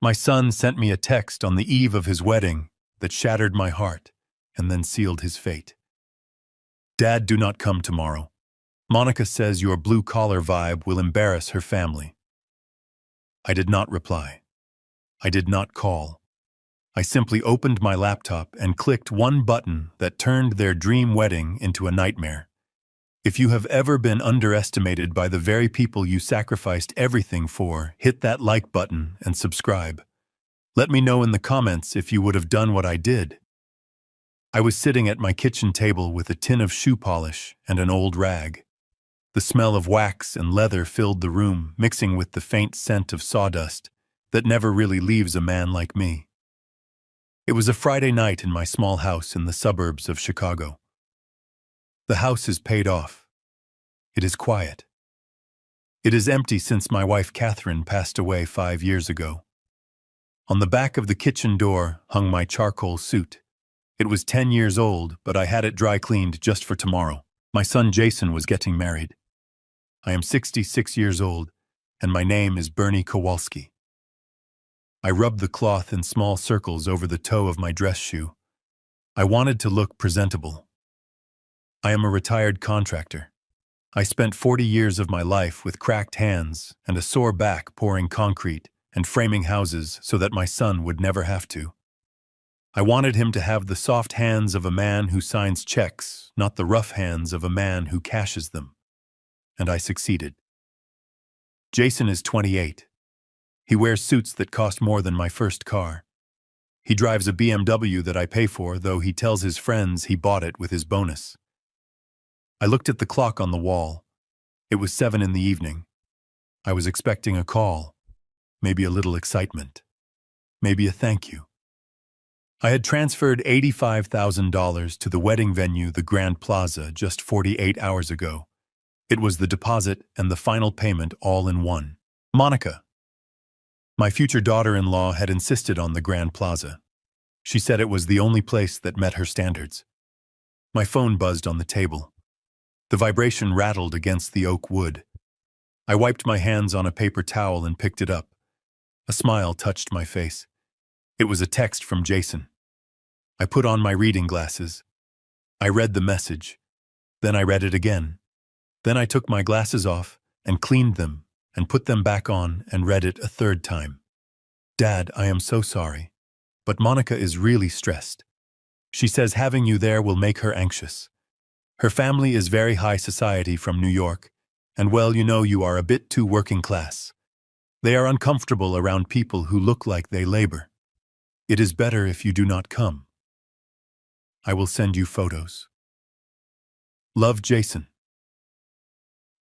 My son sent me a text on the eve of his wedding that shattered my heart and then sealed his fate. Dad, do not come tomorrow. Monica says your blue-collar vibe will embarrass her family. I did not reply. I did not call. I simply opened my laptop and clicked one button that turned their dream wedding into a nightmare. If you have ever been underestimated by the very people you sacrificed everything for, hit that like button and subscribe. Let me know in the comments if you would have done what I did. I was sitting at my kitchen table with a tin of shoe polish and an old rag. The smell of wax and leather filled the room, mixing with the faint scent of sawdust that never really leaves a man like me. It was a Friday night in my small house in the suburbs of Chicago. The house is paid off. It is quiet. It is empty since my wife Catherine passed away 5 years ago. On the back of the kitchen door hung my charcoal suit. It was 10 years old, but I had it dry cleaned just for tomorrow. My son Jason was getting married. I am 66 years old, and my name is Bernie Kowalski. I rubbed the cloth in small circles over the toe of my dress shoe. I wanted to look presentable. I am a retired contractor. I spent 40 years of my life with cracked hands and a sore back pouring concrete and framing houses so that my son would never have to. I wanted him to have the soft hands of a man who signs checks, not the rough hands of a man who cashes them. And I succeeded. Jason is 28. He wears suits that cost more than my first car. He drives a BMW that I pay for, though he tells his friends he bought it with his bonus. I looked at the clock on the wall. It was 7 in the evening. I was expecting a call, maybe a little excitement, maybe a thank you. I had transferred $85,000 to the wedding venue, the Grand Plaza, just 48 hours ago. It was the deposit and the final payment all in one. Monica, my future daughter-in-law, had insisted on the Grand Plaza. She said it was the only place that met her standards. My phone buzzed on the table. The vibration rattled against the oak wood. I wiped my hands on a paper towel and picked it up. A smile touched my face. It was a text from Jason. I put on my reading glasses. I read the message. Then I read it again. Then I took my glasses off and cleaned them and put them back on and read it a third time. Dad, I am so sorry, but Monica is really stressed. She says having you there will make her anxious. Her family is very high society from New York, and well, you know, you are a bit too working class. They are uncomfortable around people who look like they labor. It is better if you do not come. I will send you photos. Love, Jason.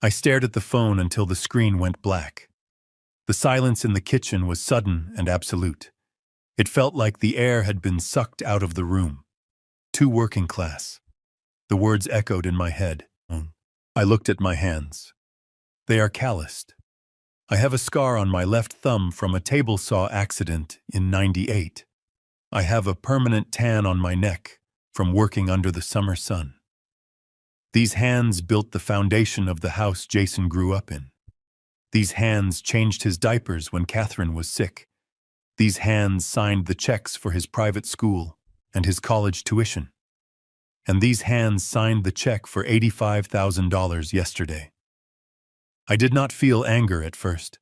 I stared at the phone until the screen went black. The silence in the kitchen was sudden and absolute. It felt like the air had been sucked out of the room. Too working class. The words echoed in my head. I looked at my hands. They are calloused. I have a scar on my left thumb from a table saw accident in '98. I have a permanent tan on my neck from working under the summer sun. These hands built the foundation of the house Jason grew up in. These hands changed his diapers when Catherine was sick. These hands signed the checks for his private school and his college tuition. And these hands signed the check for $85,000 yesterday. I did not feel anger at first.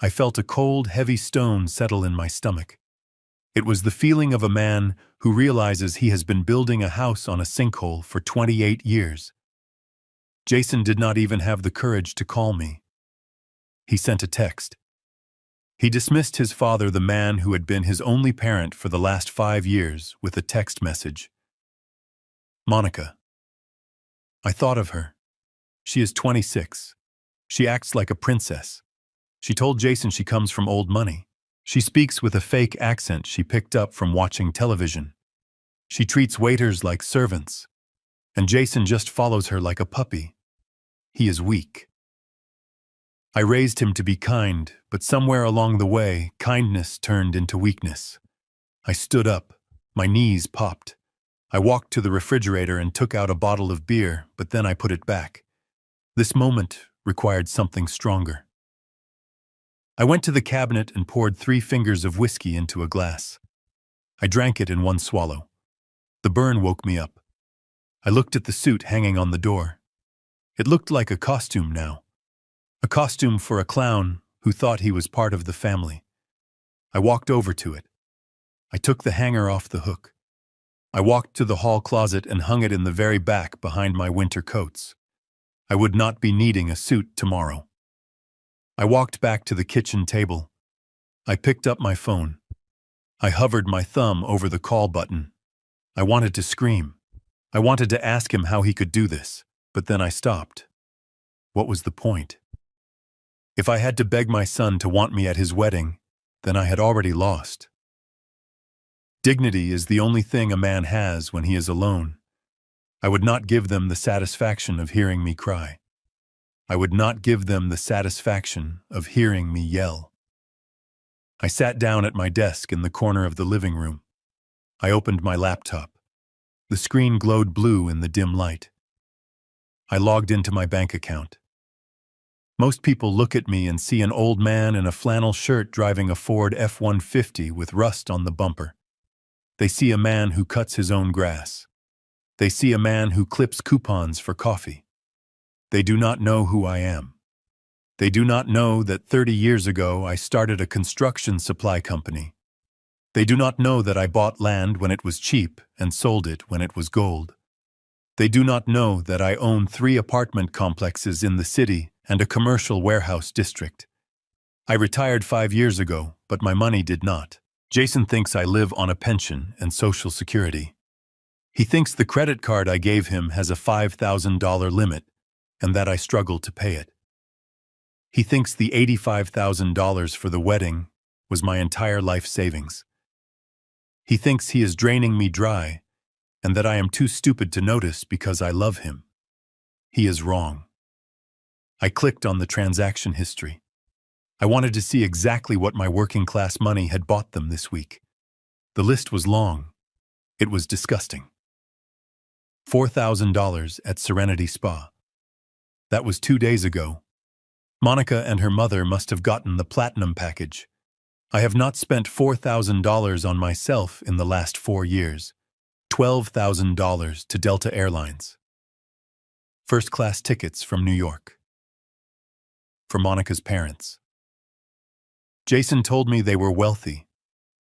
I felt a cold, heavy stone settle in my stomach. It was the feeling of a man who realizes he has been building a house on a sinkhole for 28 years. Jason did not even have the courage to call me. He sent a text. He dismissed his father, the man who had been his only parent for the last 5 years, with a text message. Monica. I thought of her. She is 26. She acts like a princess. She told Jason she comes from old money. She speaks with a fake accent she picked up from watching television. She treats waiters like servants. And Jason just follows her like a puppy. He is weak. I raised him to be kind, but somewhere along the way, kindness turned into weakness. I stood up. My knees popped. I walked to the refrigerator and took out a bottle of beer, but then I put it back. This moment required something stronger. I went to the cabinet and poured 3 fingers of whiskey into a glass. I drank it in one swallow. The burn woke me up. I looked at the suit hanging on the door. It looked like a costume now. A costume for a clown who thought he was part of the family. I walked over to it. I took the hanger off the hook. I walked to the hall closet and hung it in the very back behind my winter coats. I would not be needing a suit tomorrow. I walked back to the kitchen table. I picked up my phone. I hovered my thumb over the call button. I wanted to scream. I wanted to ask him how he could do this, but then I stopped. What was the point? If I had to beg my son to want me at his wedding, then I had already lost. Dignity is the only thing a man has when he is alone. I would not give them the satisfaction of hearing me cry. I would not give them the satisfaction of hearing me yell. I sat down at my desk in the corner of the living room. I opened my laptop. The screen glowed blue in the dim light. I logged into my bank account. Most people look at me and see an old man in a flannel shirt driving a Ford F-150 with rust on the bumper. They see a man who cuts his own grass. They see a man who clips coupons for coffee. They do not know who I am. They do not know that 30 years ago I started a construction supply company. They do not know that I bought land when it was cheap and sold it when it was gold. They do not know that I own 3 apartment complexes in the city and a commercial warehouse district. I retired 5 years ago, but my money did not. Jason thinks I live on a pension and Social Security. He thinks the credit card I gave him has a $5,000 limit and that I struggle to pay it. He thinks the $85,000 for the wedding was my entire life savings. He thinks he is draining me dry and that I am too stupid to notice because I love him. He is wrong. I clicked on the transaction history. I wanted to see exactly what my working-class money had bought them this week. The list was long. It was disgusting. $4,000 at Serenity Spa. That was 2 days ago. Monica and her mother must have gotten the platinum package. I have not spent $4,000 on myself in the last 4 years. $12,000 to Delta Airlines. First-class tickets from New York. For Monica's parents. Jason told me they were wealthy.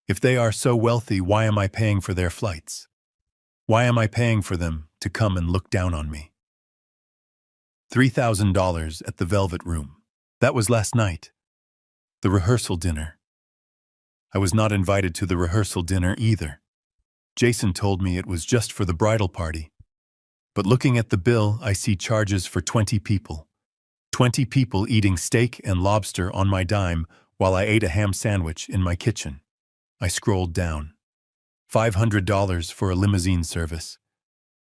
If they are so wealthy, why am I paying for their flights? Why am I paying for them to come and look down on me? $3,000 at the Velvet Room. That was last night. The rehearsal dinner. I was not invited to the rehearsal dinner either. Jason told me it was just for the bridal party. But looking at the bill, I see charges for 20 people. 20 people eating steak and lobster on my dime while I ate a ham sandwich in my kitchen. I scrolled down. $500 for a limousine service.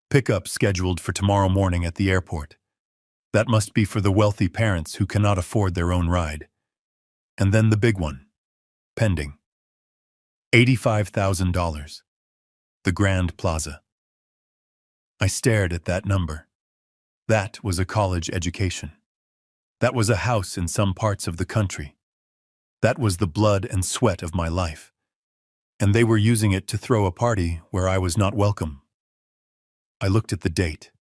Pickup scheduled for tomorrow morning at the airport. That must be for the wealthy parents who cannot afford their own ride. And then the big one. Pending. $85,000. The Grand Plaza. I stared at that number. That was a college education. That was a house in some parts of the country. That was the blood and sweat of my life. And they were using it to throw a party where I was not welcome. I looked at the date.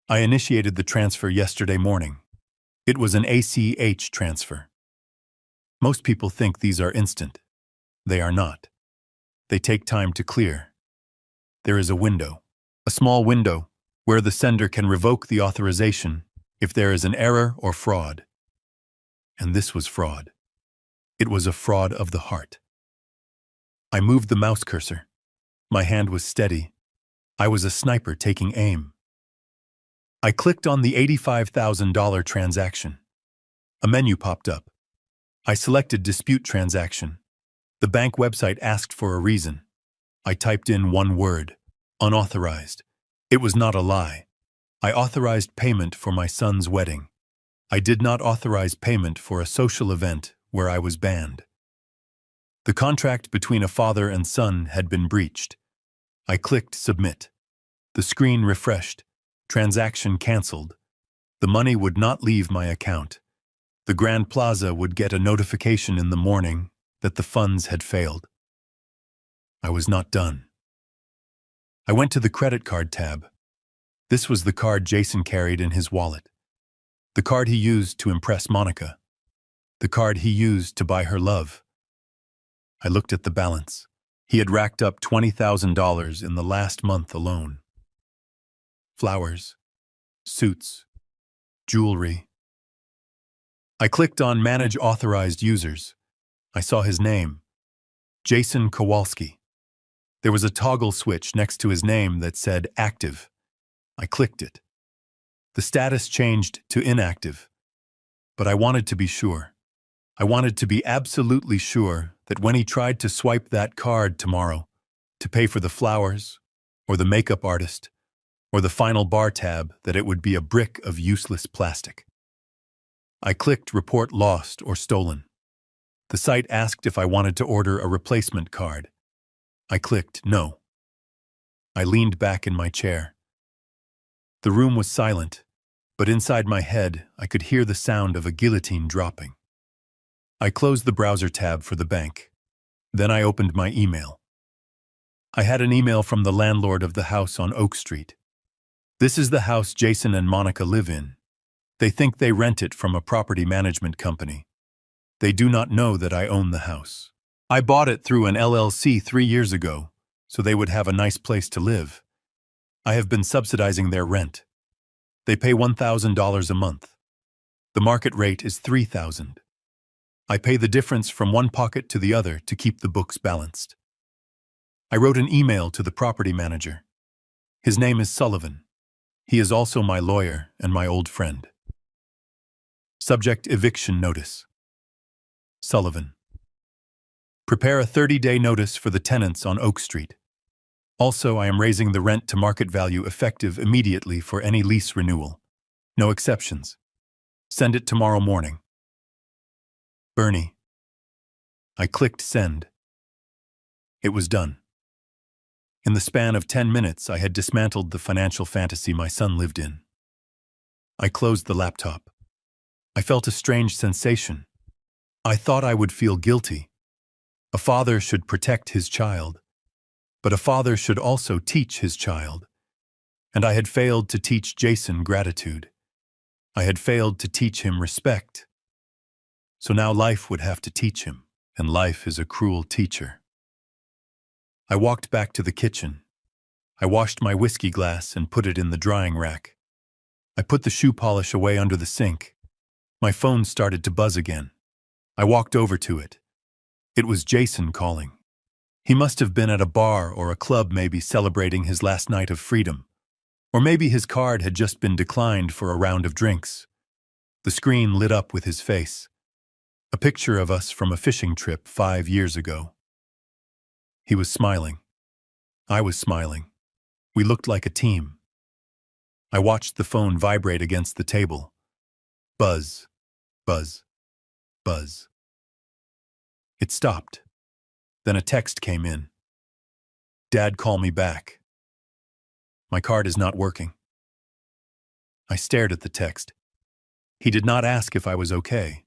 I initiated the transfer yesterday morning. It was an ACH transfer. Most people think these are instant. They are not. They take time to clear. There is a window, a small window, where the sender can revoke the authorization if there is an error or fraud. And this was fraud. It was a fraud of the heart. I moved the mouse cursor. My hand was steady. I was a sniper taking aim. I clicked on the $85,000 transaction. A menu popped up. I selected Dispute Transaction. The bank website asked for a reason. I typed in one word, unauthorized. It was not a lie. I authorized payment for my son's wedding. I did not authorize payment for a social event where I was banned. The contract between a father and son had been breached. I clicked Submit. The screen refreshed. Transaction canceled. The money would not leave my account. The Grand Plaza would get a notification in the morning that the funds had failed. I was not done. I went to the credit card tab. This was the card Jason carried in his wallet. The card he used to impress Monica. The card he used to buy her love. I looked at the balance. He had racked up $20,000 in the last month alone. Flowers, suits, jewelry. I clicked on Manage Authorized Users. I saw his name, Jason Kowalski. There was a toggle switch next to his name that said Active. I clicked it. The status changed to inactive, but I wanted to be sure. I wanted to be absolutely sure that when he tried to swipe that card tomorrow to pay for the flowers, or the makeup artist, or the final bar tab, that it would be a brick of useless plastic. I clicked Report Lost or Stolen. The site asked if I wanted to order a replacement card. I clicked No. I leaned back in my chair. The room was silent, but inside my head I could hear the sound of a guillotine dropping. I closed the browser tab for the bank. Then I opened my email. I had an email from the landlord of the house on Oak Street. This is the house Jason and Monica live in. They think they rent it from a property management company. They do not know that I own the house. I bought it through an LLC 3 years ago, so they would have a nice place to live. I have been subsidizing their rent. They pay $1,000 a month. The market rate is $3,000. I pay the difference from one pocket to the other to keep the books balanced. I wrote an email to the property manager. His name is Sullivan. He is also my lawyer and my old friend. Subject: Eviction Notice. Sullivan. Prepare a 30-day notice for the tenants on Oak Street. Also, I am raising the rent to market value effective immediately for any lease renewal. No exceptions. Send it tomorrow morning. Bernie. I clicked send. It was done. In the span of 10 minutes, I had dismantled the financial fantasy my son lived in. I closed the laptop. I felt a strange sensation. I thought I would feel guilty. A father should protect his child, but a father should also teach his child. And I had failed to teach Jason gratitude. I had failed to teach him respect. So now life would have to teach him, and life is a cruel teacher. I walked back to the kitchen. I washed my whiskey glass and put it in the drying rack. I put the shoe polish away under the sink. My phone started to buzz again. I walked over to it. It was Jason calling. He must have been at a bar or a club, maybe celebrating his last night of freedom. Or maybe his card had just been declined for a round of drinks. The screen lit up with his face. A picture of us from a fishing trip 5 years ago. He was smiling. I was smiling. We looked like a team. I watched the phone vibrate against the table. Buzz, buzz, buzz. It stopped. Then a text came in. Dad, call me back. My card is not working. I stared at the text. He did not ask if I was okay.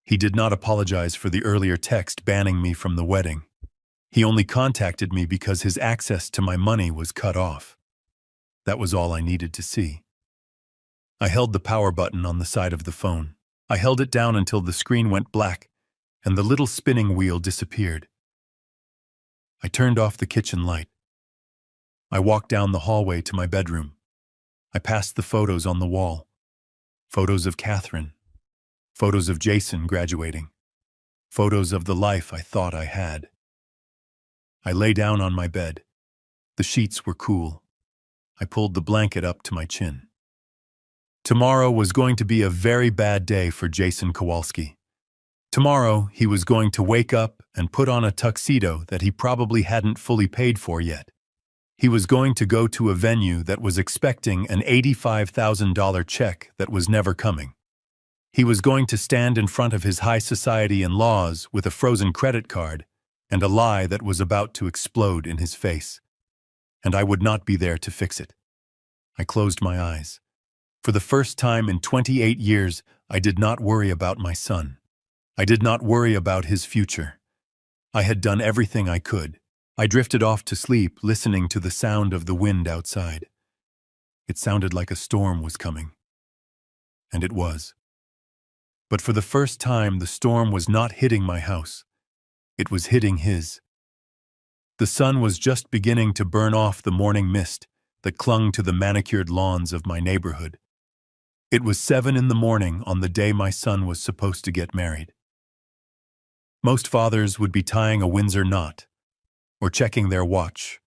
He did not apologize for the earlier text banning me from the wedding. He only contacted me because his access to my money was cut off. That was all I needed to see. I held the power button on the side of the phone. I held it down until the screen went black and the little spinning wheel disappeared. I turned off the kitchen light. I walked down the hallway to my bedroom. I passed the photos on the wall. Photos of Catherine. Photos of Jason graduating. Photos of the life I thought I had. I lay down on my bed. The sheets were cool. I pulled the blanket up to my chin. Tomorrow was going to be a very bad day for Jason Kowalski. Tomorrow, he was going to wake up and put on a tuxedo that he probably hadn't fully paid for yet. He was going to go to a venue that was expecting an $85,000 check that was never coming. He was going to stand in front of his high society in-laws with a frozen credit card and a lie that was about to explode in his face. And I would not be there to fix it. I closed my eyes. For the first time in 28 years, I did not worry about my son. I did not worry about his future. I had done everything I could. I drifted off to sleep, listening to the sound of the wind outside. It sounded like a storm was coming. And it was. But for the first time, the storm was not hitting my house. It was hitting his. The sun was just beginning to burn off the morning mist that clung to the manicured lawns of my neighborhood. It was 7 in the morning on the day my son was supposed to get married. Most fathers would be tying a Windsor knot, or checking their watch,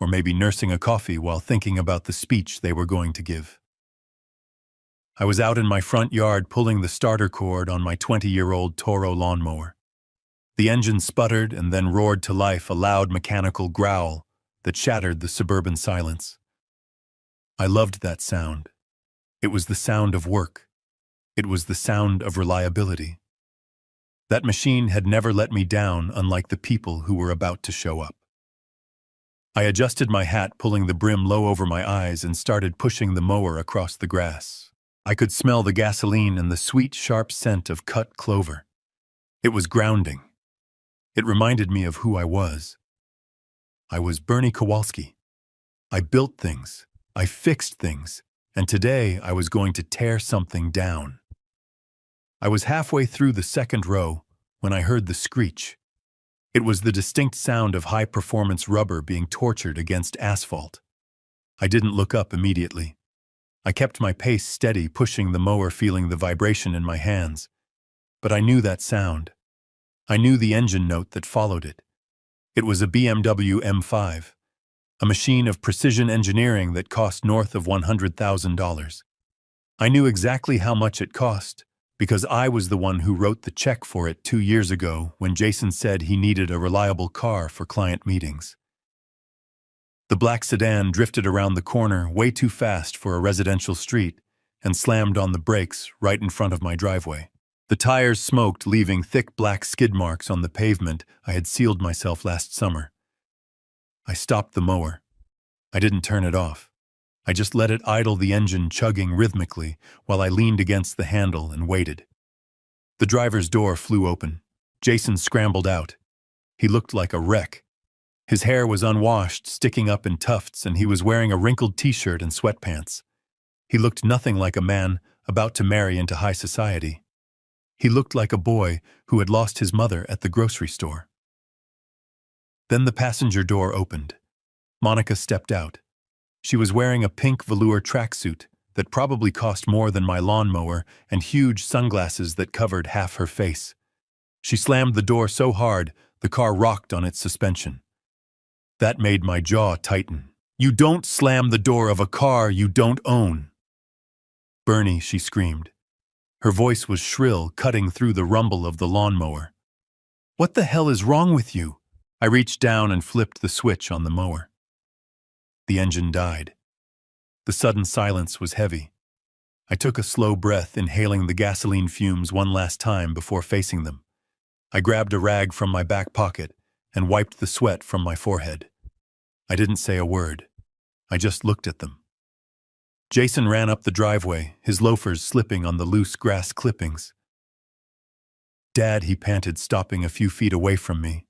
or maybe nursing a coffee while thinking about the speech they were going to give. I was out in my front yard pulling the starter cord on my 20-year-old Toro lawnmower. The engine sputtered and then roared to life a loud mechanical growl that shattered the suburban silence. I loved that sound. It was the sound of work. It was the sound of reliability. That machine had never let me down, unlike the people who were about to show up. I adjusted my hat, pulling the brim low over my eyes, and started pushing the mower across the grass. I could smell the gasoline and the sweet, sharp scent of cut clover. It was grounding. It reminded me of who I was. I was Bernie Kowalski. I built things. I fixed things. And today I was going to tear something down. I was halfway through the second row when I heard the screech. It was the distinct sound of high-performance rubber being tortured against asphalt. I didn't look up immediately. I kept my pace steady, pushing the mower, feeling the vibration in my hands. But I knew that sound. I knew the engine note that followed it. It was a BMW M5, a machine of precision engineering that cost north of $100,000. I knew exactly how much it cost, because I was the one who wrote the check for it 2 years ago when Jason said he needed a reliable car for client meetings. The black sedan drifted around the corner way too fast for a residential street and slammed on the brakes right in front of my driveway. The tires smoked, leaving thick black skid marks on the pavement I had sealed myself last summer. I stopped the mower. I didn't turn it off. I just let it idle, the engine chugging rhythmically while I leaned against the handle and waited. The driver's door flew open. Jason scrambled out. He looked like a wreck. His hair was unwashed, sticking up in tufts, and he was wearing a wrinkled t-shirt and sweatpants. He looked nothing like a man about to marry into high society. He looked like a boy who had lost his mother at the grocery store. Then the passenger door opened. Monica stepped out. She was wearing a pink velour tracksuit that probably cost more than my lawnmower and huge sunglasses that covered half her face. She slammed the door so hard, the car rocked on its suspension. That made my jaw tighten. "You don't slam the door of a car you don't own." "Bernie," she screamed. Her voice was shrill, cutting through the rumble of the lawnmower. "What the hell is wrong with you?" I reached down and flipped the switch on the mower. The engine died. The sudden silence was heavy. I took a slow breath, inhaling the gasoline fumes one last time before facing them. I grabbed a rag from my back pocket and wiped the sweat from my forehead. I didn't say a word. I just looked at them. Jason ran up the driveway, his loafers slipping on the loose grass clippings. "Dad," he panted, stopping a few feet away from me.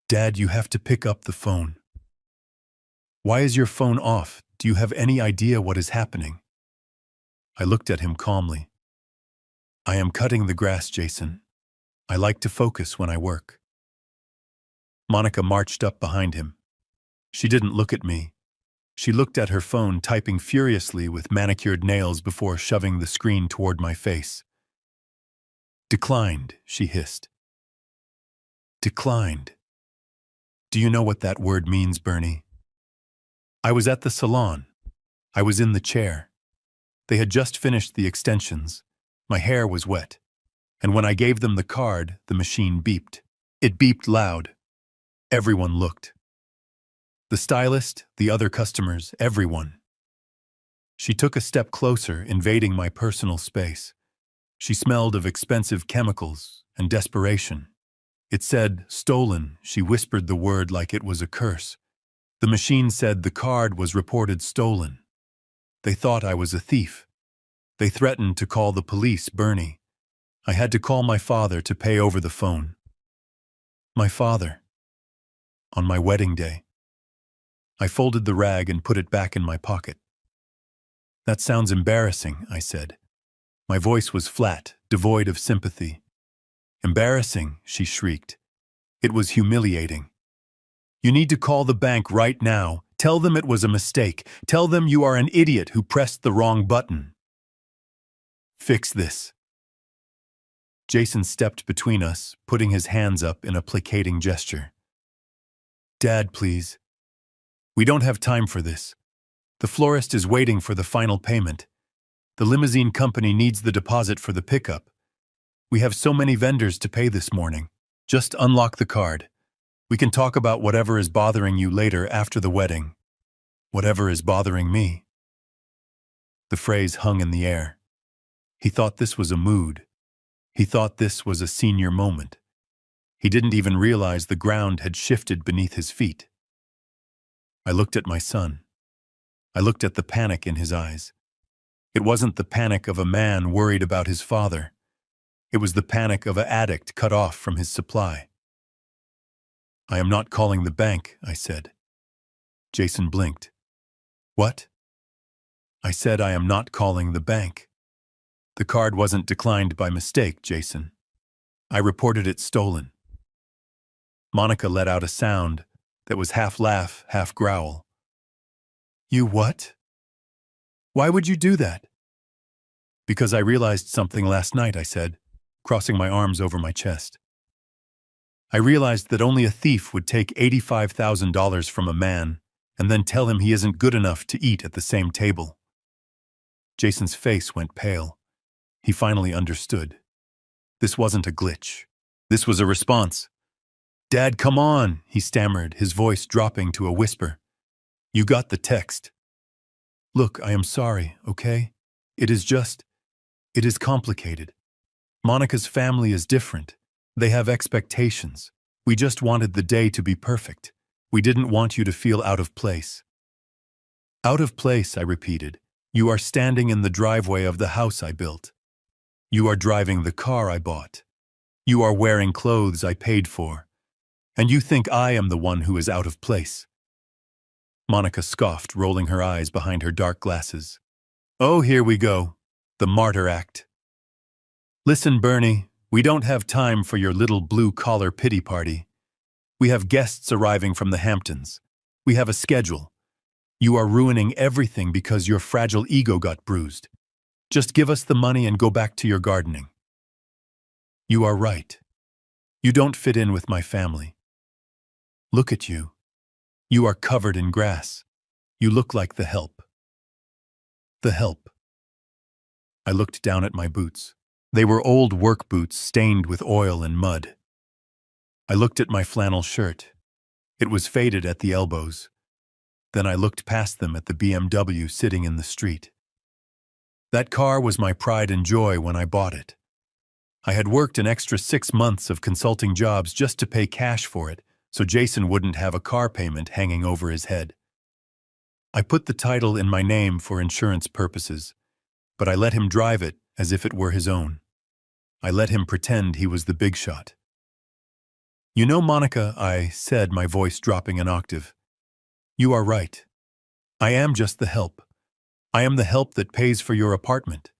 "Dad, you have to pick up the phone." "Why is your phone off? Do you have any idea what is happening?" I looked at him calmly. "I am cutting the grass, Jason. I like to focus when I work." Monica marched up behind him. She didn't look at me. She looked at her phone, typing furiously with manicured nails before shoving the screen toward my face. "Declined," she hissed. "Declined. Do you know what that word means, Bernie?" I was at the salon. I was in the chair. They had just finished the extensions. My hair was wet. And when I gave them the card, the machine beeped. It beeped loud. Everyone looked. The stylist, the other customers, everyone. She took a step closer, invading my personal space. She smelled of expensive chemicals and desperation. It said, "Stolen." She whispered the word like it was a curse. The machine said the card was reported stolen. They thought I was a thief. They threatened to call the police, Bernie. I had to call my father to pay over the phone. My father. On my wedding day. I folded the rag and put it back in my pocket. That sounds embarrassing, I said. My voice was flat, devoid of sympathy. Embarrassing, she shrieked. It was humiliating. You need to call the bank right now. Tell them it was a mistake. Tell them you are an idiot who pressed the wrong button. Fix this. Jason stepped between us, putting his hands up in a placating gesture. Dad, please. We don't have time for this. The florist is waiting for the final payment. The limousine company needs the deposit for the pickup. We have so many vendors to pay this morning. Just unlock the card. We can talk about whatever is bothering you later after the wedding. Whatever is bothering me. The phrase hung in the air. He thought this was a mood. He thought this was a senior moment. He didn't even realize the ground had shifted beneath his feet. I looked at my son. I looked at the panic in his eyes. It wasn't the panic of a man worried about his father. It was the panic of an addict cut off from his supply. I am not calling the bank, I said. Jason blinked. What? I said I am not calling the bank. The card wasn't declined by mistake, Jason. I reported it stolen. Monica let out a sound that was half laugh, half growl. You what? Why would you do that? Because I realized something last night, I said, crossing my arms over my chest. I realized that only a thief would take $85,000 from a man and then tell him he isn't good enough to eat at the same table. Jason's face went pale. He finally understood. This wasn't a glitch. This was a response. Dad, come on, he stammered, his voice dropping to a whisper. You got the text. Look, I am sorry, okay? It is complicated. Monica's family is different. They have expectations. We just wanted the day to be perfect. We didn't want you to feel out of place. Out of place, I repeated. You are standing in the driveway of the house I built. You are driving the car I bought. You are wearing clothes I paid for. And you think I am the one who is out of place. Monica scoffed, rolling her eyes behind her dark glasses. Oh, here we go. The martyr act. Listen, Bernie, we don't have time for your little blue-collar pity party. We have guests arriving from the Hamptons. We have a schedule. You are ruining everything because your fragile ego got bruised. Just give us the money and go back to your gardening. You are right. You don't fit in with my family. Look at you. You are covered in grass. You look like the help. The help. I looked down at my boots. They were old work boots stained with oil and mud. I looked at my flannel shirt. It was faded at the elbows. Then I looked past them at the BMW sitting in the street. That car was my pride and joy when I bought it. I had worked an extra 6 months of consulting jobs just to pay cash for it, so Jason wouldn't have a car payment hanging over his head. I put the title in my name for insurance purposes, but I let him drive it as if it were his own. I let him pretend he was the big shot. You know, Monica, I said, my voice dropping an octave. You are right. I am just the help. I am the help that pays for your apartment.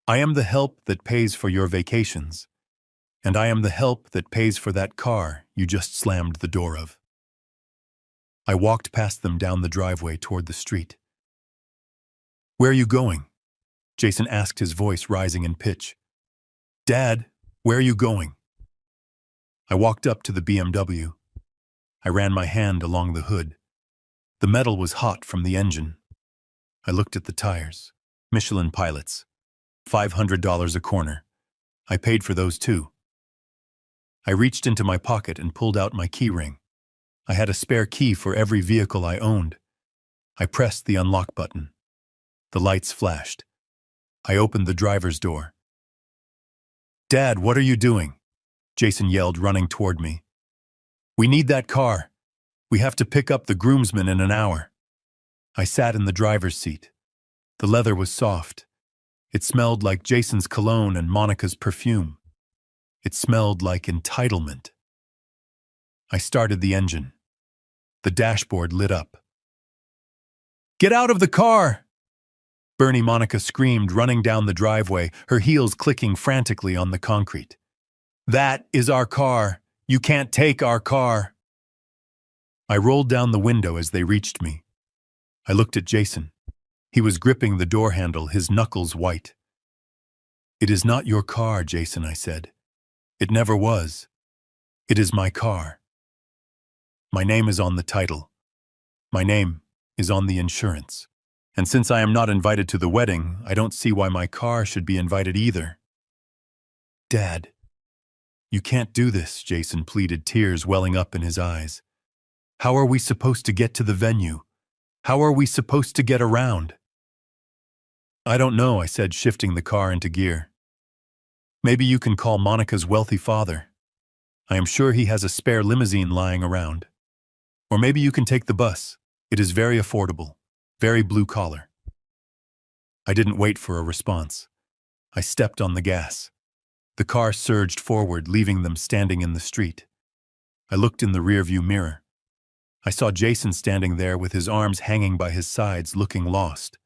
I am the help that pays for your vacations. And I am the help that pays for that car you just slammed the door of. I walked past them down the driveway toward the street. Where are you going? Jason asked, his voice rising in pitch. Dad, where are you going? I walked up to the BMW. I ran my hand along the hood. The metal was hot from the engine. I looked at the tires. Michelin pilots. $500 a corner. I paid for those too. I reached into my pocket and pulled out my key ring. I had a spare key for every vehicle I owned. I pressed the unlock button. The lights flashed. I opened the driver's door. Dad, what are you doing? Jason yelled, running toward me. We need that car. We have to pick up the groomsmen in an hour. I sat in the driver's seat. The leather was soft. It smelled like Jason's cologne and Monica's perfume. It smelled like entitlement. I started the engine. The dashboard lit up. "Get out of the car!" Bernie Monica screamed, running down the driveway, her heels clicking frantically on the concrete. "That is our car. You can't take our car." I rolled down the window as they reached me. I looked at Jason. He was gripping the door handle, his knuckles white. "It is not your car, Jason," I said. "It never was. It is my car. My name is on the title. My name is on the insurance. And since I am not invited to the wedding, I don't see why my car should be invited either." "Dad, you can't do this," Jason pleaded, tears welling up in his eyes. "How are we supposed to get to the venue? How are we supposed to get around?" "I don't know," I said, shifting the car into gear. "Maybe you can call Monica's wealthy father. I am sure he has a spare limousine lying around. Or maybe you can take the bus. It is very affordable, very blue-collar." I didn't wait for a response. I stepped on the gas. The car surged forward, leaving them standing in the street. I looked in the rearview mirror. I saw Jason standing there with his arms hanging by his sides, looking lost.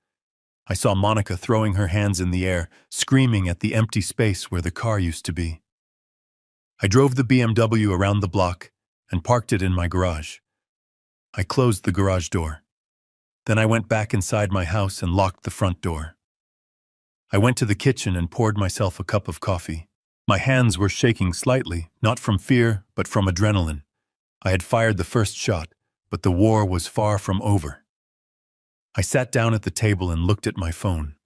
I saw Monica throwing her hands in the air, screaming at the empty space where the car used to be. I drove the BMW around the block and parked it in my garage. I closed the garage door. Then I went back inside my house and locked the front door. I went to the kitchen and poured myself a cup of coffee. My hands were shaking slightly, not from fear, but from adrenaline. I had fired the first shot, but the war was far from over. I sat down at the table and looked at my phone.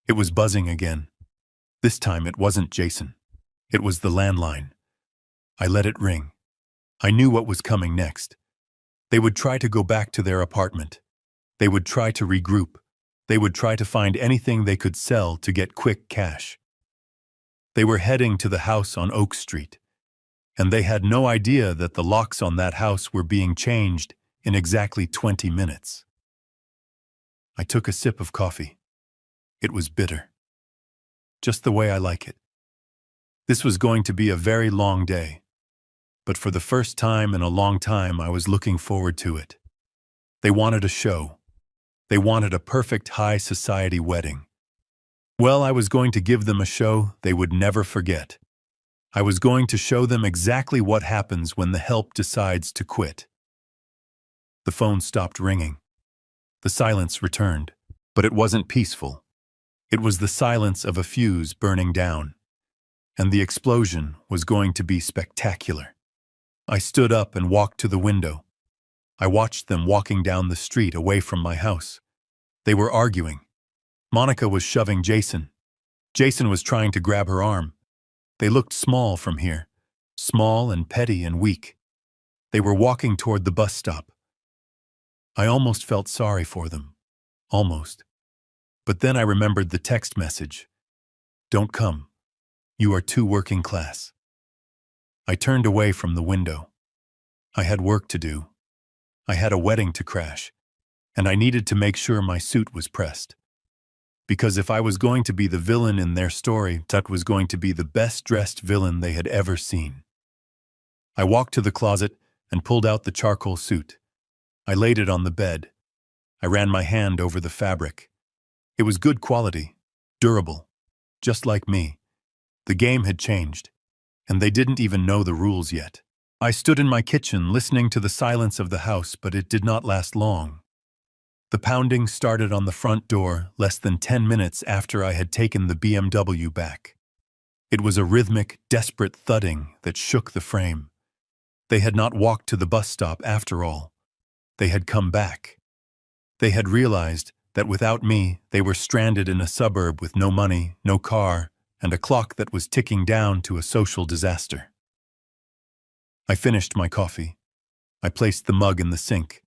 It was buzzing again. This time it wasn't Jason. It was the landline. I let it ring. I knew what was coming next. They would try to go back to their apartment. They would try to regroup. They would try to find anything they could sell to get quick cash. They were heading to the house on Oak Street, and they had no idea that the locks on that house were being changed in exactly 20 minutes. I took a sip of coffee. It was bitter. Just the way I like it. This was going to be a very long day, but for the first time in a long time I was looking forward to it. They wanted a show. They wanted a perfect high society wedding. Well, I was going to give them a show they would never forget. I was going to show them exactly what happens when the help decides to quit. The phone stopped ringing. The silence returned, but it wasn't peaceful. It was the silence of a fuse burning down, and the explosion was going to be spectacular. I stood up and walked to the window. I watched them walking down the street away from my house. They were arguing. Monica was shoving Jason. Jason was trying to grab her arm. They looked small from here, small and petty and weak. They were walking toward the bus stop. I almost felt sorry for them. Almost. But then I remembered the text message. "Don't come. You are too working class." I turned away from the window. I had work to do. I had a wedding to crash, and I needed to make sure my suit was pressed. Because if I was going to be the villain in their story, that was going to be the best-dressed villain they had ever seen. I walked to the closet and pulled out the charcoal suit. I laid it on the bed. I ran my hand over the fabric. It was good quality, durable, just like me. The game had changed, and they didn't even know the rules yet. I stood in my kitchen listening to the silence of the house, but it did not last long. The pounding started on the front door less than 10 minutes after I had taken the BMW back. It was a rhythmic, desperate thudding that shook the frame. They had not walked to the bus stop after all. They had come back. They had realized that without me, they were stranded in a suburb with no money, no car, and a clock that was ticking down to a social disaster. I finished my coffee. I placed the mug in the sink.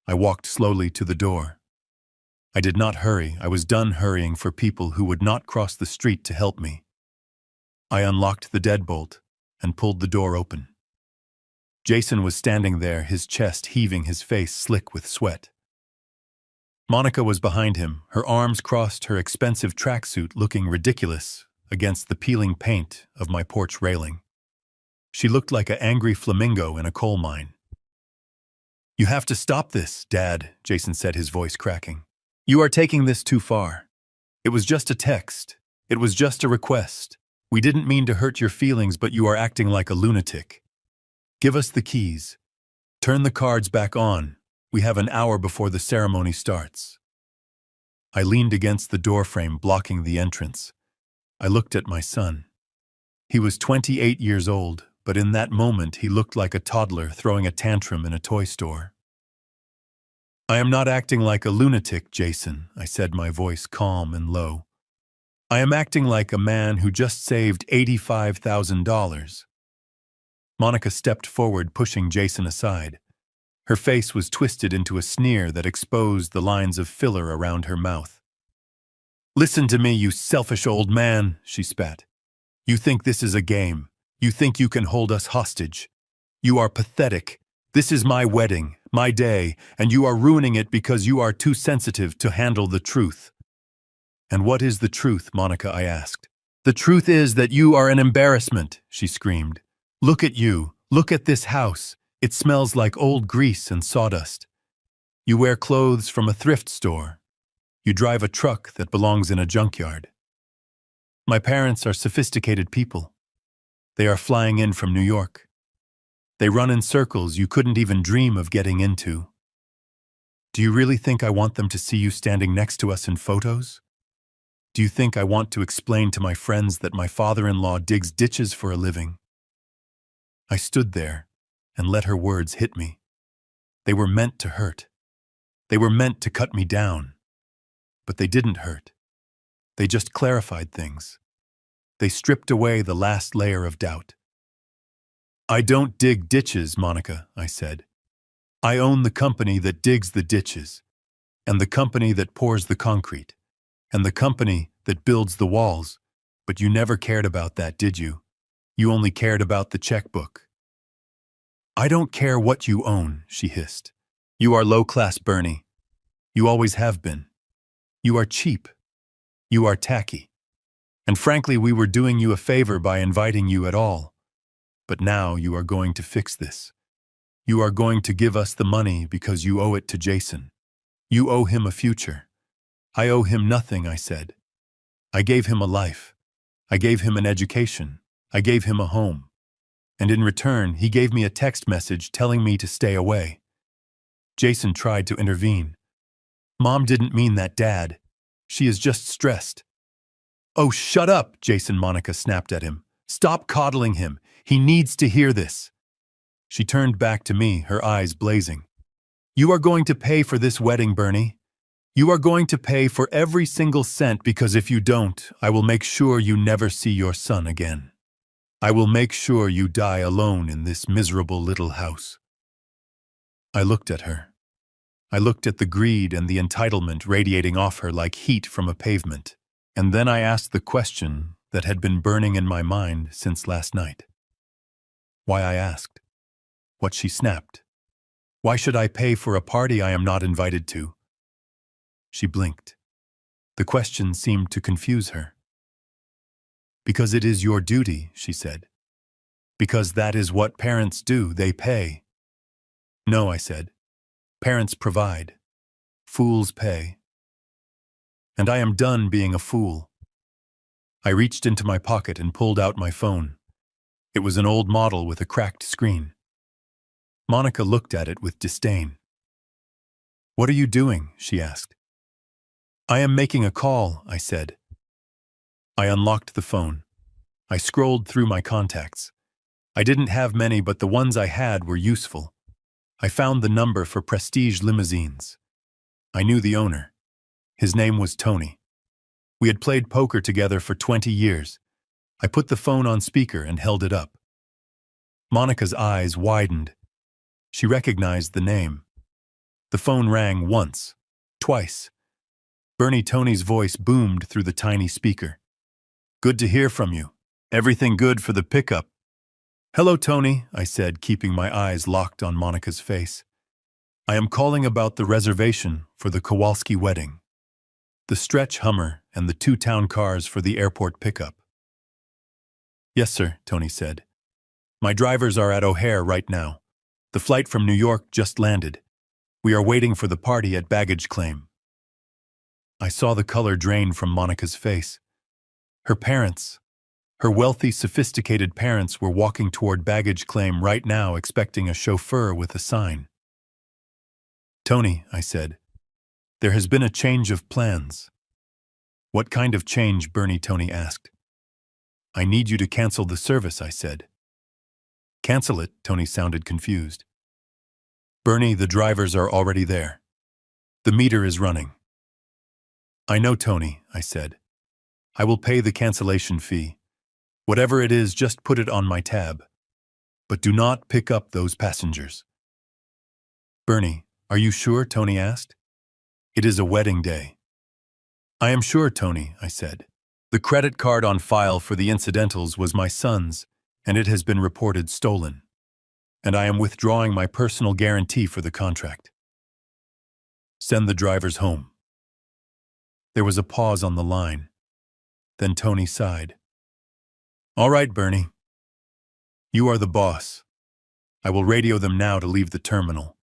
I walked slowly to the door. I did not hurry. I was done hurrying for people who would not cross the street to help me. I unlocked the deadbolt and pulled the door open. Jason was standing there, his chest heaving, his face slick with sweat. Monica was behind him, her arms crossed her expensive tracksuit looking ridiculous against the peeling paint of my porch railing. She looked like an angry flamingo in a coal mine. "You have to stop this, Dad," Jason said, his voice cracking. "You are taking this too far. It was just a text. It was just a request. We didn't mean to hurt your feelings, but you are acting like a lunatic. Give us the keys. Turn the cards back on. We have an hour before the ceremony starts." I leaned against the doorframe, blocking the entrance. I looked at my son. He was 28 years old, but in that moment he looked like a toddler throwing a tantrum in a toy store. "I am not acting like a lunatic, Jason," I said, my voice calm and low. "I am acting like a man who just saved $85,000. Monica stepped forward, pushing Jason aside. Her face was twisted into a sneer that exposed the lines of filler around her mouth. "Listen to me, you selfish old man," she spat. "You think this is a game. You think you can hold us hostage. You are pathetic. This is my wedding, my day, and you are ruining it because you are too sensitive to handle the truth." "And what is the truth, Monica?" I asked. "The truth is that you are an embarrassment," she screamed. "Look at you. Look at this house. It smells like old grease and sawdust. You wear clothes from a thrift store. You drive a truck that belongs in a junkyard. My parents are sophisticated people. They are flying in from New York. They run in circles you couldn't even dream of getting into. Do you really think I want them to see you standing next to us in photos? Do you think I want to explain to my friends that my father-in-law digs ditches for a living?" I stood there and let her words hit me. They were meant to hurt. They were meant to cut me down. But they didn't hurt. They just clarified things. They stripped away the last layer of doubt. "I don't dig ditches, Monica," I said. "I own the company that digs the ditches, and the company that pours the concrete, and the company that builds the walls. But you never cared about that, did you? You only cared about the checkbook." "I don't care what you own," she hissed. "You are low-class, Bernie. You always have been. You are cheap. You are tacky. And frankly, we were doing you a favor by inviting you at all. But now you are going to fix this. You are going to give us the money because you owe it to Jason. You owe him a future." "I owe him nothing," I said. "I gave him a life. I gave him an education. I gave him a home. And in return, he gave me a text message telling me to stay away." Jason tried to intervene. "Mom didn't mean that, Dad. She is just stressed." "Oh, shut up," Monica snapped at him. "Stop coddling him. He needs to hear this." She turned back to me, her eyes blazing. "You are going to pay for this wedding, Bernie. You are going to pay for every single cent, because if you don't, I will make sure you never see your son again. I will make sure you die alone in this miserable little house." I looked at her. I looked at the greed and the entitlement radiating off her like heat from a pavement. And then I asked the question that had been burning in my mind since last night. Why, I asked. What, she snapped. "Why should I pay for a party I am not invited to?" She blinked. The question seemed to confuse her. "Because it is your duty," she said. "Because that is what parents do, they pay." "No," I said. "Parents provide. Fools pay. And I am done being a fool." I reached into my pocket and pulled out my phone. It was an old model with a cracked screen. Monica looked at it with disdain. "What are you doing?" she asked. "I am making a call," I said. I unlocked the phone. I scrolled through my contacts. I didn't have many, but the ones I had were useful. I found the number for Prestige Limousines. I knew the owner. His name was Tony. We had played poker together for 20 years. I put the phone on speaker and held it up. Monica's eyes widened. She recognized the name. The phone rang once, twice. Bernie Tony's voice boomed through the tiny speaker. "Good to hear from you. Everything good for the pickup?" "Hello, Tony," I said, keeping my eyes locked on Monica's face. I am calling about the reservation for the Kowalski wedding. The stretch Hummer and the 2 town cars for the airport pickup. Yes, sir, Tony said. My drivers are at O'Hare right now. The flight from New York just landed. We are waiting for the party at baggage claim. I saw the color drain from Monica's face. Her parents, her wealthy, sophisticated parents, were walking toward baggage claim right now, expecting a chauffeur with a sign. Tony, I said, there has been a change of plans. What kind of change, Bernie? Tony asked. I need you to cancel the service, I said. Cancel it? Tony sounded confused. Bernie, the drivers are already there. The meter is running. I know, Tony, I said. I will pay the cancellation fee. Whatever it is, just put it on my tab. But do not pick up those passengers. Bernie, are you sure? Tony asked. It is a wedding day. I am sure, Tony, I said. The credit card on file for the incidentals was my son's, and it has been reported stolen. And I am withdrawing my personal guarantee for the contract. Send the drivers home. There was a pause on the line. Then Tony sighed. All right, Bernie. You are the boss. I will radio them now to leave the terminal.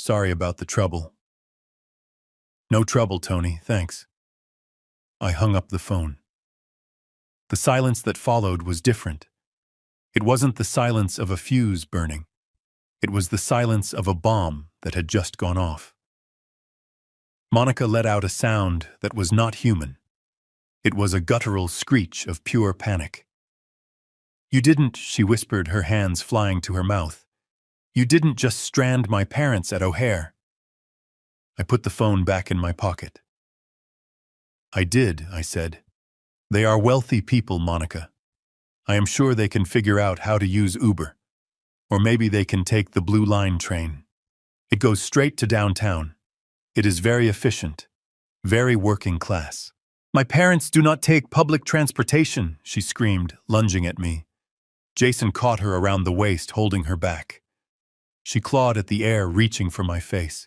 Sorry about the trouble. No trouble, Tony, thanks. I hung up the phone. The silence that followed was different. It wasn't the silence of a fuse burning. It was the silence of a bomb that had just gone off. Monica let out a sound that was not human. It was a guttural screech of pure panic. You didn't, she whispered, her hands flying to her mouth. You didn't just strand my parents at O'Hare. I put the phone back in my pocket. I did, I said. They are wealthy people, Monica. I am sure they can figure out how to use Uber. Or maybe they can take the Blue Line train. It goes straight to downtown. It is very efficient, very working class. My parents do not take public transportation, she screamed, lunging at me. Jason caught her around the waist, holding her back. She clawed at the air, reaching for my face.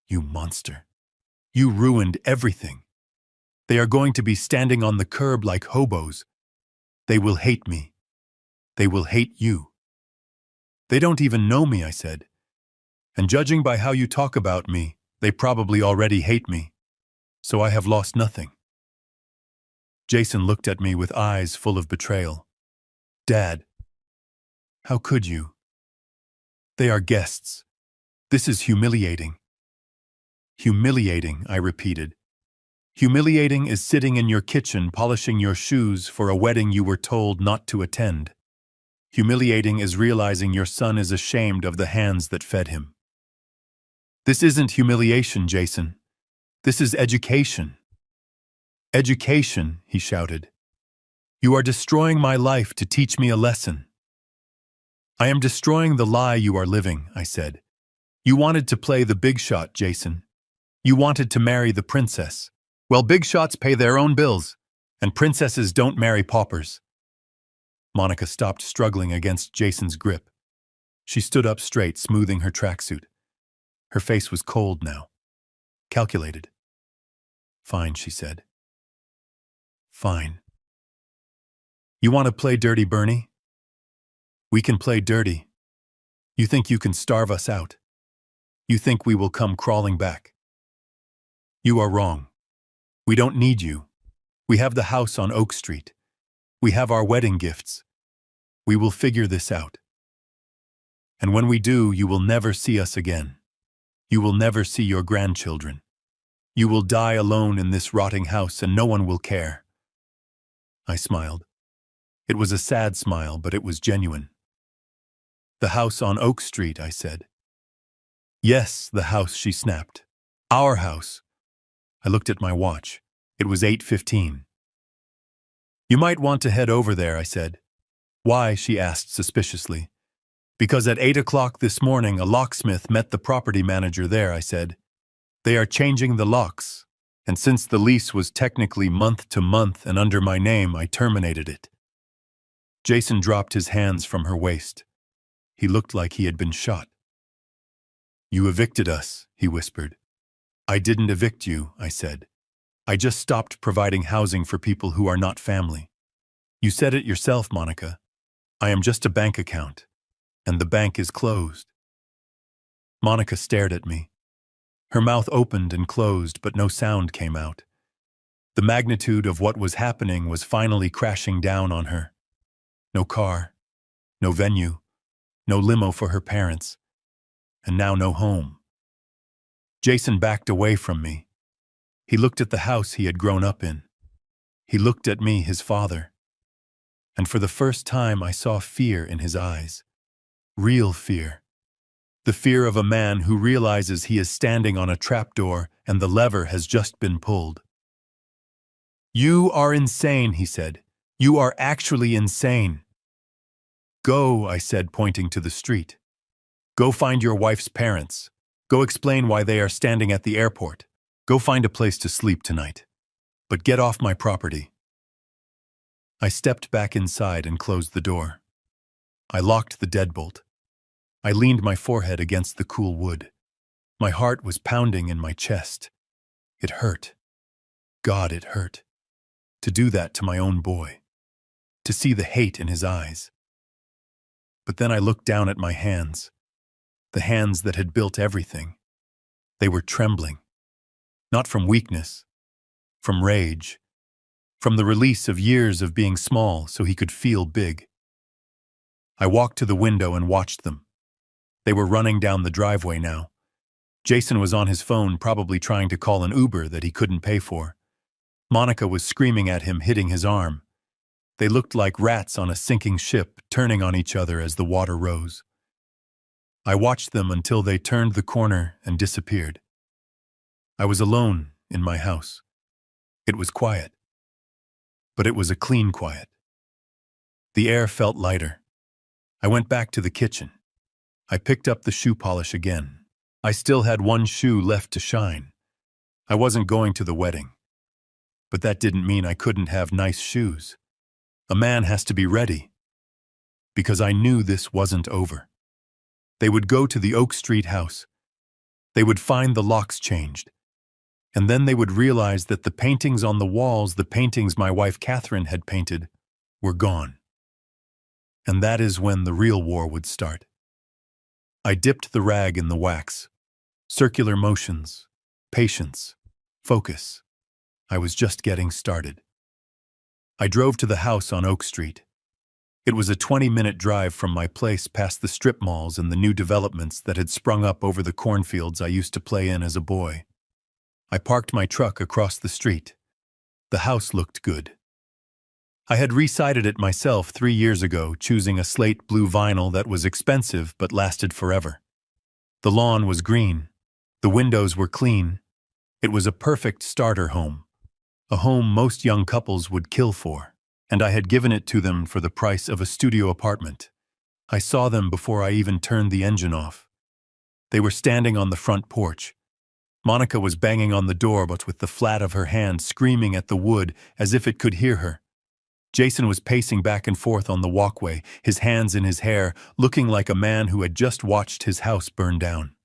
You monster. You ruined everything. They are going to be standing on the curb like hobos. They will hate me. They will hate you. They don't even know me, I said. And judging by how you talk about me, they probably already hate me. So I have lost nothing. Jason looked at me with eyes full of betrayal. Dad, how could you? They are guests. This is humiliating. Humiliating, I repeated. Humiliating is sitting in your kitchen polishing your shoes for a wedding you were told not to attend. Humiliating is realizing your son is ashamed of the hands that fed him. This isn't humiliation, Jason. This is education. Education, he shouted. You are destroying my life to teach me a lesson. I am destroying the lie you are living, I said. You wanted to play the big shot, Jason. You wanted to marry the princess. Well, big shots pay their own bills, and princesses don't marry paupers. Monica stopped struggling against Jason's grip. She stood up straight, smoothing her tracksuit. Her face was cold now, calculated. Fine, she said. Fine. You want to play dirty, Bernie? We can play dirty. You think you can starve us out? You think we will come crawling back? You are wrong. We don't need you. We have the house on Oak Street. We have our wedding gifts. We will figure this out. And when we do, you will never see us again. You will never see your grandchildren. You will die alone in this rotting house and no one will care. I smiled. It was a sad smile, but it was genuine. The house on Oak Street, I said. Yes, the house, she snapped. Our house. I looked at my watch. It was 8:15. You might want to head over there, I said. Why, she asked suspiciously. Because at 8 o'clock this morning, a locksmith met the property manager there, I said. They are changing the locks, and since the lease was technically month to month and under my name, I terminated it. Jason dropped his hands from her waist. He looked like he had been shot. You evicted us, he whispered. I didn't evict you, I said. I just stopped providing housing for people who are not family. You said it yourself, Monica. I am just a bank account, and the bank is closed. Monica stared at me. Her mouth opened and closed, but no sound came out. The magnitude of what was happening was finally crashing down on her. No car, no venue, no limo for her parents, and now no home. Jason backed away from me. He looked at the house he had grown up in. He looked at me, his father. And for the first time I saw fear in his eyes. Real fear. The fear of a man who realizes he is standing on a trapdoor and the lever has just been pulled. You are insane, he said. You are actually insane. Go, I said, pointing to the street. Go find your wife's parents. Go explain why they are standing at the airport. Go find a place to sleep tonight. But get off my property. I stepped back inside and closed the door. I locked the deadbolt. I leaned my forehead against the cool wood. My heart was pounding in my chest. It hurt. God, it hurt. To do that to my own boy. To see the hate in his eyes. But then I looked down at my hands. The hands that had built everything. They were trembling. Not from weakness. From rage. From the release of years of being small so he could feel big. I walked to the window and watched them. They were running down the driveway now. Jason was on his phone, probably trying to call an Uber that he couldn't pay for. Monica was screaming at him, hitting his arm. They looked like rats on a sinking ship, turning on each other as the water rose. I watched them until they turned the corner and disappeared. I was alone in my house. It was quiet. But it was a clean quiet. The air felt lighter. I went back to the kitchen. I picked up the shoe polish again. I still had one shoe left to shine. I wasn't going to the wedding. But that didn't mean I couldn't have nice shoes. A man has to be ready. Because I knew this wasn't over. They would go to the Oak Street house. They would find the locks changed. And then they would realize that the paintings on the walls, the paintings my wife Catherine had painted, were gone. And that is when the real war would start. I dipped the rag in the wax. Circular motions, patience, focus. I was just getting started. I drove to the house on Oak Street. It was a 20-minute drive from my place past the strip malls and the new developments that had sprung up over the cornfields I used to play in as a boy. I parked my truck across the street. The house looked good. I had resided it myself 3 years ago, choosing a slate blue vinyl that was expensive but lasted forever. The lawn was green. The windows were clean. It was a perfect starter home. A home most young couples would kill for, and I had given it to them for the price of a studio apartment. I saw them before I even turned the engine off. They were standing on the front porch. Monica was banging on the door, but with the flat of her hand screaming at the wood as if it could hear her. Jason was pacing back and forth on the walkway, his hands in his hair, looking like a man who had just watched his house burn down.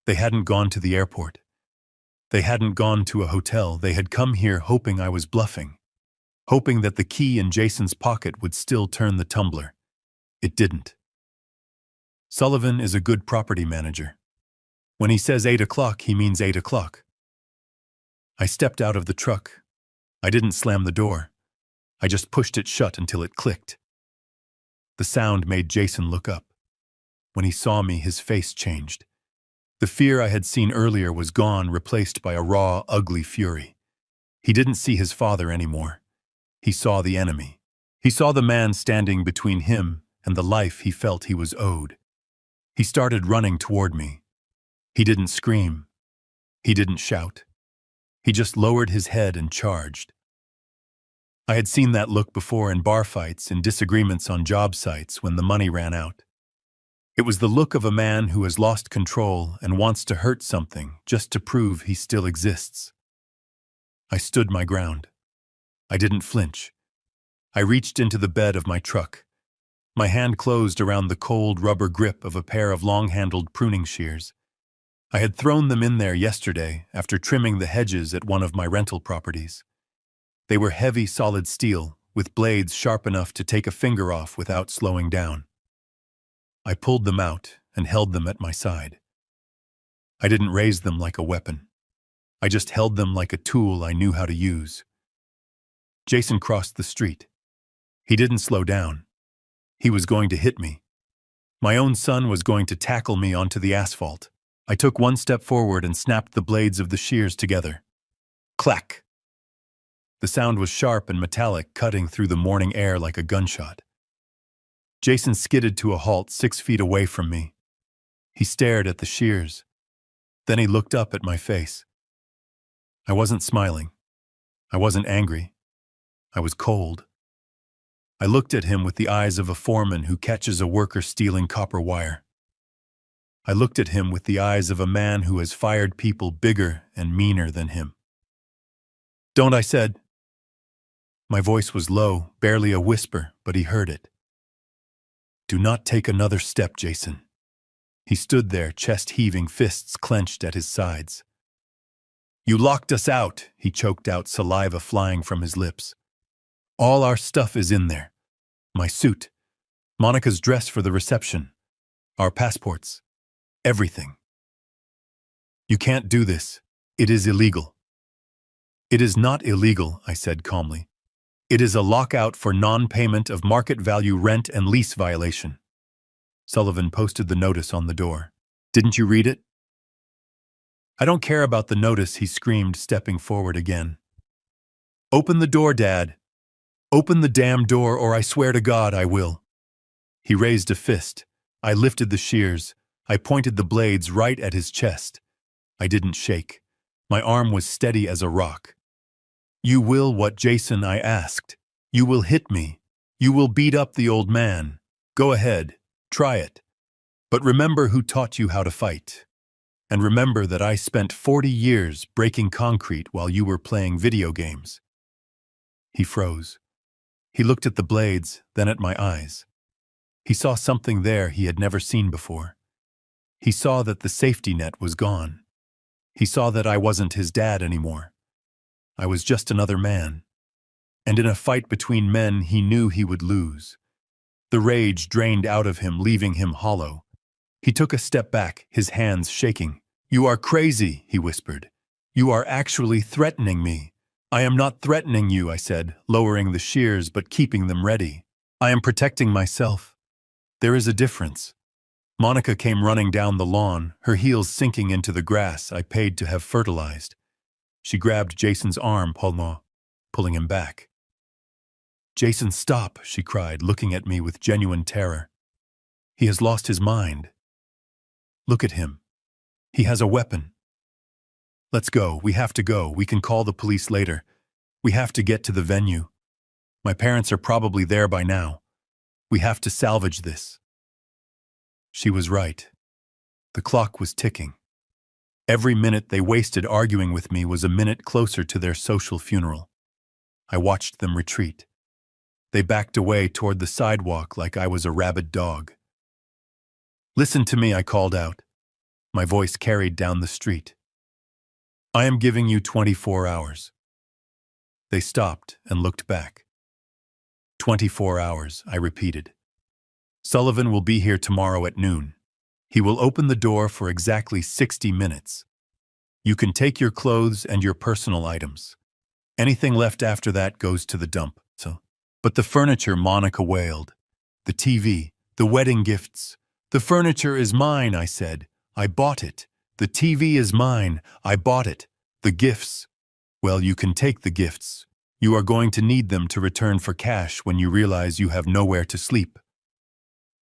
They hadn't gone to the airport. They hadn't gone to a hotel. They had come here hoping I was bluffing, hoping that the key in Jason's pocket would still turn the tumbler. It didn't. Sullivan is a good property manager. When he says 8 o'clock, he means 8 o'clock. I stepped out of the truck. I didn't slam the door. I just pushed it shut until it clicked. The sound made Jason look up. When he saw me, his face changed. The fear I had seen earlier was gone, replaced by a raw, ugly fury. He didn't see his father anymore. He saw the enemy. He saw the man standing between him and the life he felt he was owed. He started running toward me. He didn't scream. He didn't shout. He just lowered his head and charged. I had seen that look before in bar fights and disagreements on job sites when the money ran out. It was the look of a man who has lost control and wants to hurt something just to prove he still exists. I stood my ground. I didn't flinch. I reached into the bed of my truck. My hand closed around the cold rubber grip of a pair of long-handled pruning shears. I had thrown them in there yesterday after trimming the hedges at one of my rental properties. They were heavy, solid steel, with blades sharp enough to take a finger off without slowing down. I pulled them out and held them at my side. I didn't raise them like a weapon. I just held them like a tool I knew how to use. Jason crossed the street. He didn't slow down. He was going to hit me. My own son was going to tackle me onto the asphalt. I took one step forward and snapped the blades of the shears together. Clack! The sound was sharp and metallic, cutting through the morning air like a gunshot. Jason skidded to a halt 6 feet away from me. He stared at the shears. Then he looked up at my face. I wasn't smiling. I wasn't angry. I was cold. I looked at him with the eyes of a foreman who catches a worker stealing copper wire. I looked at him with the eyes of a man who has fired people bigger and meaner than him. "Don't," I said. My voice was low, barely a whisper, but he heard it. "Do not take another step, Jason." He stood there, chest heaving, fists clenched at his sides. "You locked us out," he choked out, saliva flying from his lips. "All our stuff is in there. My suit, Monica's dress for the reception, our passports, everything. You can't do this. It is illegal." "It is not illegal," I said calmly. "It is a lockout for non-payment of market value rent and lease violation." Sullivan posted the notice on the door. "Didn't you read it?" "I don't care about the notice," he screamed, stepping forward again. "Open the door, Dad. Open the damn door, or I swear to God I will." He raised a fist. I lifted the shears. I pointed the blades right at his chest. I didn't shake. My arm was steady as a rock. "You will what, Jason?" I asked. "You will hit me. You will beat up the old man. Go ahead. Try it. But remember who taught you how to fight. And remember that I spent 40 years breaking concrete while you were playing video games." He froze. He looked at the blades, then at my eyes. He saw something there he had never seen before. He saw that the safety net was gone. He saw that I wasn't his dad anymore. I was just another man. And in a fight between men, he knew he would lose. The rage drained out of him, leaving him hollow. He took a step back, his hands shaking. "You are crazy," he whispered. "You are actually threatening me." "I am not threatening you," I said, lowering the shears but keeping them ready. "I am protecting myself. There is a difference." Monica came running down the lawn, her heels sinking into the grass I paid to have fertilized. She grabbed Jason's arm, pulling him back. "Jason, stop," she cried, looking at me with genuine terror. "He has lost his mind. Look at him. He has a weapon. Let's go. We have to go. We can call the police later. We have to get to the venue. My parents are probably there by now. We have to salvage this." She was right. The clock was ticking. Every minute they wasted arguing with me was a minute closer to their social funeral. I watched them retreat. They backed away toward the sidewalk like I was a rabid dog. "Listen to me," I called out. My voice carried down the street. "I am giving you 24 hours. They stopped and looked back. 24 hours, I repeated. "Sullivan will be here tomorrow at noon. He will open the door for exactly 60 minutes. You can take your clothes and your personal items. Anything left after that goes to the dump." "But the furniture," Monica wailed. "The TV, the wedding gifts. The furniture is mine," I said. "I bought it. The TV is mine. I bought it. The gifts. Well, you can take the gifts. You are going to need them to return for cash when you realize you have nowhere to sleep."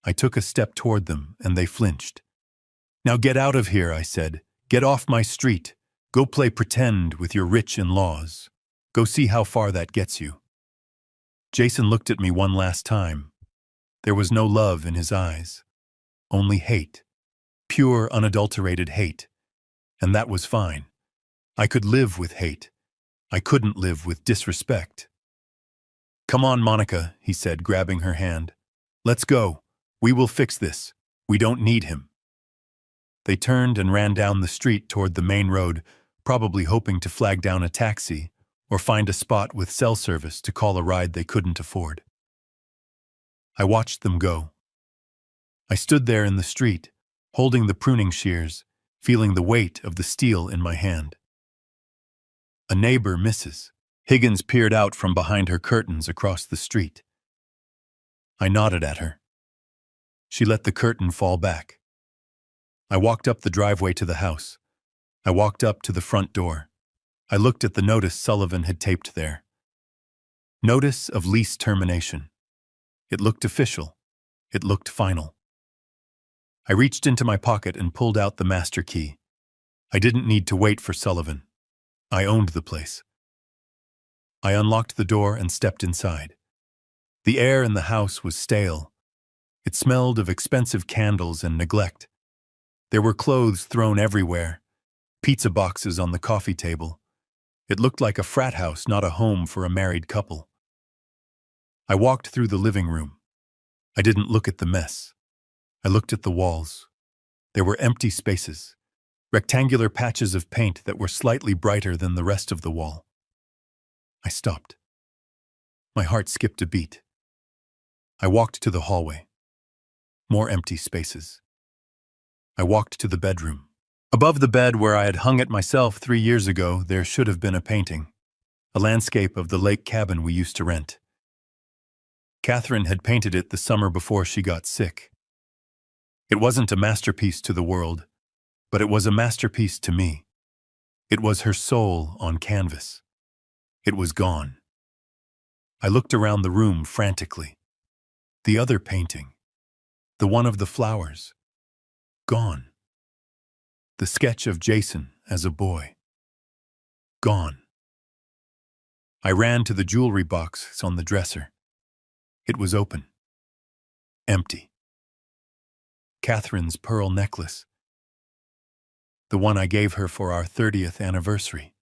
I took a step toward them, and they flinched. "Now get out of here," I said. "Get off my street. Go play pretend with your rich in-laws. Go see how far that gets you." Jason looked at me one last time. There was no love in his eyes. Only hate. Pure, unadulterated hate. And that was fine. I could live with hate. I couldn't live with disrespect. "Come on, Monica," he said, grabbing her hand. "Let's go. We will fix this. We don't need him." They turned and ran down the street toward the main road, probably hoping to flag down a taxi or find a spot with cell service to call a ride they couldn't afford. I watched them go. I stood there in the street, holding the pruning shears, feeling the weight of the steel in my hand. A neighbor, Mrs. Higgins, peered out from behind her curtains across the street. I nodded at her. She let the curtain fall back. I walked up the driveway to the house. I walked up to the front door. I looked at the notice Sullivan had taped there. Notice of lease termination. It looked official. It looked final. I reached into my pocket and pulled out the master key. I didn't need to wait for Sullivan. I owned the place. I unlocked the door and stepped inside. The air in the house was stale. It smelled of expensive candles and neglect. There were clothes thrown everywhere, pizza boxes on the coffee table. It looked like a frat house, not a home for a married couple. I walked through the living room. I didn't look at the mess. I looked at the walls. There were empty spaces, rectangular patches of paint that were slightly brighter than the rest of the wall. I stopped. My heart skipped a beat. I walked to the hallway. More empty spaces. I walked to the bedroom. Above the bed where I had hung it myself 3 years ago, there should have been a painting, a landscape of the lake cabin we used to rent. Catherine had painted it the summer before she got sick. It wasn't a masterpiece to the world, but it was a masterpiece to me. It was her soul on canvas. It was gone. I looked around the room frantically. The other painting, the one of the flowers, gone. The sketch of Jason as a boy, gone. I ran to the jewelry box on the dresser. It was open. Empty. Catherine's pearl necklace. The one I gave her for our 30th anniversary.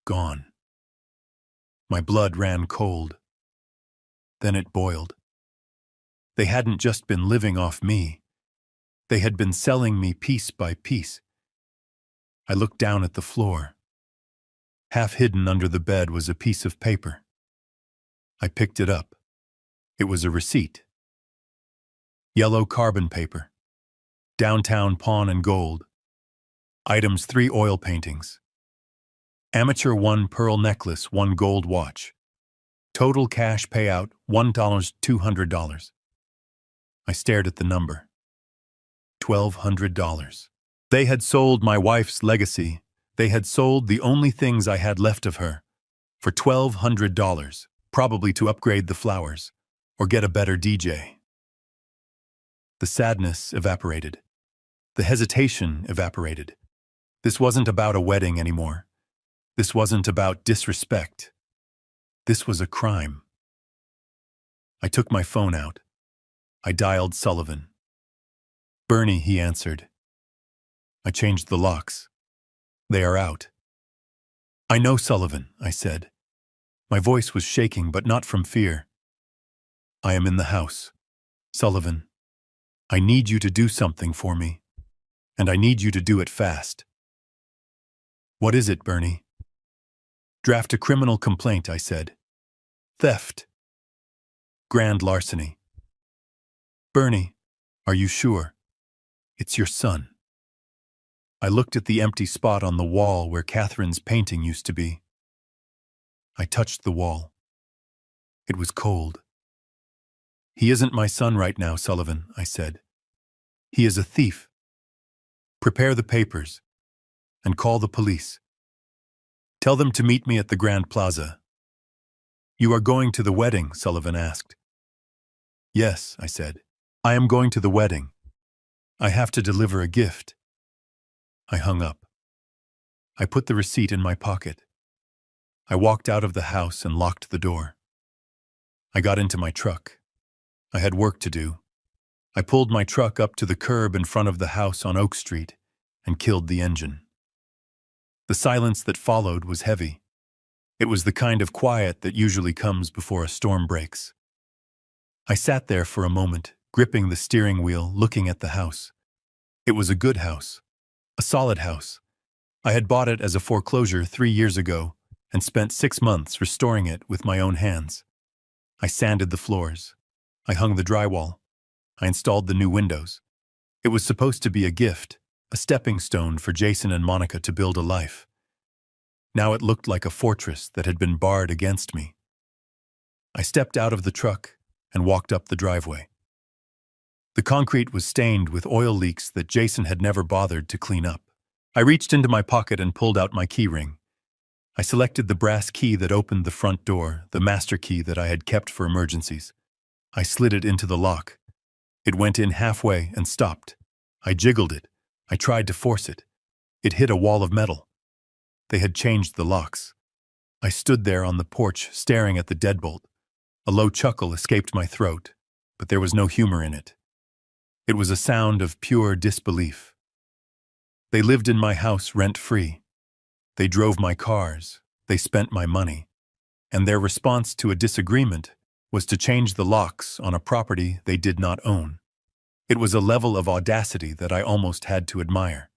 Gone. My blood ran cold. Then it boiled. They hadn't just been living off me. They had been selling me piece by piece. I looked down at the floor. Half hidden under the bed was a piece of paper. I picked it up. It was a receipt. Yellow carbon paper. Downtown pawn and gold. Items 3 oil paintings. Amateur 1 pearl necklace, 1 gold watch. Total cash payout $1,200. I stared at the number. $1,200. They had sold my wife's legacy. They had sold the only things I had left of her for $1,200, probably to upgrade the flowers or get a better DJ. The sadness evaporated. The hesitation evaporated. This wasn't about a wedding anymore. This wasn't about disrespect. This was a crime. I took my phone out. I dialed Sullivan. "Bernie," he answered. I changed the locks. "They are out." "I know, Sullivan," I said. My voice was shaking, but not from fear. "I am in the house. Sullivan, I need you to do something for me, and I need you to do it fast." "What is it, Bernie?" "Draft a criminal complaint," I said. "Theft. Grand larceny." "Bernie, are you sure? It's your son." I looked at the empty spot on the wall where Catherine's painting used to be. I touched the wall. It was cold. "He isn't my son right now, Sullivan," I said. "He is a thief. Prepare the papers and call the police. Tell them to meet me at the Grand Plaza." "You are going to the wedding?" Sullivan asked. "Yes," I said. "I am going to the wedding. I have to deliver a gift." I hung up. I put the receipt in my pocket. I walked out of the house and locked the door. I got into my truck. I had work to do. I pulled my truck up to the curb in front of the house on Oak Street and killed the engine. The silence that followed was heavy. It was the kind of quiet that usually comes before a storm breaks. I sat there for a moment, gripping the steering wheel, looking at the house. It was a good house, a solid house. I had bought it as a foreclosure 3 years ago and spent 6 months restoring it with my own hands. I sanded the floors. I hung the drywall. I installed the new windows. It was supposed to be a gift, a stepping stone for Jason and Monica to build a life. Now it looked like a fortress that had been barred against me. I stepped out of the truck and walked up the driveway. The concrete was stained with oil leaks that Jason had never bothered to clean up. I reached into my pocket and pulled out my key ring. I selected the brass key that opened the front door, the master key that I had kept for emergencies. I slid it into the lock. It went in halfway and stopped. I jiggled it. I tried to force it. It hit a wall of metal. They had changed the locks. I stood there on the porch staring at the deadbolt. A low chuckle escaped my throat, but there was no humor in it. It was a sound of pure disbelief. They lived in my house rent-free. They drove my cars. They spent my money. And their response to a disagreement was to change the locks on a property they did not own. It was a level of audacity that I almost had to admire.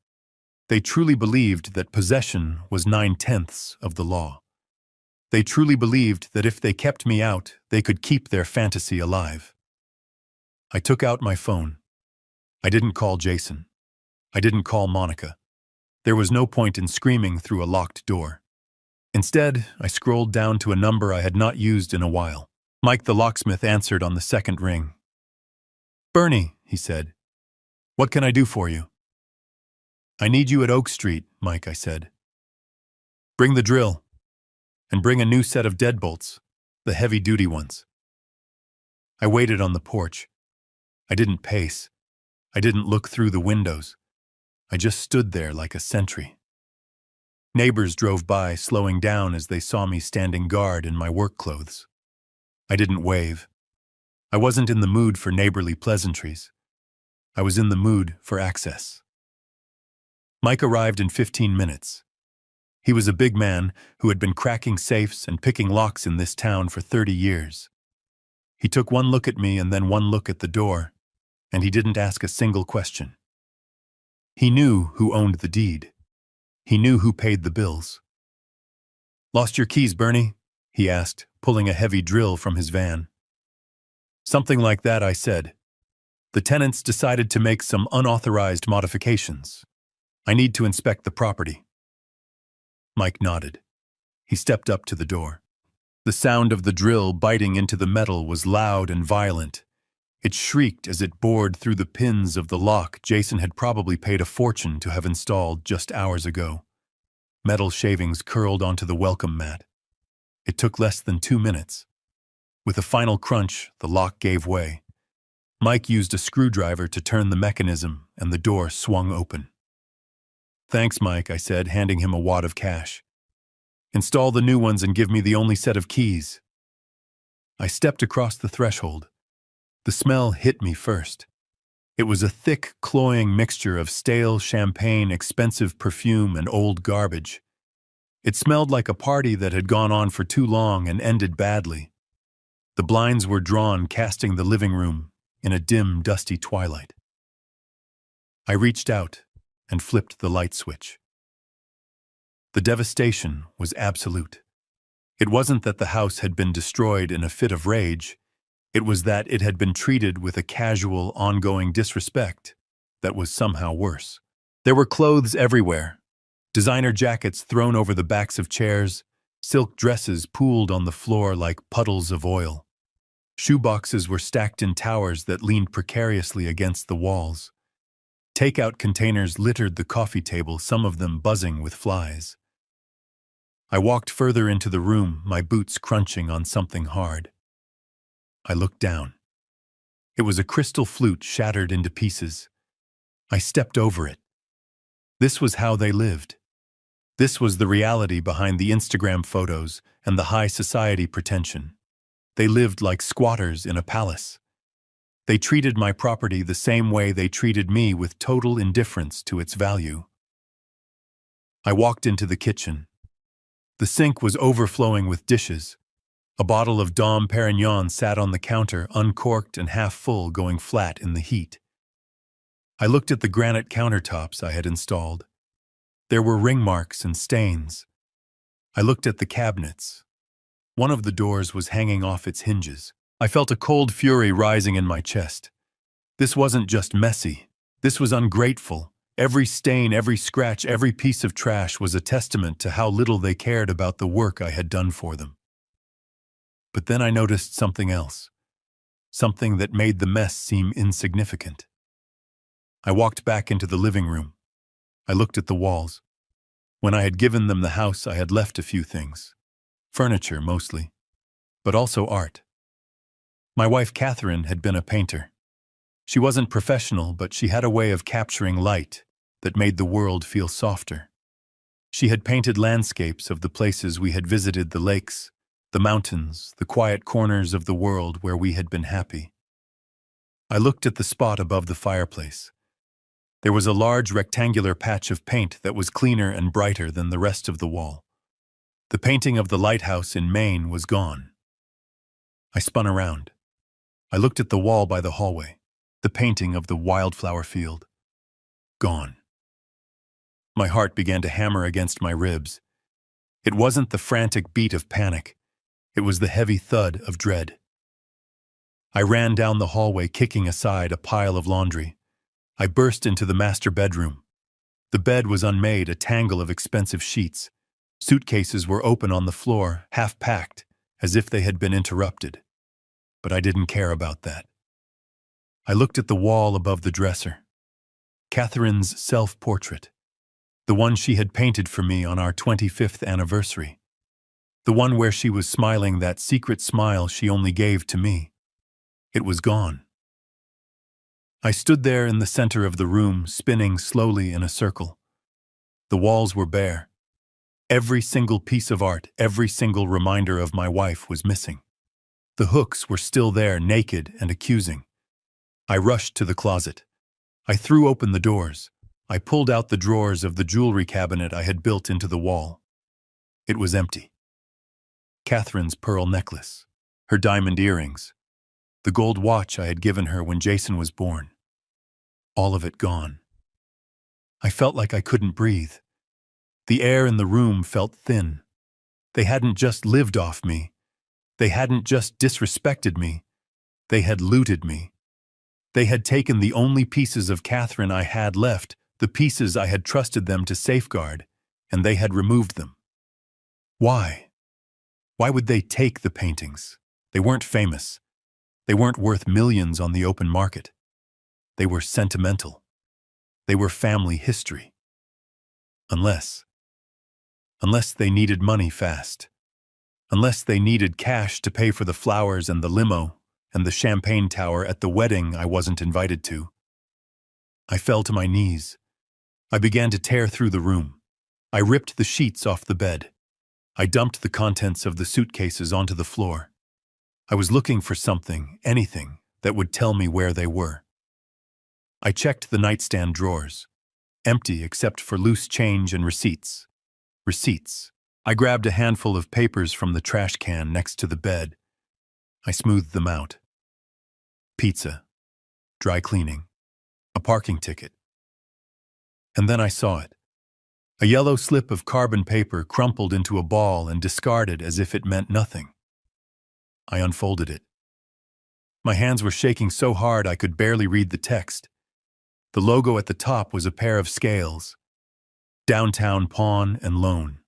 They truly believed that possession was 9/10 of the law. They truly believed that if they kept me out, they could keep their fantasy alive. I took out my phone. I didn't call Jason. I didn't call Monica. There was no point in screaming through a locked door. Instead, I scrolled down to a number I had not used in a while. Mike the locksmith answered on the second ring. "Bernie," he said, "what can I do for you?" "I need you at Oak Street," Mike, I said. "Bring the drill. And bring a new set of deadbolts, the heavy-duty ones." I waited on the porch. I didn't pace. I didn't look through the windows. I just stood there like a sentry. Neighbors drove by, slowing down as they saw me standing guard in my work clothes. I didn't wave. I wasn't in the mood for neighborly pleasantries. I was in the mood for access. Mike arrived in 15 minutes. He was a big man who had been cracking safes and picking locks in this town for 30 years. He took one look at me and then one look at the door, and he didn't ask a single question. He knew who owned the deed. He knew who paid the bills. "Lost your keys, Bernie?" he asked, pulling a heavy drill from his van. "Something like that," I said. "The tenants decided to make some unauthorized modifications. I need to inspect the property." Mike nodded. He stepped up to the door. The sound of the drill biting into the metal was loud and violent. It shrieked as it bored through the pins of the lock Jason had probably paid a fortune to have installed just hours ago. Metal shavings curled onto the welcome mat. It took less than 2 minutes. With a final crunch, the lock gave way. Mike used a screwdriver to turn the mechanism, and the door swung open. "Thanks, Mike," I said, handing him a wad of cash. "Install the new ones and give me the only set of keys." I stepped across the threshold. The smell hit me first. It was a thick, cloying mixture of stale champagne, expensive perfume, and old garbage. It smelled like a party that had gone on for too long and ended badly. The blinds were drawn, casting the living room in a dim, dusty twilight. I reached out and flipped the light switch. The devastation was absolute. It wasn't that the house had been destroyed in a fit of rage. It was that it had been treated with a casual, ongoing disrespect that was somehow worse. There were clothes everywhere. Designer jackets thrown over the backs of chairs, silk dresses pooled on the floor like puddles of oil. Shoeboxes were stacked in towers that leaned precariously against the walls. Takeout containers littered the coffee table, some of them buzzing with flies. I walked further into the room, my boots crunching on something hard. I looked down. It was a crystal flute shattered into pieces. I stepped over it. This was how they lived. This was the reality behind the Instagram photos and the high society pretension. They lived like squatters in a palace. They treated my property the same way they treated me, with total indifference to its value. I walked into the kitchen. The sink was overflowing with dishes. A bottle of Dom Perignon sat on the counter, uncorked and half full, going flat in the heat. I looked at the granite countertops I had installed. There were ring marks and stains. I looked at the cabinets. One of the doors was hanging off its hinges. I felt a cold fury rising in my chest. This wasn't just messy. This was ungrateful. Every stain, every scratch, every piece of trash was a testament to how little they cared about the work I had done for them. But then I noticed something else. Something that made the mess seem insignificant. I walked back into the living room. I looked at the walls. When I had given them the house, I had left a few things. Furniture, mostly, but also art. My wife, Catherine, had been a painter. She wasn't professional, but she had a way of capturing light that made the world feel softer. She had painted landscapes of the places we had visited, the lakes, the mountains, the quiet corners of the world where we had been happy. I looked at the spot above the fireplace. There was a large rectangular patch of paint that was cleaner and brighter than the rest of the wall. The painting of the lighthouse in Maine was gone. I spun around. I looked at the wall by the hallway. The painting of the wildflower field. Gone. My heart began to hammer against my ribs. It wasn't the frantic beat of panic. It was the heavy thud of dread. I ran down the hallway, kicking aside a pile of laundry. I burst into the master bedroom. The bed was unmade, a tangle of expensive sheets. Suitcases were open on the floor, half-packed, as if they had been interrupted. But I didn't care about that. I looked at the wall above the dresser. Catherine's self-portrait. The one she had painted for me on our 25th anniversary. The one where she was smiling that secret smile she only gave to me. It was gone. I stood there in the center of the room, spinning slowly in a circle. The walls were bare. Every single piece of art, every single reminder of my wife was missing. The hooks were still there, naked and accusing. I rushed to the closet. I threw open the doors. I pulled out the drawers of the jewelry cabinet I had built into the wall. It was empty. Catherine's pearl necklace, her diamond earrings, the gold watch I had given her when Jason was born. All of it gone. I felt like I couldn't breathe. The air in the room felt thin. They hadn't just lived off me. They hadn't just disrespected me. They had looted me. They had taken the only pieces of Catherine I had left, the pieces I had trusted them to safeguard, and they had removed them. Why? Why would they take the paintings? They weren't famous. They weren't worth millions on the open market. They were sentimental. They were family history. Unless they needed money fast. Unless they needed cash to pay for the flowers and the limo and the champagne tower at the wedding I wasn't invited to. I fell to my knees. I began to tear through the room. I ripped the sheets off the bed. I dumped the contents of the suitcases onto the floor. I was looking for something, anything, that would tell me where they were. I checked the nightstand drawers, empty except for loose change and receipts. Receipts. I grabbed a handful of papers from the trash can next to the bed. I smoothed them out. Pizza, dry cleaning, a parking ticket. And then I saw it. A yellow slip of carbon paper crumpled into a ball and discarded as if it meant nothing. I unfolded it. My hands were shaking so hard I could barely read the text. The logo at the top was a pair of scales. Downtown Pawn and Loan.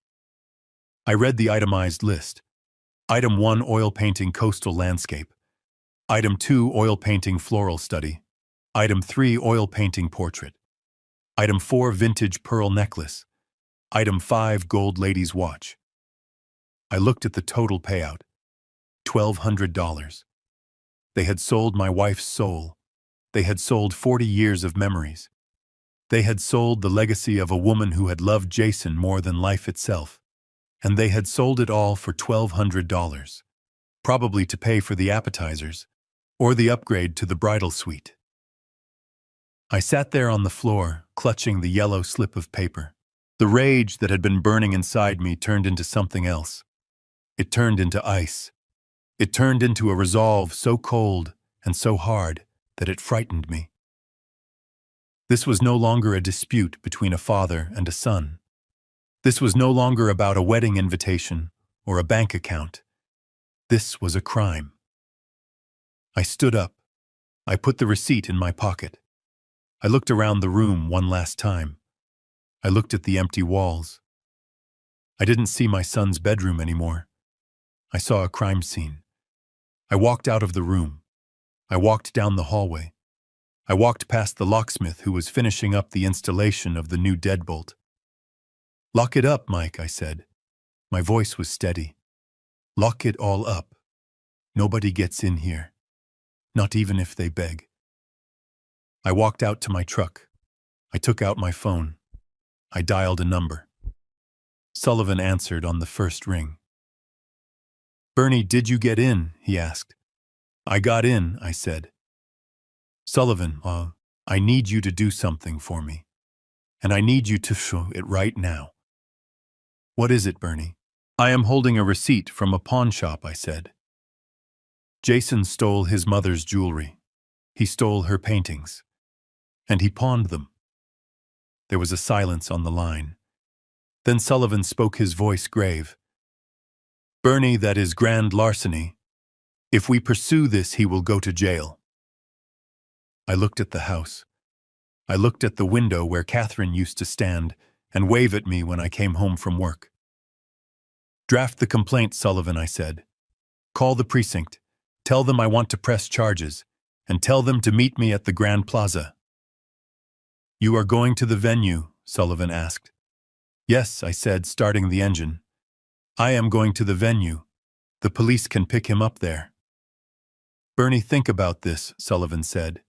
I read the itemized list. Item 1, oil painting coastal landscape. Item 2, oil painting floral study. Item 3, oil painting portrait. Item 4, vintage pearl necklace. Item 5, gold lady's watch. I looked at the total payout. $1,200. They had sold my wife's soul. They had sold 40 years of memories. They had sold the legacy of a woman who had loved Jason more than life itself. And they had sold it all for $1,200, probably to pay for the appetizers or the upgrade to the bridal suite. I sat there on the floor, clutching the yellow slip of paper. The rage that had been burning inside me turned into something else. It turned into ice. It turned into a resolve so cold and so hard that it frightened me. This was no longer a dispute between a father and a son. This was no longer about a wedding invitation or a bank account. This was a crime. I stood up. I put the receipt in my pocket. I looked around the room one last time. I looked at the empty walls. I didn't see my son's bedroom anymore. I saw a crime scene. I walked out of the room. I walked down the hallway. I walked past the locksmith who was finishing up the installation of the new deadbolt. "Lock it up, Mike," I said. My voice was steady. "Lock it all up. Nobody gets in here. Not even if they beg." I walked out to my truck. I took out my phone. I dialed a number. Sullivan answered on the first ring. "Bernie, did you get in?" he asked. "I got in," I said. "Sullivan, I need you to do something for me. And I need you to show it right now." "What is it, Bernie?" "I am holding a receipt from a pawn shop," I said. "Jason stole his mother's jewelry. He stole her paintings. And he pawned them." There was a silence on the line. Then Sullivan spoke, his voice grave. "Bernie, that is grand larceny. If we pursue this, he will go to jail." I looked at the house. I looked at the window where Catherine used to stand and wave at me when I came home from work. "Draft the complaint, Sullivan," I said. "Call the precinct. Tell them I want to press charges, and tell them to meet me at the Grand Plaza." "You are going to the venue?" Sullivan asked. "Yes," I said, starting the engine. "I am going to the venue. The police can pick him up there." "Bernie, think about this," Sullivan said.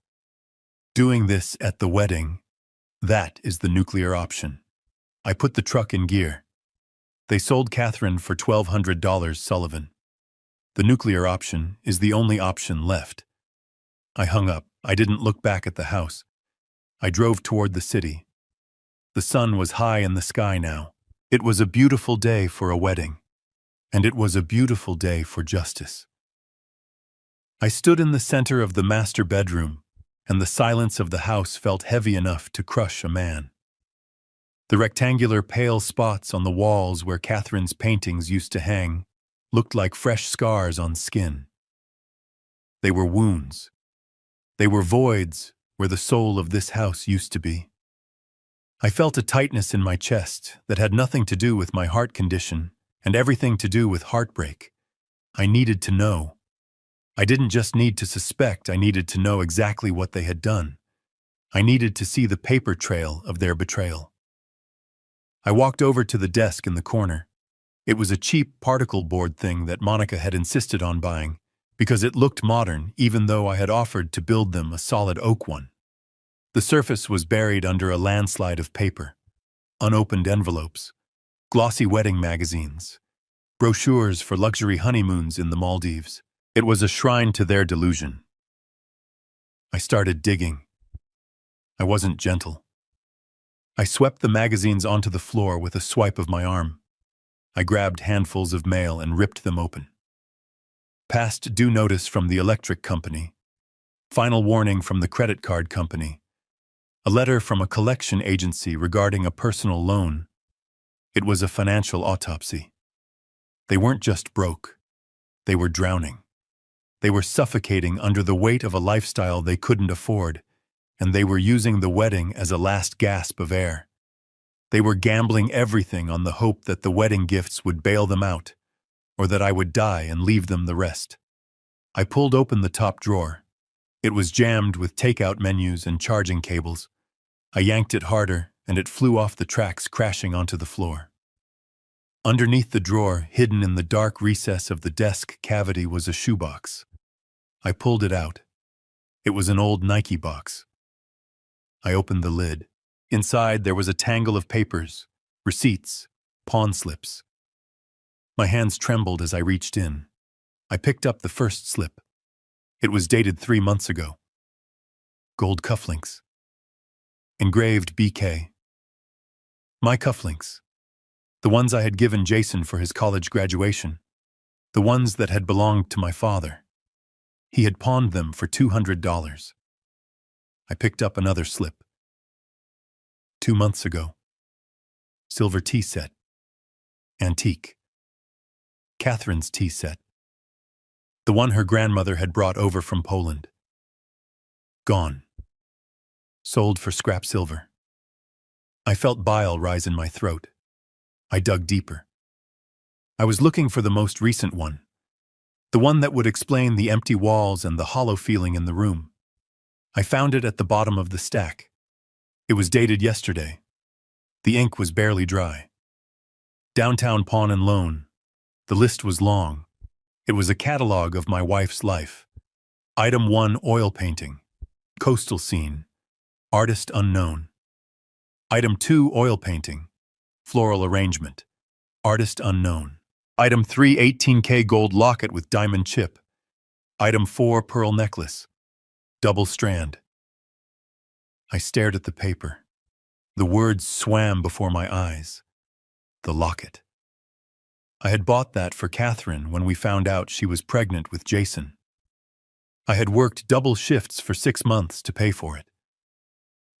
"Doing this at the wedding, that is the nuclear option." I put the truck in gear. "They sold Catherine for $1,200, Sullivan. The nuclear option is the only option left." I hung up. I didn't look back at the house. I drove toward the city. The sun was high in the sky now. It was a beautiful day for a wedding. And it was a beautiful day for justice. I stood in the center of the master bedroom, and the silence of the house felt heavy enough to crush a man. The rectangular pale spots on the walls where Catherine's paintings used to hang looked like fresh scars on skin. They were wounds. They were voids where the soul of this house used to be. I felt a tightness in my chest that had nothing to do with my heart condition and everything to do with heartbreak. I needed to know. I didn't just need to suspect, I needed to know exactly what they had done. I needed to see the paper trail of their betrayal. I walked over to the desk in the corner. It was a cheap particle board thing that Monica had insisted on buying, because it looked modern even though I had offered to build them a solid oak one. The surface was buried under a landslide of paper, unopened envelopes, glossy wedding magazines, brochures for luxury honeymoons in the Maldives. It was a shrine to their delusion. I started digging. I wasn't gentle. I swept the magazines onto the floor with a swipe of my arm. I grabbed handfuls of mail and ripped them open. Past due notice from the electric company. Final warning from the credit card company. A letter from a collection agency regarding a personal loan. It was a financial autopsy. They weren't just broke. They were drowning. They were suffocating under the weight of a lifestyle they couldn't afford, and they were using the wedding as a last gasp of air. They were gambling everything on the hope that the wedding gifts would bail them out, or that I would die and leave them the rest. I pulled open the top drawer. It was jammed with takeout menus and charging cables. I yanked it harder, and it flew off the tracks, crashing onto the floor. Underneath the drawer, hidden in the dark recess of the desk cavity, was a shoebox. I pulled it out. It was an old Nike box. I opened the lid. Inside, there was a tangle of papers, receipts, pawn slips. My hands trembled as I reached in. I picked up the first slip. It was dated 3 months ago. Gold cufflinks. Engraved BK. My cufflinks. The ones I had given Jason for his college graduation. The ones that had belonged to my father. He had pawned them for $200. I picked up another slip. 2 months ago. Silver tea set. Antique. Catherine's tea set. The one her grandmother had brought over from Poland. Gone. Sold for scrap silver. I felt bile rise in my throat. I dug deeper. I was looking for the most recent one. The one that would explain the empty walls and the hollow feeling in the room. I found it at the bottom of the stack. It was dated yesterday. The ink was barely dry. Downtown pawn and loan. The list was long. It was a catalog of my wife's life. Item 1, oil painting. Coastal scene. Artist unknown. Item 2, oil painting. Floral arrangement. Artist unknown. Item 3, 18K gold locket with diamond chip. Item 4, pearl necklace. Double strand. I stared at the paper. The words swam before my eyes. The locket. I had bought that for Catherine when we found out she was pregnant with Jason. I had worked double shifts for 6 months to pay for it.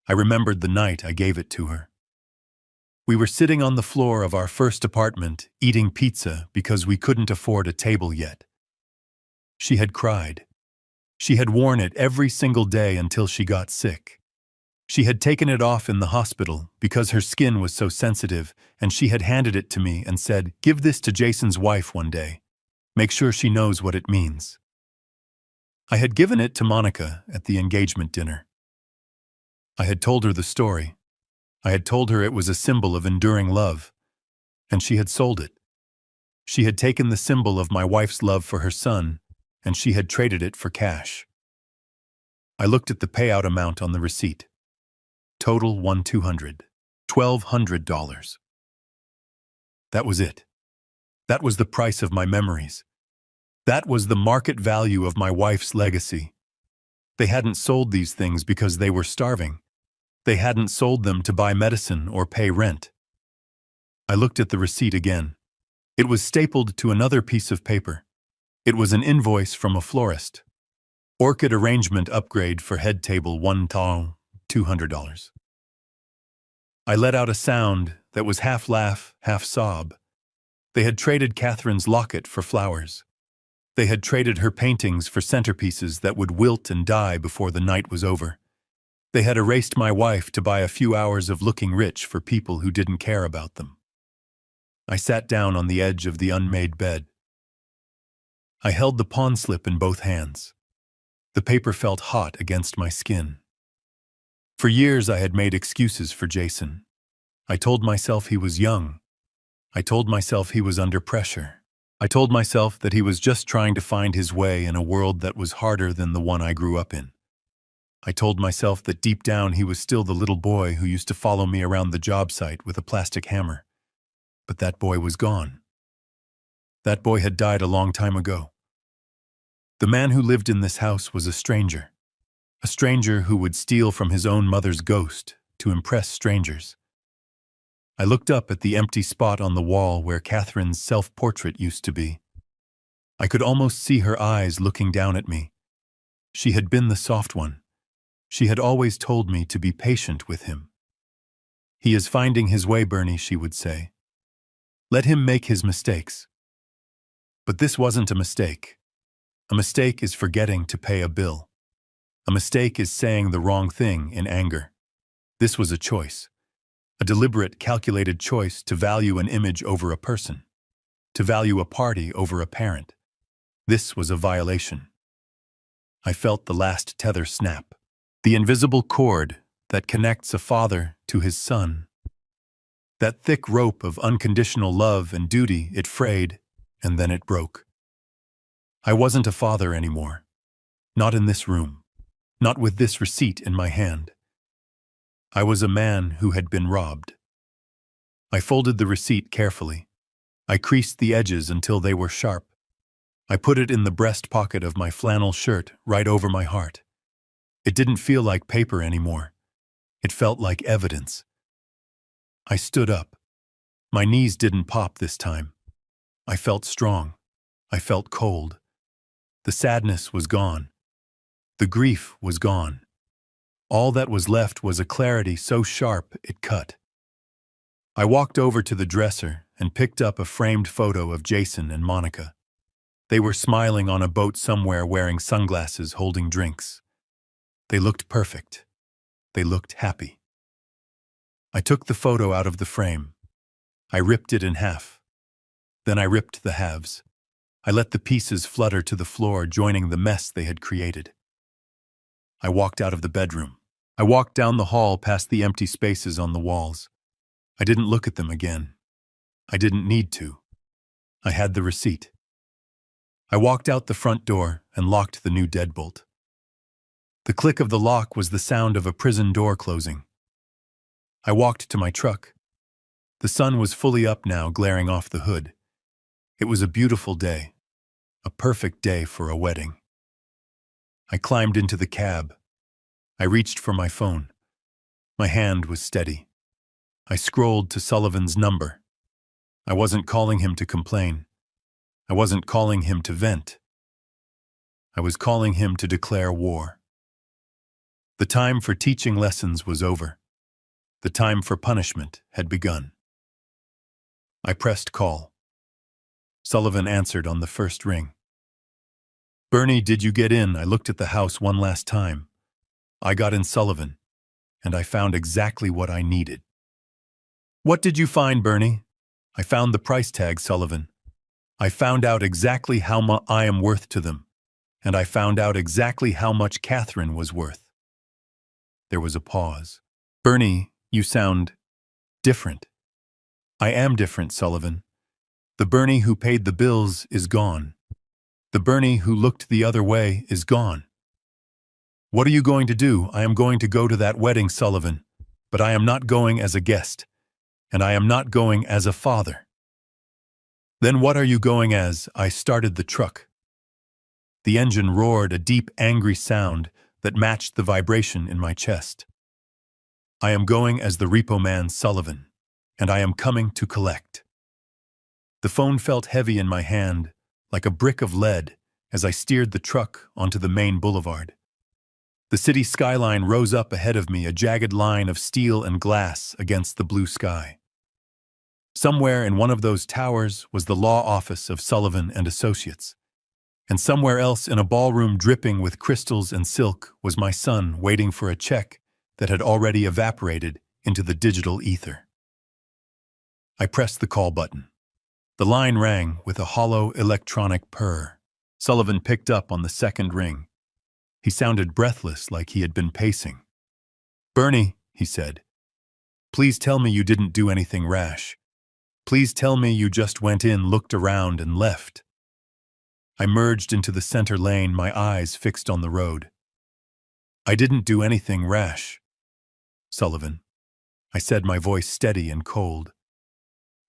I remembered the night I gave it to her. We were sitting on the floor of our first apartment, eating pizza because we couldn't afford a table yet. She had cried. She had worn it every single day until she got sick. She had taken it off in the hospital because her skin was so sensitive, and she had handed it to me and said, "Give this to Jason's wife one day. Make sure she knows what it means." I had given it to Monica at the engagement dinner. I had told her the story. I had told her it was a symbol of enduring love, and she had sold it. She had taken the symbol of my wife's love for her son, and she had traded it for cash. I looked at the payout amount on the receipt. Total $1,200. That was it. That was the price of my memories. That was the market value of my wife's legacy. They hadn't sold these things because they were starving. They hadn't sold them to buy medicine or pay rent. I looked at the receipt again. It was stapled to another piece of paper. It was an invoice from a florist. Orchid arrangement upgrade for head table $1,200. I let out a sound that was half laugh, half sob. They had traded Catherine's locket for flowers. They had traded her paintings for centerpieces that would wilt and die before the night was over. They had erased my wife to buy a few hours of looking rich for people who didn't care about them. I sat down on the edge of the unmade bed. I held the pawn slip in both hands. The paper felt hot against my skin. For years I had made excuses for Jason. I told myself he was young. I told myself he was under pressure. I told myself that he was just trying to find his way in a world that was harder than the one I grew up in. I told myself that deep down he was still the little boy who used to follow me around the job site with a plastic hammer. But that boy was gone. That boy had died a long time ago. The man who lived in this house was a stranger who would steal from his own mother's ghost to impress strangers. I looked up at the empty spot on the wall where Catherine's self-portrait used to be. I could almost see her eyes looking down at me. She had been the soft one. She had always told me to be patient with him. "He is finding his way, Bernie," she would say. "Let him make his mistakes." But this wasn't a mistake. A mistake is forgetting to pay a bill. A mistake is saying the wrong thing in anger. This was a choice. A deliberate, calculated choice to value an image over a person. To value a party over a parent. This was a violation. I felt the last tether snap. The invisible cord that connects a father to his son. That thick rope of unconditional love and duty, it frayed, and then it broke. I wasn't a father anymore. Not in this room. Not with this receipt in my hand. I was a man who had been robbed. I folded the receipt carefully. I creased the edges until they were sharp. I put it in the breast pocket of my flannel shirt right over my heart. It didn't feel like paper anymore. It felt like evidence. I stood up. My knees didn't pop this time. I felt strong. I felt cold. The sadness was gone. The grief was gone. All that was left was a clarity so sharp it cut. I walked over to the dresser and picked up a framed photo of Jason and Monica. They were smiling on a boat somewhere wearing sunglasses, holding drinks. They looked perfect. They looked happy. I took the photo out of the frame. I ripped it in half. Then I ripped the halves. I let the pieces flutter to the floor, joining the mess they had created. I walked out of the bedroom. I walked down the hall past the empty spaces on the walls. I didn't look at them again. I didn't need to. I had the receipt. I walked out the front door and locked the new deadbolt. The click of the lock was the sound of a prison door closing. I walked to my truck. The sun was fully up now, glaring off the hood. It was a beautiful day, a perfect day for a wedding. I climbed into the cab. I reached for my phone. My hand was steady. I scrolled to Sullivan's number. I wasn't calling him to complain. I wasn't calling him to vent. I was calling him to declare war. The time for teaching lessons was over. The time for punishment had begun. I pressed call. Sullivan answered on the first ring. "Bernie, did you get in? I looked at the house one last time. I got in, Sullivan, and I found exactly what I needed." "What did you find, Bernie?" "I found the price tag, Sullivan. I found out exactly how much I am worth to them, and I found out exactly how much Catherine was worth." There was a pause. "Bernie, you sound different." "I am different, Sullivan. The Bernie who paid the bills is gone. The Bernie who looked the other way is gone." "What are you going to do?" "I am going to go to that wedding, Sullivan, but I am not going as a guest, and I am not going as a father." "Then what are you going as?" I started the truck. The engine roared, a deep, angry sound that matched the vibration in my chest. "I am going as the repo man, Sullivan, and I am coming to collect." The phone felt heavy in my hand, like a brick of lead, as I steered the truck onto the main boulevard. The city skyline rose up ahead of me, a jagged line of steel and glass against the blue sky. Somewhere in one of those towers was the law office of Sullivan and Associates. And somewhere else in a ballroom dripping with crystals and silk was my son waiting for a check that had already evaporated into the digital ether. I pressed the call button. The line rang with a hollow electronic purr. Sullivan picked up on the second ring. He sounded breathless, like he had been pacing. "Bernie," he said, "please tell me you didn't do anything rash. Please tell me you just went in, looked around, and left." I merged into the center lane, my eyes fixed on the road. "I didn't do anything rash, Sullivan," I said, my voice steady and cold.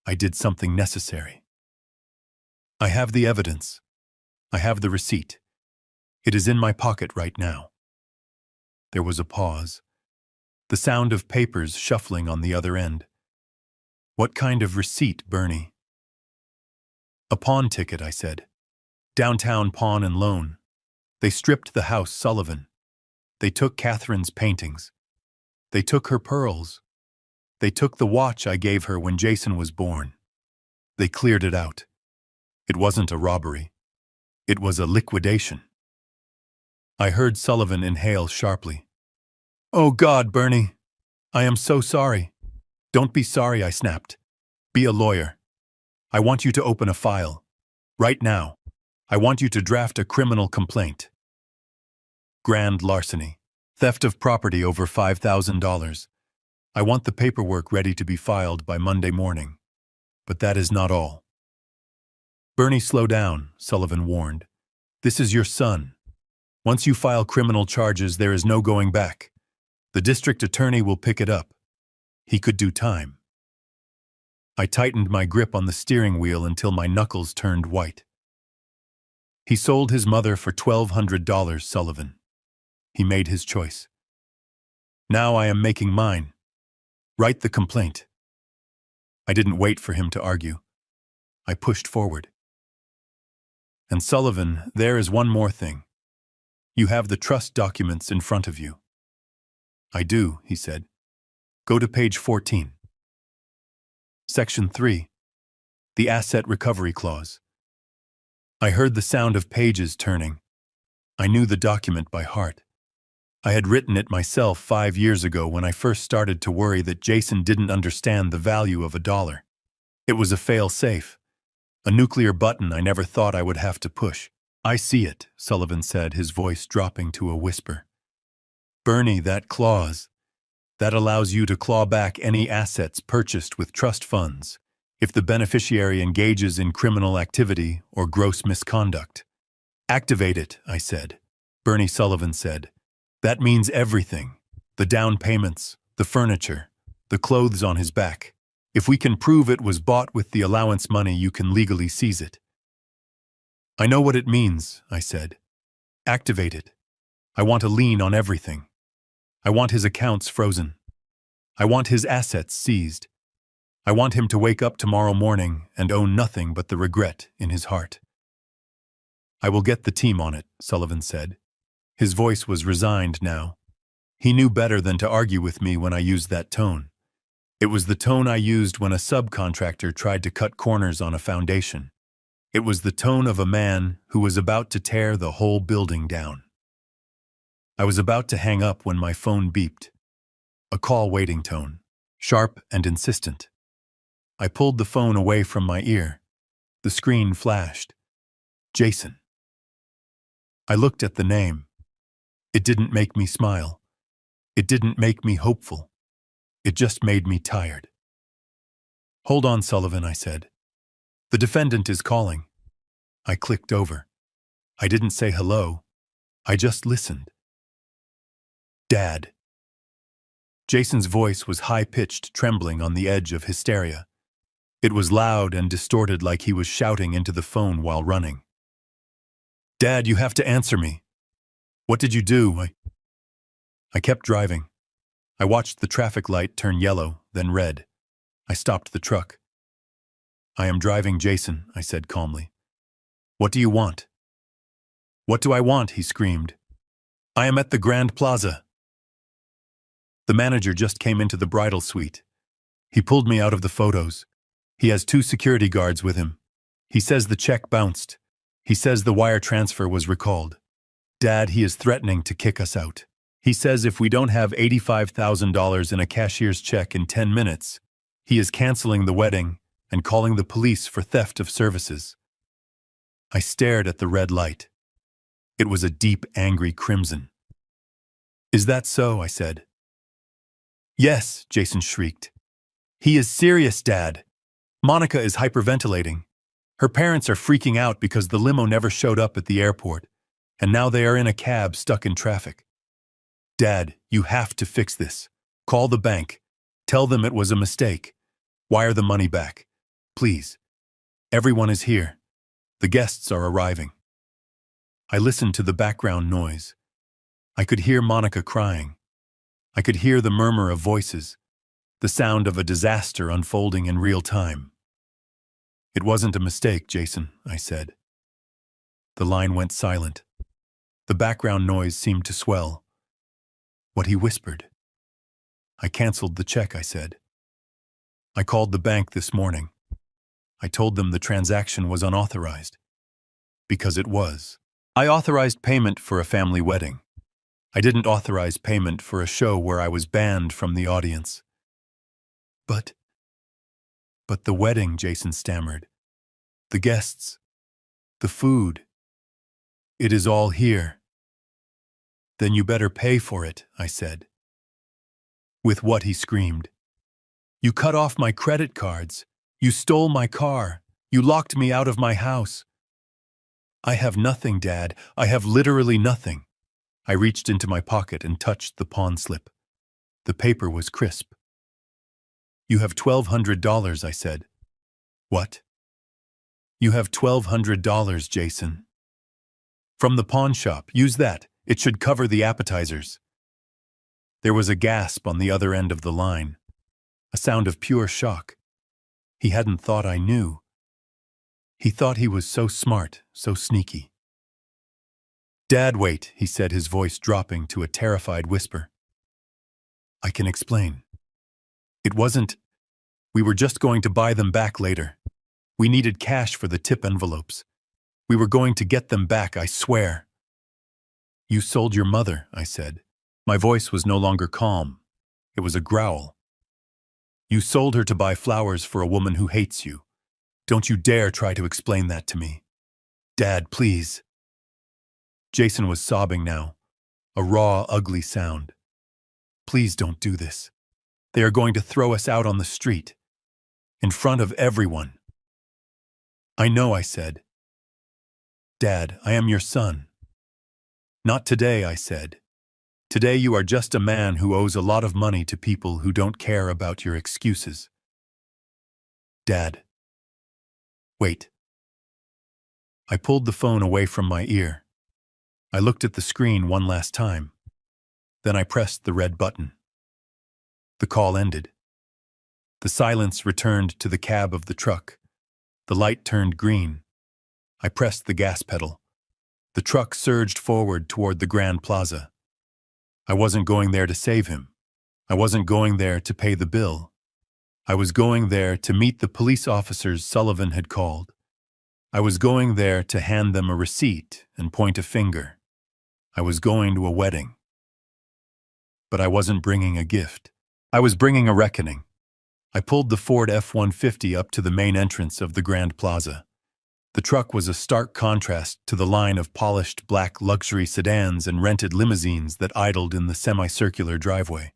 "I did something necessary. I have the evidence. I have the receipt. It is in my pocket right now." There was a pause. The sound of papers shuffling on the other end. "What kind of receipt, Bernie?" "A pawn ticket," I said. "Downtown pawn and loan. They stripped the house, Sullivan. They took Catherine's paintings. They took her pearls. They took the watch I gave her when Jason was born. They cleared it out. It wasn't a robbery. It was a liquidation." I heard Sullivan inhale sharply. "Oh God, Bernie, I am so sorry." "Don't be sorry," I snapped. "Be a lawyer. I want you to open a file. Right now. I want you to draft a criminal complaint. Grand larceny. Theft of property over $5,000. I want the paperwork ready to be filed by Monday morning. But that is not all." "Bernie, slow down," Sullivan warned. "This is your son. Once you file criminal charges, there is no going back. The district attorney will pick it up. He could do time." I tightened my grip on the steering wheel until my knuckles turned white. "He sold his mother for $1,200, Sullivan. He made his choice. Now I am making mine. Write the complaint." I didn't wait for him to argue. I pushed forward. "And Sullivan, there is one more thing. You have the trust documents in front of you. I do, he said. Go to page 14. Section 3. The Asset Recovery Clause. I heard the sound of pages turning. I knew the document by heart. I had written it myself 5 years ago when I first started to worry that Jason didn't understand the value of $1. It was a fail-safe, a nuclear button I never thought I would have to push. I see it, Sullivan said, his voice dropping to a whisper. Bernie, that clause, that allows you to claw back any assets purchased with trust funds if the beneficiary engages in criminal activity or gross misconduct. Activate it, I said. Bernie Sullivan said. That means everything. The down payments, the furniture, the clothes on his back. If we can prove it was bought with the allowance money, you can legally seize it. I know what it means, I said. Activate it. I want a lien on everything. I want his accounts frozen. I want his assets seized. I want him to wake up tomorrow morning and own nothing but the regret in his heart. I will get the team on it, Sullivan said. His voice was resigned now. He knew better than to argue with me when I used that tone. It was the tone I used when a subcontractor tried to cut corners on a foundation. It was the tone of a man who was about to tear the whole building down. I was about to hang up when my phone beeped. A call waiting tone, sharp and insistent. I pulled the phone away from my ear. The screen flashed. Jason. I looked at the name. It didn't make me smile. It didn't make me hopeful. It just made me tired. Hold on, Sullivan, I said. The defendant is calling. I clicked over. I didn't say hello. I just listened. Dad. Jason's voice was high-pitched, trembling on the edge of hysteria. It was loud and distorted, like he was shouting into the phone while running. Dad, you have to answer me. What did you do? I kept driving. I watched the traffic light turn yellow, then red. I stopped the truck. I am driving, Jason, I said calmly. What do you want? What do I want? He screamed. I am at the Grand Plaza. The manager just came into the bridal suite. He pulled me out of the photos. He has 2 security guards with him. He says the check bounced. He says the wire transfer was recalled. Dad, he is threatening to kick us out. He says if we don't have $85,000 in a cashier's check in 10 minutes, he is canceling the wedding and calling the police for theft of services. I stared at the red light. It was a deep, angry crimson. Is that so? I said. Yes, Jason shrieked. He is serious, Dad. Monica is hyperventilating. Her parents are freaking out because the limo never showed up at the airport, and now they are in a cab stuck in traffic. Dad, you have to fix this. Call the bank. Tell them it was a mistake. Wire the money back. Please. Everyone is here. The guests are arriving. I listened to the background noise. I could hear Monica crying. I could hear the murmur of voices, the sound of a disaster unfolding in real time. It wasn't a mistake, Jason, I said. The line went silent. The background noise seemed to swell. What he whispered. I canceled the check, I said. I called the bank this morning. I told them the transaction was unauthorized. Because it was. I authorized payment for a family wedding. I didn't authorize payment for a show where I was banned from the audience. But the wedding, Jason stammered. The guests. The food. It is all here. Then you better pay for it, I said. With what? He screamed. You cut off my credit cards. You stole my car. You locked me out of my house. I have nothing, Dad. I have literally nothing. I reached into my pocket and touched the pawn slip. The paper was crisp. You have $1,200, I said. What? You have $1,200, Jason. From the pawn shop. Use that. It should cover the appetizers. There was a gasp on the other end of the line. A sound of pure shock. He hadn't thought I knew. He thought he was so smart, so sneaky. Dad, wait, he said, his voice dropping to a terrified whisper. I can explain. It wasn't. We were just going to buy them back later. We needed cash for the tip envelopes. We were going to get them back, I swear. You sold your mother, I said. My voice was no longer calm. It was a growl. You sold her to buy flowers for a woman who hates you. Don't you dare try to explain that to me. Dad, please. Jason was sobbing now, a raw, ugly sound. Please don't do this. They are going to throw us out on the street, in front of everyone. I know, I said. Dad, I am your son. Not today, I said. Today you are just a man who owes a lot of money to people who don't care about your excuses. Dad. Wait. I pulled the phone away from my ear. I looked at the screen one last time. Then I pressed the red button. The call ended. The silence returned to the cab of the truck. The light turned green. I pressed the gas pedal. The truck surged forward toward the Grand Plaza. I wasn't going there to save him. I wasn't going there to pay the bill. I was going there to meet the police officers Sullivan had called. I was going there to hand them a receipt and point a finger. I was going to a wedding. But I wasn't bringing a gift. I was bringing a reckoning. I pulled the Ford F-150 up to the main entrance of the Grand Plaza. The truck was a stark contrast to the line of polished black luxury sedans and rented limousines that idled in the semicircular driveway.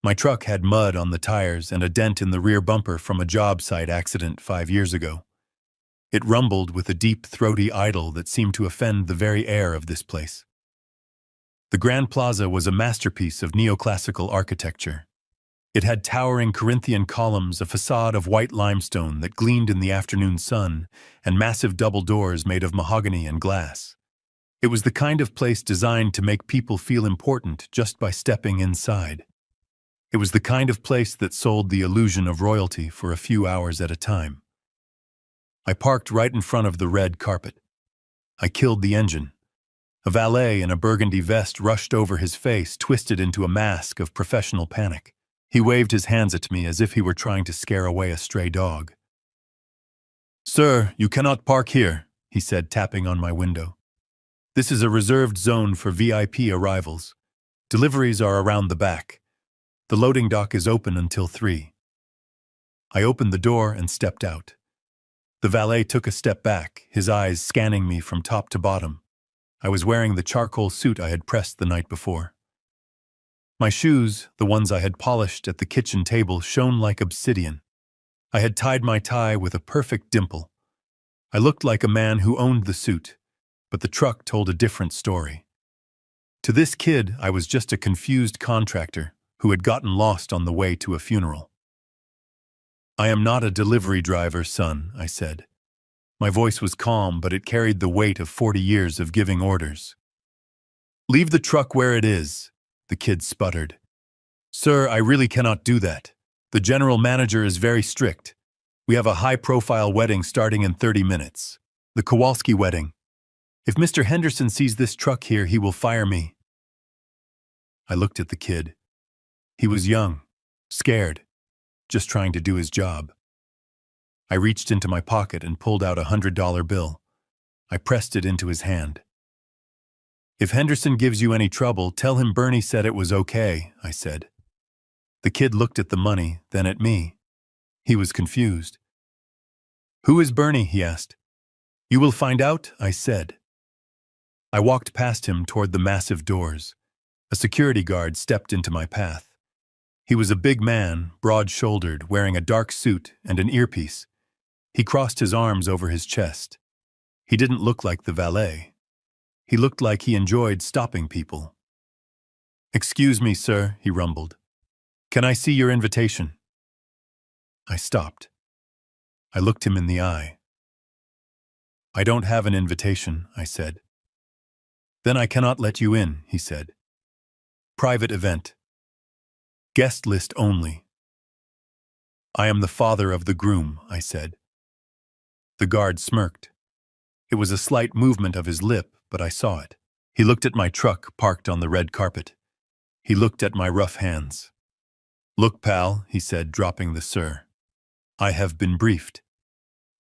My truck had mud on the tires and a dent in the rear bumper from a job site accident 5 years ago. It rumbled with a deep, throaty idle that seemed to offend the very air of this place. The Grand Plaza was a masterpiece of neoclassical architecture. It had towering Corinthian columns, a facade of white limestone that gleamed in the afternoon sun, and massive double doors made of mahogany and glass. It was the kind of place designed to make people feel important just by stepping inside. It was the kind of place that sold the illusion of royalty for a few hours at a time. I parked right in front of the red carpet. I killed the engine. A valet in a burgundy vest rushed over his face, twisted into a mask of professional panic. He waved his hands at me as if he were trying to scare away a stray dog. "Sir, you cannot park here," he said, tapping on my window. "This is a reserved zone for VIP arrivals. Deliveries are around the back. The loading dock is open until 3. I opened the door and stepped out. The valet took a step back, his eyes scanning me from top to bottom. I was wearing the charcoal suit I had pressed the night before. My shoes, the ones I had polished at the kitchen table, shone like obsidian. I had tied my tie with a perfect dimple. I looked like a man who owned the suit, but the truck told a different story. To this kid, I was just a confused contractor who had gotten lost on the way to a funeral. "I am not a delivery driver, son," I said. My voice was calm, but it carried the weight of 40 years of giving orders. "Leave the truck where it is," the kid sputtered. "Sir, I really cannot do that. The general manager is very strict. We have a high-profile wedding starting in 30 minutes. The Kowalski wedding. If Mr. Henderson sees this truck here, he will fire me." I looked at the kid. He was young, scared, just trying to do his job. I reached into my pocket and pulled out a $100 bill. I pressed it into his hand. "If Henderson gives you any trouble, tell him Bernie said it was okay," I said. The kid looked at the money, then at me. He was confused. "Who is Bernie?" he asked. "You will find out," I said. I walked past him toward the massive doors. A security guard stepped into my path. He was a big man, broad-shouldered, wearing a dark suit and an earpiece. He crossed his arms over his chest. He didn't look like the valet. He looked like he enjoyed stopping people. "Excuse me, sir," he rumbled. "Can I see your invitation?" I stopped. I looked him in the eye. "I don't have an invitation," I said. "Then I cannot let you in," he said. "Private event. Guest list only." "I am the father of the groom," I said. The guard smirked. It was a slight movement of his lip, but I saw it. He looked at my truck parked on the red carpet. He looked at my rough hands. "Look, pal," he said, dropping the "sir." "I have been briefed.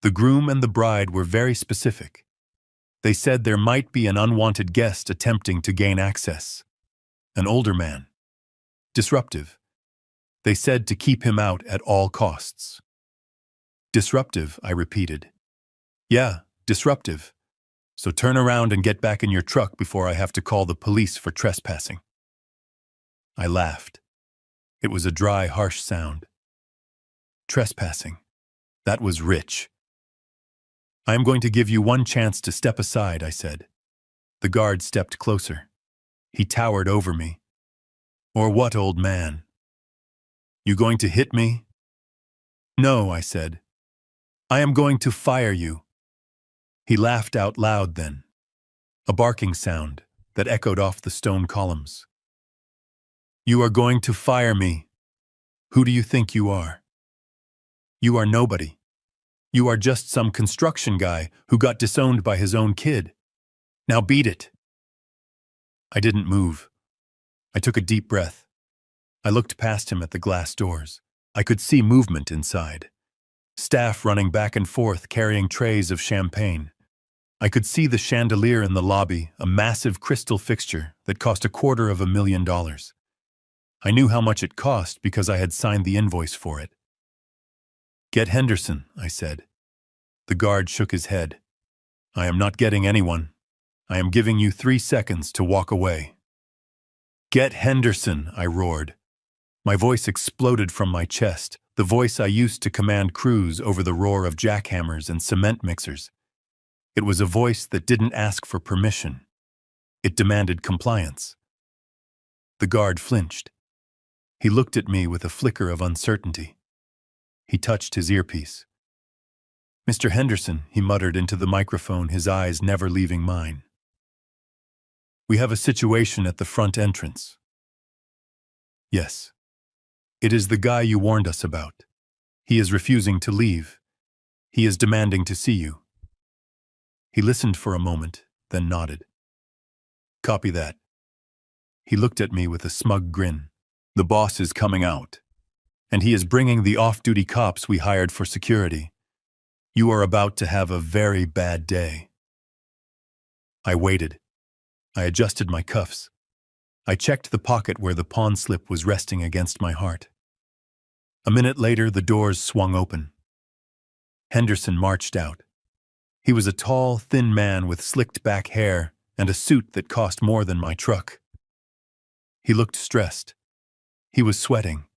The groom and the bride were very specific. They said there might be an unwanted guest attempting to gain access. An older man. Disruptive. They said to keep him out at all costs." "Disruptive," I repeated. "Yeah, disruptive. So turn around and get back in your truck before I have to call the police for trespassing." I laughed. It was a dry, harsh sound. Trespassing. That was rich. "I am going to give you one chance to step aside," I said. The guard stepped closer. He towered over me. "Or what, old man? You going to hit me?" "No," I said. "I am going to fire you." He laughed out loud then. A barking sound that echoed off the stone columns. "You are going to fire me. Who do you think you are? You are nobody. You are just some construction guy who got disowned by his own kid. Now beat it." I didn't move. I took a deep breath. I looked past him at the glass doors. I could see movement inside. Staff running back and forth carrying trays of champagne. I could see the chandelier in the lobby, a massive crystal fixture that cost $250,000. I knew how much it cost because I had signed the invoice for it. "Get Henderson," I said. The guard shook his head. "I am not getting anyone. I am giving you 3 seconds to walk away." "Get Henderson," I roared. My voice exploded from my chest, the voice I used to command crews over the roar of jackhammers and cement mixers. It was a voice that didn't ask for permission. It demanded compliance. The guard flinched. He looked at me with a flicker of uncertainty. He touched his earpiece. "Mr. Henderson," he muttered into the microphone, his eyes never leaving mine. "We have a situation at the front entrance." "Yes. It is the guy you warned us about. He is refusing to leave. He is demanding to see you." He listened for a moment, then nodded. "Copy that." He looked at me with a smug grin. "The boss is coming out, and he is bringing the off-duty cops we hired for security. You are about to have a very bad day." I waited. I adjusted my cuffs. I checked the pocket where the pawn slip was resting against my heart. A minute later, the doors swung open. Henderson marched out. He was a tall, thin man with slicked back hair and a suit that cost more than my truck. He looked stressed. He was sweating.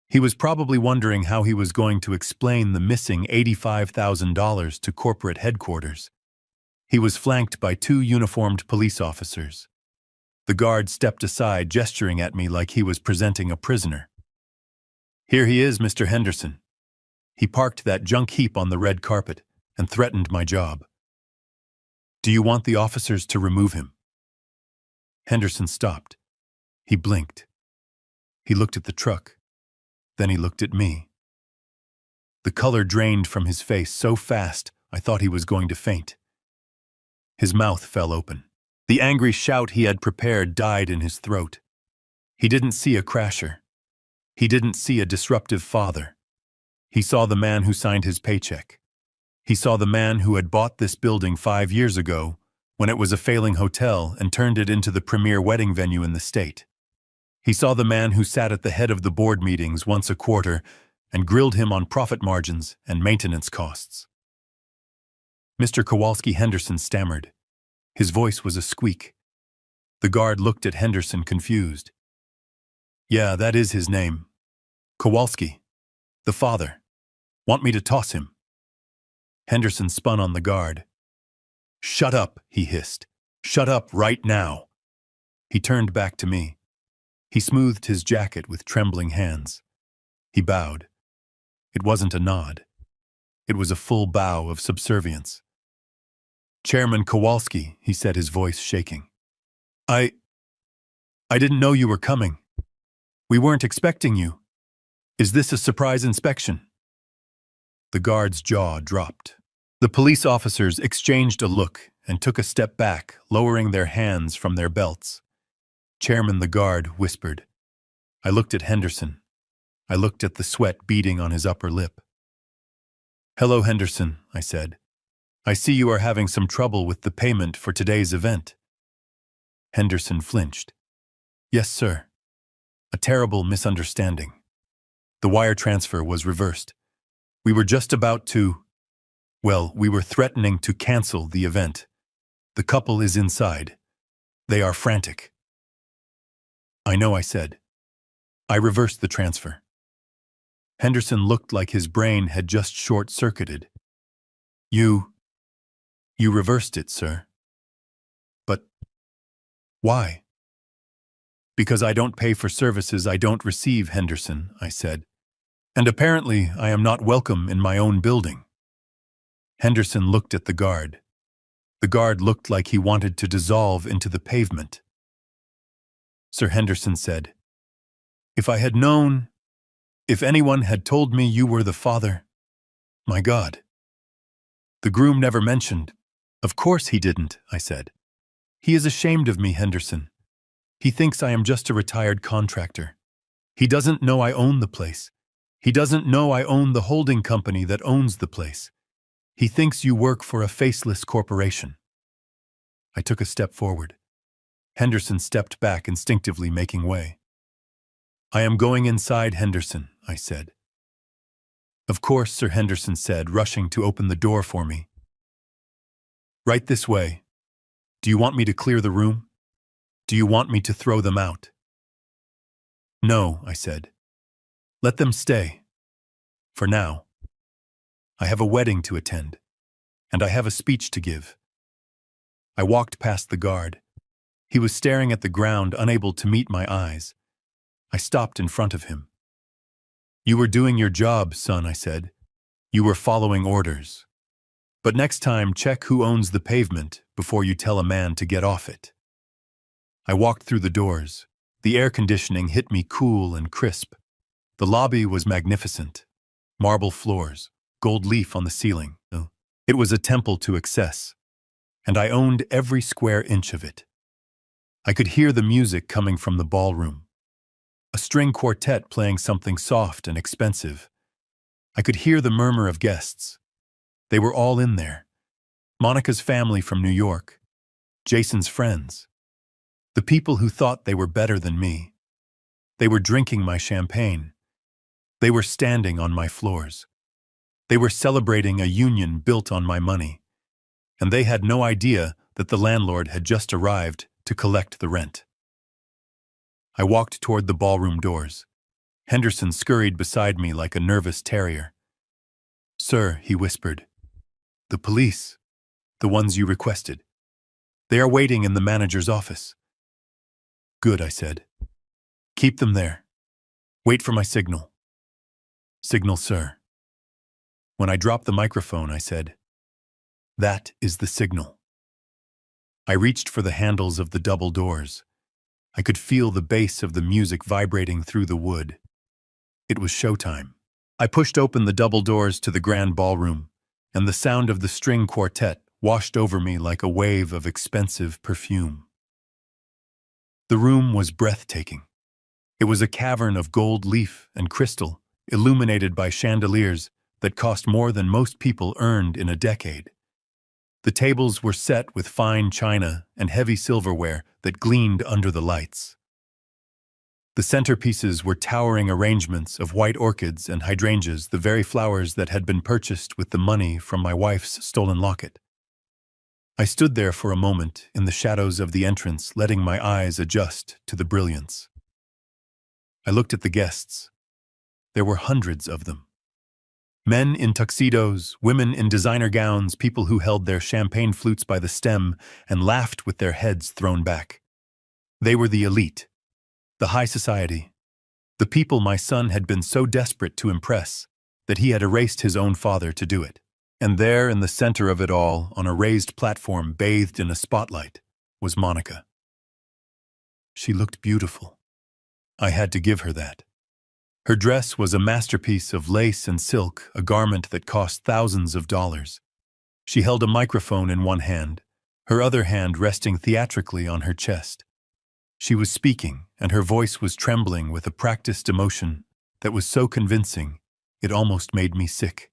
He was probably wondering how he was going to explain the missing $85,000 to corporate headquarters. He was flanked by 2 uniformed police officers. The guard stepped aside, gesturing at me like he was presenting a prisoner. "Here he is, Mr. Henderson." He parked that junk heap on the red carpet and threatened my job. "Do you want the officers to remove him?" Henderson stopped. He blinked. He looked at the truck. Then he looked at me. The color drained from his face so fast I thought he was going to faint. His mouth fell open. The angry shout he had prepared died in his throat. He didn't see a crasher. He didn't see a disruptive father. He saw the man who signed his paycheck. He saw the man who had bought this building 5 years ago when it was a failing hotel and turned it into the premier wedding venue in the state. He saw the man who sat at the head of the board meetings once a quarter and grilled him on profit margins and maintenance costs. Mr. Kowalski Henderson stammered. His voice was a squeak. The guard looked at Henderson confused. "Yeah, that is his name. Kowalski. The father. Want me to toss him?" Henderson spun on the guard. "Shut up," he hissed. "Shut up right now." He turned back to me. He smoothed his jacket with trembling hands. He bowed. It wasn't a nod. It was a full bow of subservience. "Chairman Kowalski," he said, his voice shaking. I didn't know you were coming. We weren't expecting you. Is this a surprise inspection?" The guard's jaw dropped. The police officers exchanged a look and took a step back, lowering their hands from their belts. Chairman the guard whispered. I looked at Henderson. I looked at the sweat beading on his upper lip. Hello, Henderson, I said. I see you are having some trouble with the payment for today's event. Henderson flinched. Yes, sir. A terrible misunderstanding. The wire transfer was reversed. We were just about to... Well, we were threatening to cancel the event. The couple is inside. They are frantic. I know, I said. I reversed the transfer. Henderson looked like his brain had just short-circuited. You reversed it, sir. But why? Because I don't pay for services I don't receive, Henderson, I said. And apparently I am not welcome in my own building. Henderson looked at the guard. The guard looked like he wanted to dissolve into the pavement. Sir Henderson said, If I had known, if anyone had told me you were the father, my God. The groom never mentioned. Of course he didn't, I said. He is ashamed of me, Henderson. He thinks I am just a retired contractor. He doesn't know I own the place. He doesn't know I own the holding company that owns the place. He thinks you work for a faceless corporation. I took a step forward. Henderson stepped back, instinctively making way. I am going inside, Henderson, I said. Of course, Sir Henderson said, rushing to open the door for me. Right this way. Do you want me to clear the room? Do you want me to throw them out? No, I said. Let them stay. For now. I have a wedding to attend, and I have a speech to give. I walked past the guard. He was staring at the ground, unable to meet my eyes. I stopped in front of him. You were doing your job, son, I said. You were following orders. But next time, check who owns the pavement before you tell a man to get off it. I walked through the doors. The air conditioning hit me cool and crisp. The lobby was magnificent. Marble floors, gold leaf on the ceiling. It was a temple to excess, and I owned every square inch of it. I could hear the music coming from the ballroom. A string quartet playing something soft and expensive. I could hear the murmur of guests. They were all in there. Monica's family from New York. Jason's friends. The people who thought they were better than me. They were drinking my champagne. They were standing on my floors. They were celebrating a union built on my money. And they had no idea that the landlord had just arrived to collect the rent. I walked toward the ballroom doors. Henderson scurried beside me like a nervous terrier. Sir, he whispered. The police. The ones you requested. They are waiting in the manager's office. Good, I said. Keep them there. Wait for my signal. Signal, sir. When I dropped the microphone, I said, That is the signal. I reached for the handles of the double doors. I could feel the bass of the music vibrating through the wood. It was showtime. I pushed open the double doors to the grand ballroom, and the sound of the string quartet washed over me like a wave of expensive perfume. The room was breathtaking. It was a cavern of gold leaf and crystal, illuminated by chandeliers that cost more than most people earned in a decade. The tables were set with fine china and heavy silverware that gleamed under the lights. The centerpieces were towering arrangements of white orchids and hydrangeas, the very flowers that had been purchased with the money from my wife's stolen locket. I stood there for a moment in the shadows of the entrance, letting my eyes adjust to the brilliance. I looked at the guests. There were hundreds of them. Men in tuxedos, women in designer gowns, people who held their champagne flutes by the stem and laughed with their heads thrown back. They were the elite, the high society, the people my son had been so desperate to impress that he had erased his own father to do it. And there in the center of it all, on a raised platform bathed in a spotlight, was Monica. She looked beautiful. I had to give her that. Her dress was a masterpiece of lace and silk, a garment that cost thousands of dollars. She held a microphone in one hand, her other hand resting theatrically on her chest. She was speaking, and her voice was trembling with a practiced emotion that was so convincing it almost made me sick.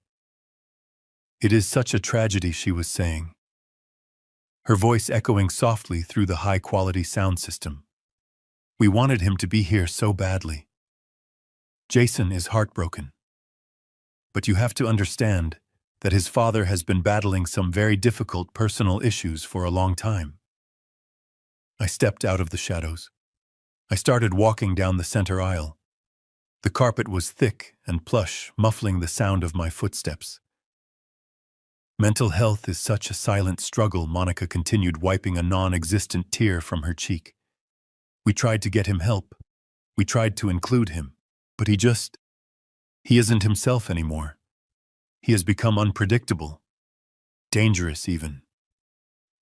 "It is such a tragedy," she was saying, her voice echoing softly through the high-quality sound system. "We wanted him to be here so badly. Jason is heartbroken. But you have to understand that his father has been battling some very difficult personal issues for a long time." I stepped out of the shadows. I started walking down the center aisle. The carpet was thick and plush, muffling the sound of my footsteps. "Mental health is such a silent struggle," Monica continued, wiping a non-existent tear from her cheek. "We tried to get him help. We tried to include him. But he isn't himself anymore. He has become unpredictable. Dangerous, even.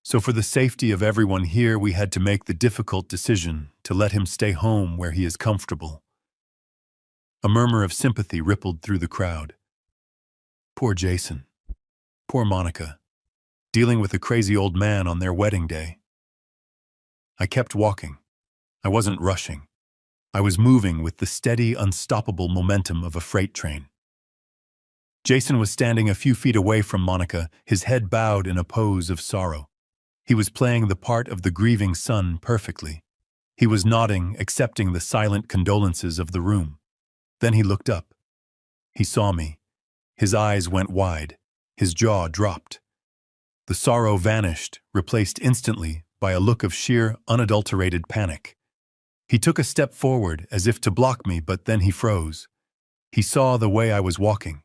So for the safety of everyone here, we had to make the difficult decision to let him stay home where he is comfortable." A murmur of sympathy rippled through the crowd. Poor Jason. Poor Monica. Dealing with a crazy old man on their wedding day. I kept walking. I wasn't rushing. I was moving with the steady, unstoppable momentum of a freight train. Jason was standing a few feet away from Monica, his head bowed in a pose of sorrow. He was playing the part of the grieving son perfectly. He was nodding, accepting the silent condolences of the room. Then he looked up. He saw me. His eyes went wide. His jaw dropped. The sorrow vanished, replaced instantly by a look of sheer, unadulterated panic. He took a step forward as if to block me, but then he froze. He saw the way I was walking.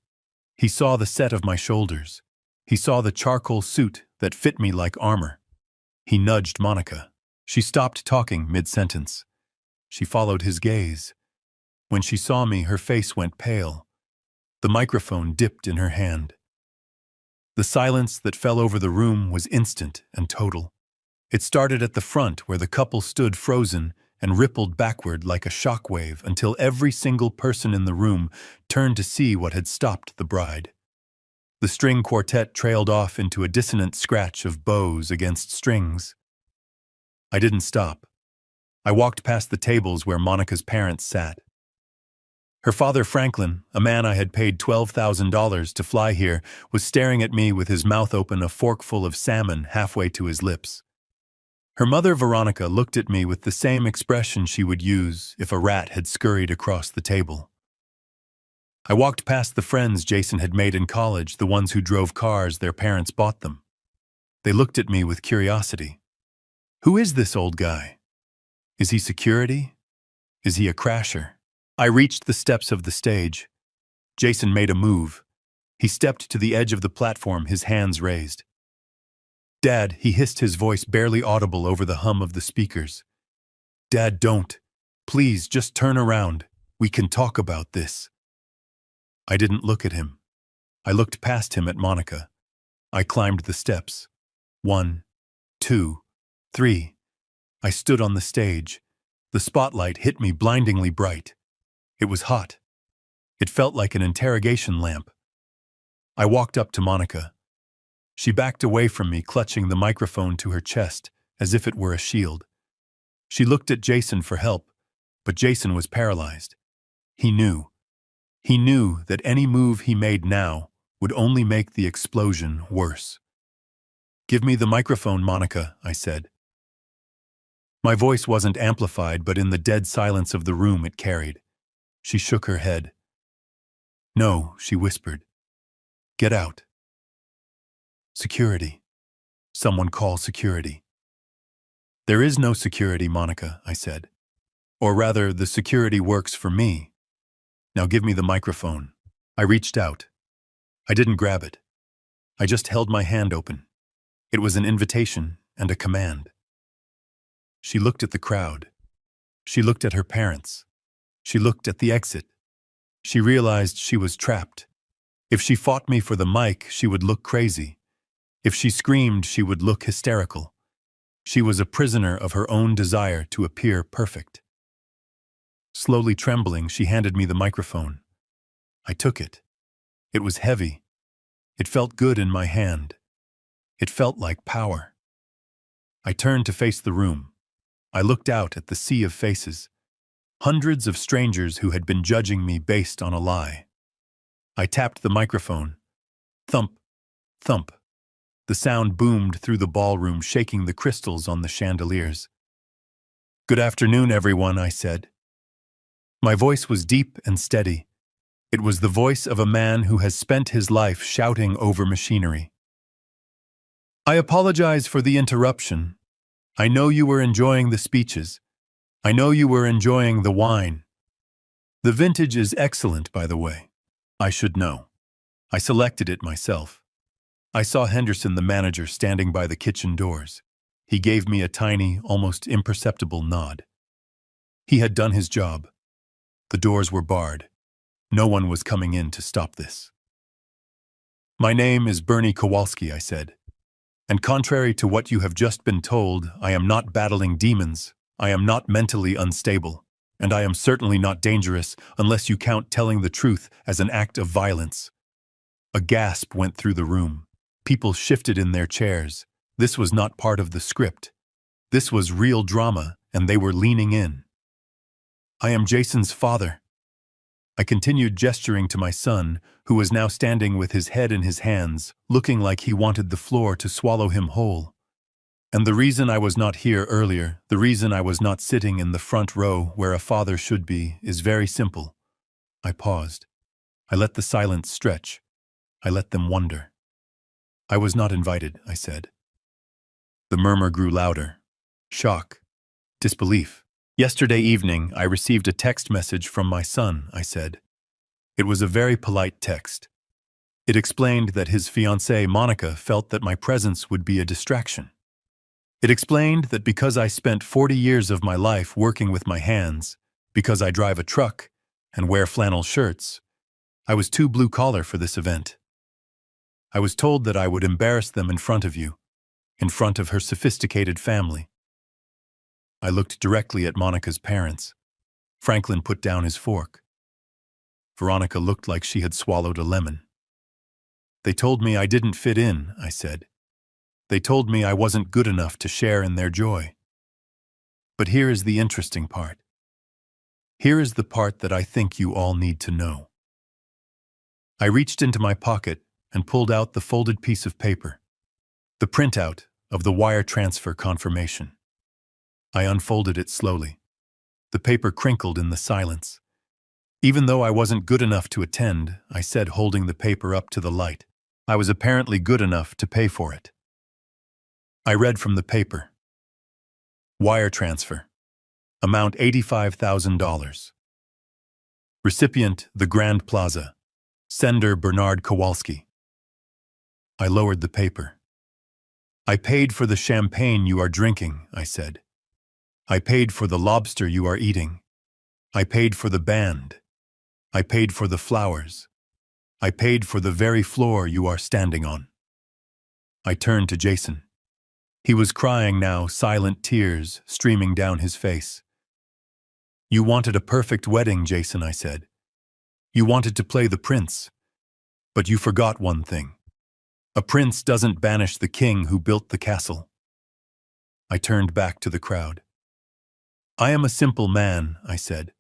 He saw the set of my shoulders. He saw the charcoal suit that fit me like armor. He nudged Monica. She stopped talking mid-sentence. She followed his gaze. When she saw me, her face went pale. The microphone dipped in her hand. The silence that fell over the room was instant and total. It started at the front, where the couple stood frozen and rippled backward like a shockwave until every single person in the room turned to see what had stopped the bride. The string quartet trailed off into a dissonant scratch of bows against strings. I didn't stop. I walked past the tables where Monica's parents sat. Her father, Franklin, a man I had paid $12,000 to fly here, was staring at me with his mouth open, a forkful of salmon halfway to his lips. Her mother, Veronica, looked at me with the same expression she would use if a rat had scurried across the table. I walked past the friends Jason had made in college, the ones who drove cars their parents bought them. They looked at me with curiosity. Who is this old guy? Is he security? Is he a crasher? I reached the steps of the stage. Jason made a move. He stepped to the edge of the platform, his hands raised. "Dad," he hissed, his voice barely audible over the hum of the speakers. "Dad, don't. Please, just turn around. We can talk about this." I didn't look at him. I looked past him at Monica. I climbed the steps. 1, 2, 3. I stood on the stage. The spotlight hit me blindingly bright. It was hot. It felt like an interrogation lamp. I walked up to Monica. She backed away from me, clutching the microphone to her chest as if it were a shield. She looked at Jason for help, but Jason was paralyzed. He knew. He knew that any move he made now would only make the explosion worse. "Give me the microphone, Monica," I said. My voice wasn't amplified, but in the dead silence of the room it carried. She shook her head. "No," she whispered. "Get out." "Security. Someone call security." "There is no security, Monica," I said. "Or rather, the security works for me. Now give me the microphone." I reached out. I didn't grab it. I just held my hand open. It was an invitation and a command. She looked at the crowd. She looked at her parents. She looked at the exit. She realized she was trapped. If she fought me for the mic, she would look crazy. If she screamed, she would look hysterical. She was a prisoner of her own desire to appear perfect. Slowly trembling, she handed me the microphone. I took it. It was heavy. It felt good in my hand. It felt like power. I turned to face the room. I looked out at the sea of faces, hundreds of strangers who had been judging me based on a lie. I tapped the microphone. Thump, thump. The sound boomed through the ballroom, shaking the crystals on the chandeliers. "Good afternoon, everyone," I said. My voice was deep and steady. It was the voice of a man who has spent his life shouting over machinery. "I apologize for the interruption. I know you were enjoying the speeches. I know you were enjoying the wine. The vintage is excellent, by the way. I should know. I selected it myself." I saw Henderson, the manager, standing by the kitchen doors. He gave me a tiny, almost imperceptible nod. He had done his job. The doors were barred. No one was coming in to stop this. "My name is Bernie Kowalski," I said. "And contrary to what you have just been told, I am not battling demons, I am not mentally unstable, and I am certainly not dangerous unless you count telling the truth as an act of violence." A gasp went through the room. People shifted in their chairs. This was not part of the script. This was real drama, and they were leaning in. "I am Jason's father." I continued gesturing to my son, who was now standing with his head in his hands, looking like he wanted the floor to swallow him whole. "And the reason I was not here earlier, the reason I was not sitting in the front row where a father should be, is very simple." I paused. I let the silence stretch. I let them wonder. "I was not invited," I said. The murmur grew louder. Shock. Disbelief. "Yesterday evening, I received a text message from my son," I said. It was a very polite text. It explained that his fiancée, Monica, felt that my presence would be a distraction. It explained that because I spent 40 years of my life working with my hands, because I drive a truck and wear flannel shirts, I was too blue-collar for this event. I was told that I would embarrass them in front of you, in front of her sophisticated family. I looked directly at Monica's parents. Franklin put down his fork. Veronica looked like she had swallowed a lemon. "They told me I didn't fit in," I said. "They told me I wasn't good enough to share in their joy." But here is the interesting part. Here is the part that I think you all need to know. I reached into my pocket and pulled out the folded piece of paper, the printout of the wire transfer confirmation. I unfolded it slowly. The paper crinkled in the silence. "Even though I wasn't good enough to attend," I said, holding the paper up to the light, "I was apparently good enough to pay for it." I read from the paper. Wire transfer. Amount $85,000. Recipient, the Grand Plaza. Sender, Bernard Kowalski. I lowered the paper. "I paid for the champagne you are drinking," I said. "I paid for the lobster you are eating. I paid for the band. I paid for the flowers. I paid for the very floor you are standing on." I turned to Jason. He was crying now, silent tears streaming down his face. "You wanted a perfect wedding, Jason," I said. "You wanted to play the prince. But you forgot one thing. A prince doesn't banish the king who built the castle." I turned back to the crowd. "I am a simple man," I said.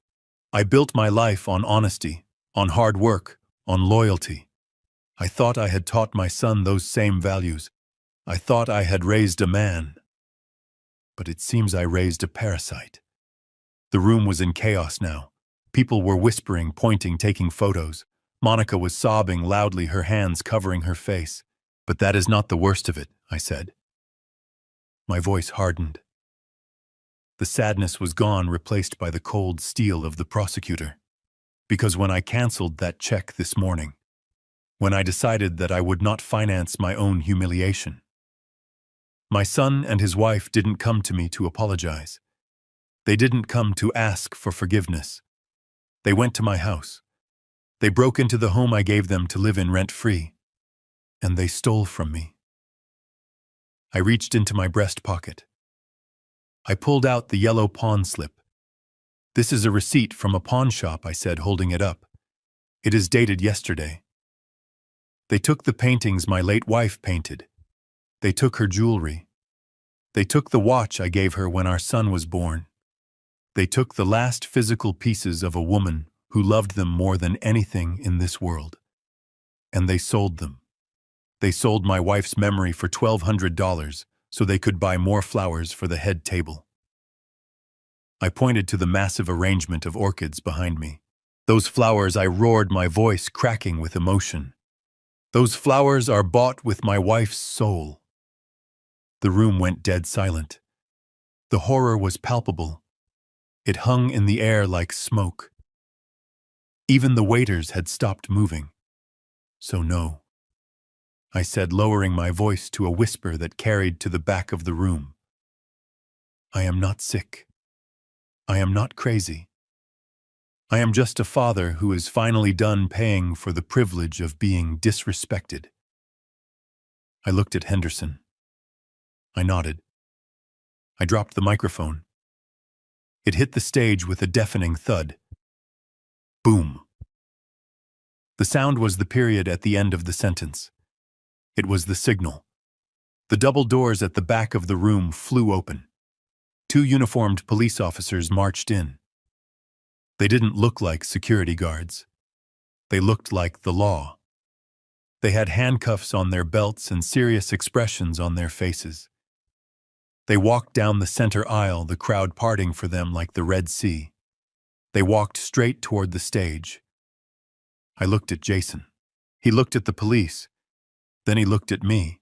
"I built my life on honesty, on hard work, on loyalty. I thought I had taught my son those same values. I thought I had raised a man. But it seems I raised a parasite." The room was in chaos now. People were whispering, pointing, taking photos. Monica was sobbing loudly, her hands covering her face. "But that is not the worst of it," I said. My voice hardened. The sadness was gone, replaced by the cold steel of the prosecutor. Because when I canceled that check this morning, when I decided that I would not finance my own humiliation, my son and his wife didn't come to me to apologize. They didn't come to ask for forgiveness. They went to my house. They broke into the home I gave them to live in rent-free, and they stole from me. I reached into my breast pocket. I pulled out the yellow pawn slip. "This is a receipt from a pawn shop," I said, holding it up. "It is dated yesterday. They took the paintings my late wife painted. They took her jewelry. They took the watch I gave her when our son was born. They took the last physical pieces of a woman who loved them more than anything in this world. And they sold them. They sold my wife's memory for $1,200 so they could buy more flowers for the head table. I pointed to the massive arrangement of orchids behind me. Those flowers, I roared, my voice cracking with emotion. Those flowers are bought with my wife's soul. The room went dead silent. The horror was palpable. It hung in the air like smoke. Even the waiters had stopped moving. So no, I said, lowering my voice to a whisper that carried to the back of the room. I am not sick. I am not crazy. I am just a father who is finally done paying for the privilege of being disrespected. I looked at Henderson. I nodded. I dropped the microphone. It hit the stage with a deafening thud. Boom. The sound was the period at the end of the sentence. It was the signal. The double doors at the back of the room flew open. 2 uniformed police officers marched in. They didn't look like security guards. They looked like the law. They had handcuffs on their belts and serious expressions on their faces. They walked down the center aisle, the crowd parting for them like the Red Sea. They walked straight toward the stage. I looked at Jason. He looked at the police. Then he looked at me.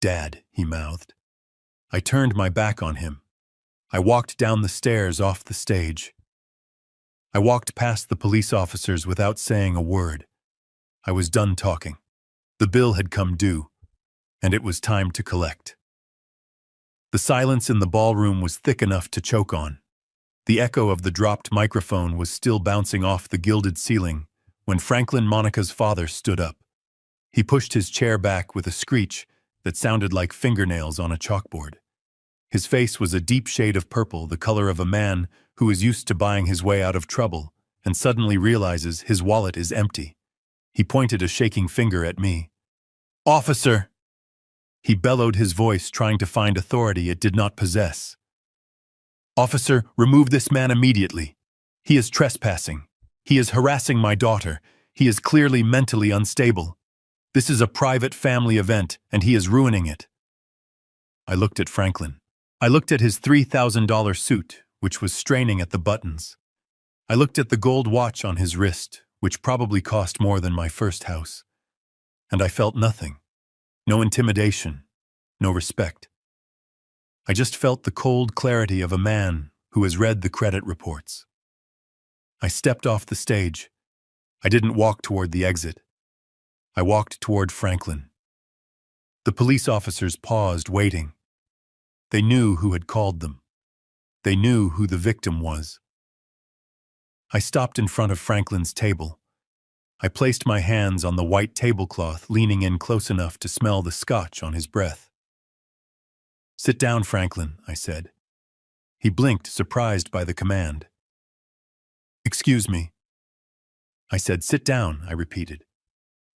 "Dad," he mouthed. I turned my back on him. I walked down the stairs off the stage. I walked past the police officers without saying a word. I was done talking. The bill had come due, and it was time to collect. The silence in the ballroom was thick enough to choke on. The echo of the dropped microphone was still bouncing off the gilded ceiling when Franklin Monica's father stood up. He pushed his chair back with a screech that sounded like fingernails on a chalkboard. His face was a deep shade of purple, the color of a man who is used to buying his way out of trouble and suddenly realizes his wallet is empty. He pointed a shaking finger at me. "Officer!" He bellowed, his voice trying to find authority it did not possess. "Officer, remove this man immediately. He is trespassing. He is harassing my daughter. He is clearly mentally unstable. This is a private family event, and he is ruining it." I looked at Franklin. I looked at his $3,000 suit, which was straining at the buttons. I looked at the gold watch on his wrist, which probably cost more than my first house. And I felt nothing. No intimidation. No respect. I just felt the cold clarity of a man who has read the credit reports. I stepped off the stage. I didn't walk toward the exit. I walked toward Franklin. The police officers paused, waiting. They knew who had called them. They knew who the victim was. I stopped in front of Franklin's table. I placed my hands on the white tablecloth, leaning in close enough to smell the scotch on his breath. "Sit down, Franklin," I said. He blinked, surprised by the command. "Excuse me." I said, "Sit down," I repeated.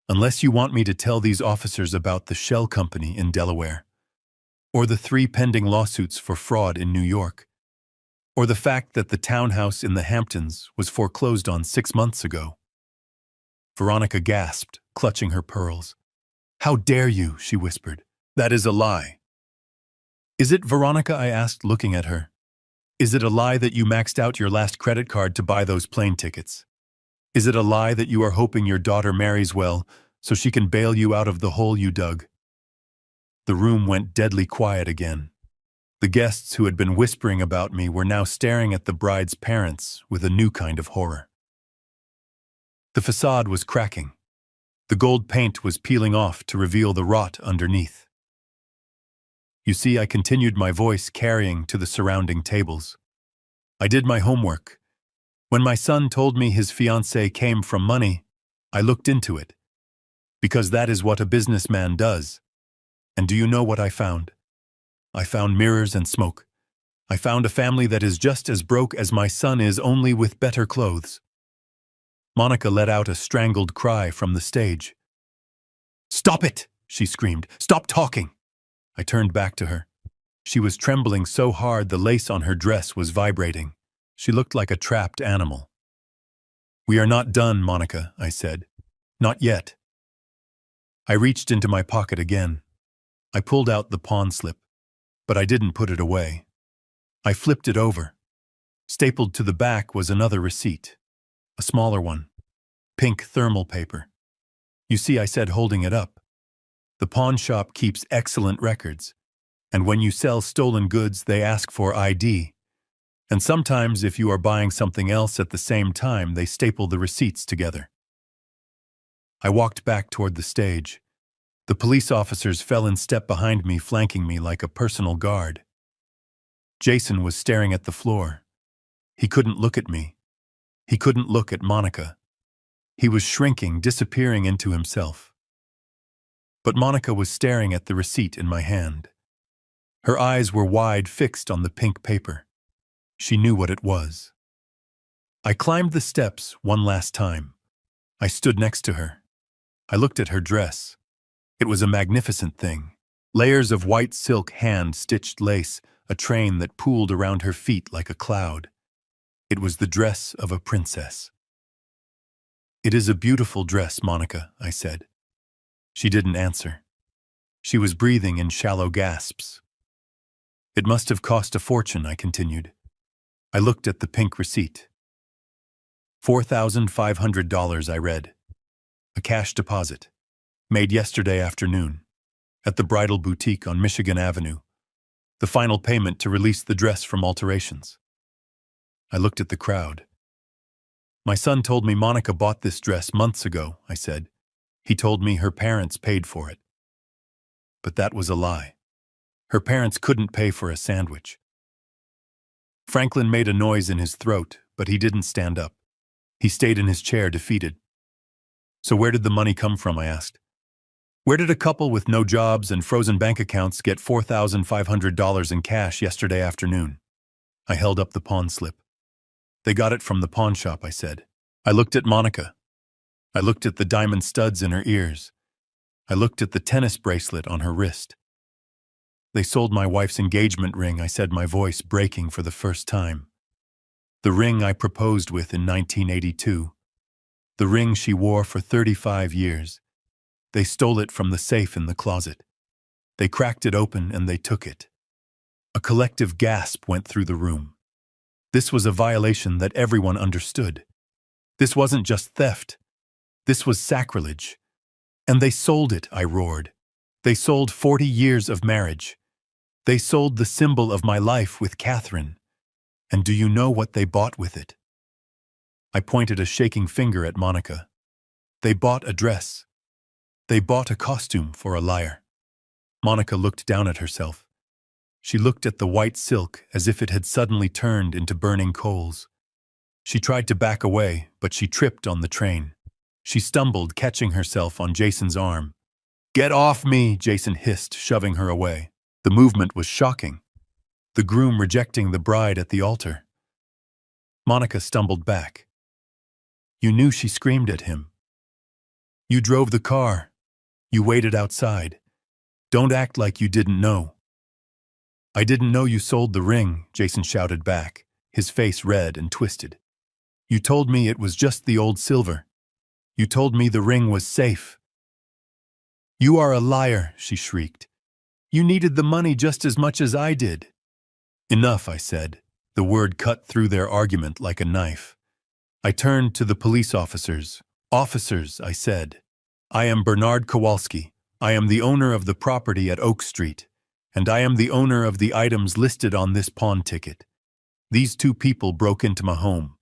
"Unless you want me to tell these officers about the shell company in Delaware, or the 3 pending lawsuits for fraud in New York, or the fact that the townhouse in the Hamptons was foreclosed on 6 months ago." Veronica gasped, clutching her pearls. "How dare you?" she whispered. "That is a lie." "Is it, Veronica?" I asked, looking at her. "Is it a lie that you maxed out your last credit card to buy those plane tickets? Is it a lie that you are hoping your daughter marries well so she can bail you out of the hole you dug?" The room went deadly quiet again. The guests who had been whispering about me were now staring at the bride's parents with a new kind of horror. The facade was cracking. The gold paint was peeling off to reveal the rot underneath. "You see," I continued, my voice carrying to the surrounding tables. "I did my homework. When my son told me his fiancée came from money, I looked into it. Because that is what a businessman does. And do you know what I found? I found mirrors and smoke. I found a family that is just as broke as my son is, only with better clothes." Monica let out a strangled cry from the stage. "Stop it!" she screamed. "Stop talking!" I turned back to her. She was trembling so hard the lace on her dress was vibrating. She looked like a trapped animal. "We are not done, Monica," I said. "Not yet." I reached into my pocket again. I pulled out the pawn slip, but I didn't put it away. I flipped it over. Stapled to the back was another receipt, a smaller one, pink thermal paper. "You see," I said, holding it up. "The pawn shop keeps excellent records, and when you sell stolen goods, they ask for ID. And sometimes, if you are buying something else at the same time, they staple the receipts together." I walked back toward the stage. The police officers fell in step behind me, flanking me like a personal guard. Jason was staring at the floor. He couldn't look at me. He couldn't look at Monica. He was shrinking, disappearing into himself. But Monica was staring at the receipt in my hand. Her eyes were wide, fixed on the pink paper. She knew what it was. I climbed the steps one last time. I stood next to her. I looked at her dress. It was a magnificent thing. Layers of white silk hand-stitched lace, a train that pooled around her feet like a cloud. It was the dress of a princess. "It is a beautiful dress, Monica," I said. She didn't answer. She was breathing in shallow gasps. "It must have cost a fortune," I continued. I looked at the pink receipt. $4,500, I read. A cash deposit. Made yesterday afternoon. At the bridal boutique on Michigan Avenue. The final payment to release the dress from alterations. I looked at the crowd. "My son told me Monica bought this dress months ago," I said. "He told me her parents paid for it." But that was a lie. Her parents couldn't pay for a sandwich. Franklin made a noise in his throat, but he didn't stand up. He stayed in his chair, defeated. "So where did the money come from?" I asked. "Where did a couple with no jobs and frozen bank accounts get $4,500 in cash yesterday afternoon?" I held up the pawn slip. "They got it from the pawn shop," I said. I looked at Monica. I looked at the diamond studs in her ears. I looked at the tennis bracelet on her wrist. "They sold my wife's engagement ring," I said, my voice breaking for the first time. "The ring I proposed with in 1982. The ring she wore for 35 years. They stole it from the safe in the closet. They cracked it open and they took it." A collective gasp went through the room. This was a violation that everyone understood. This wasn't just theft. This was sacrilege. "And they sold it," I roared. "They sold 40 years of marriage. They sold the symbol of my life with Catherine. And do you know what they bought with it?" I pointed a shaking finger at Monica. "They bought a dress. They bought a costume for a liar." Monica looked down at herself. She looked at the white silk as if it had suddenly turned into burning coals. She tried to back away, but she tripped on the train. She stumbled, catching herself on Jason's arm. "Get off me!" Jason hissed, shoving her away. The movement was shocking. The groom rejecting the bride at the altar. Monica stumbled back. "You knew," she screamed at him. "You drove the car. You waited outside. Don't act like you didn't know." "I didn't know you sold the ring," Jason shouted back, his face red and twisted. "You told me it was just the old silver. You told me the ring was safe." "You are a liar," she shrieked. "You needed the money just as much as I did." "Enough," I said. The word cut through their argument like a knife. I turned to the police officers. "Officers," I said, "I am Bernard Kowalski. I am the owner of the property at Oak Street, and I am the owner of the items listed on this pawn ticket. These two people broke into my home.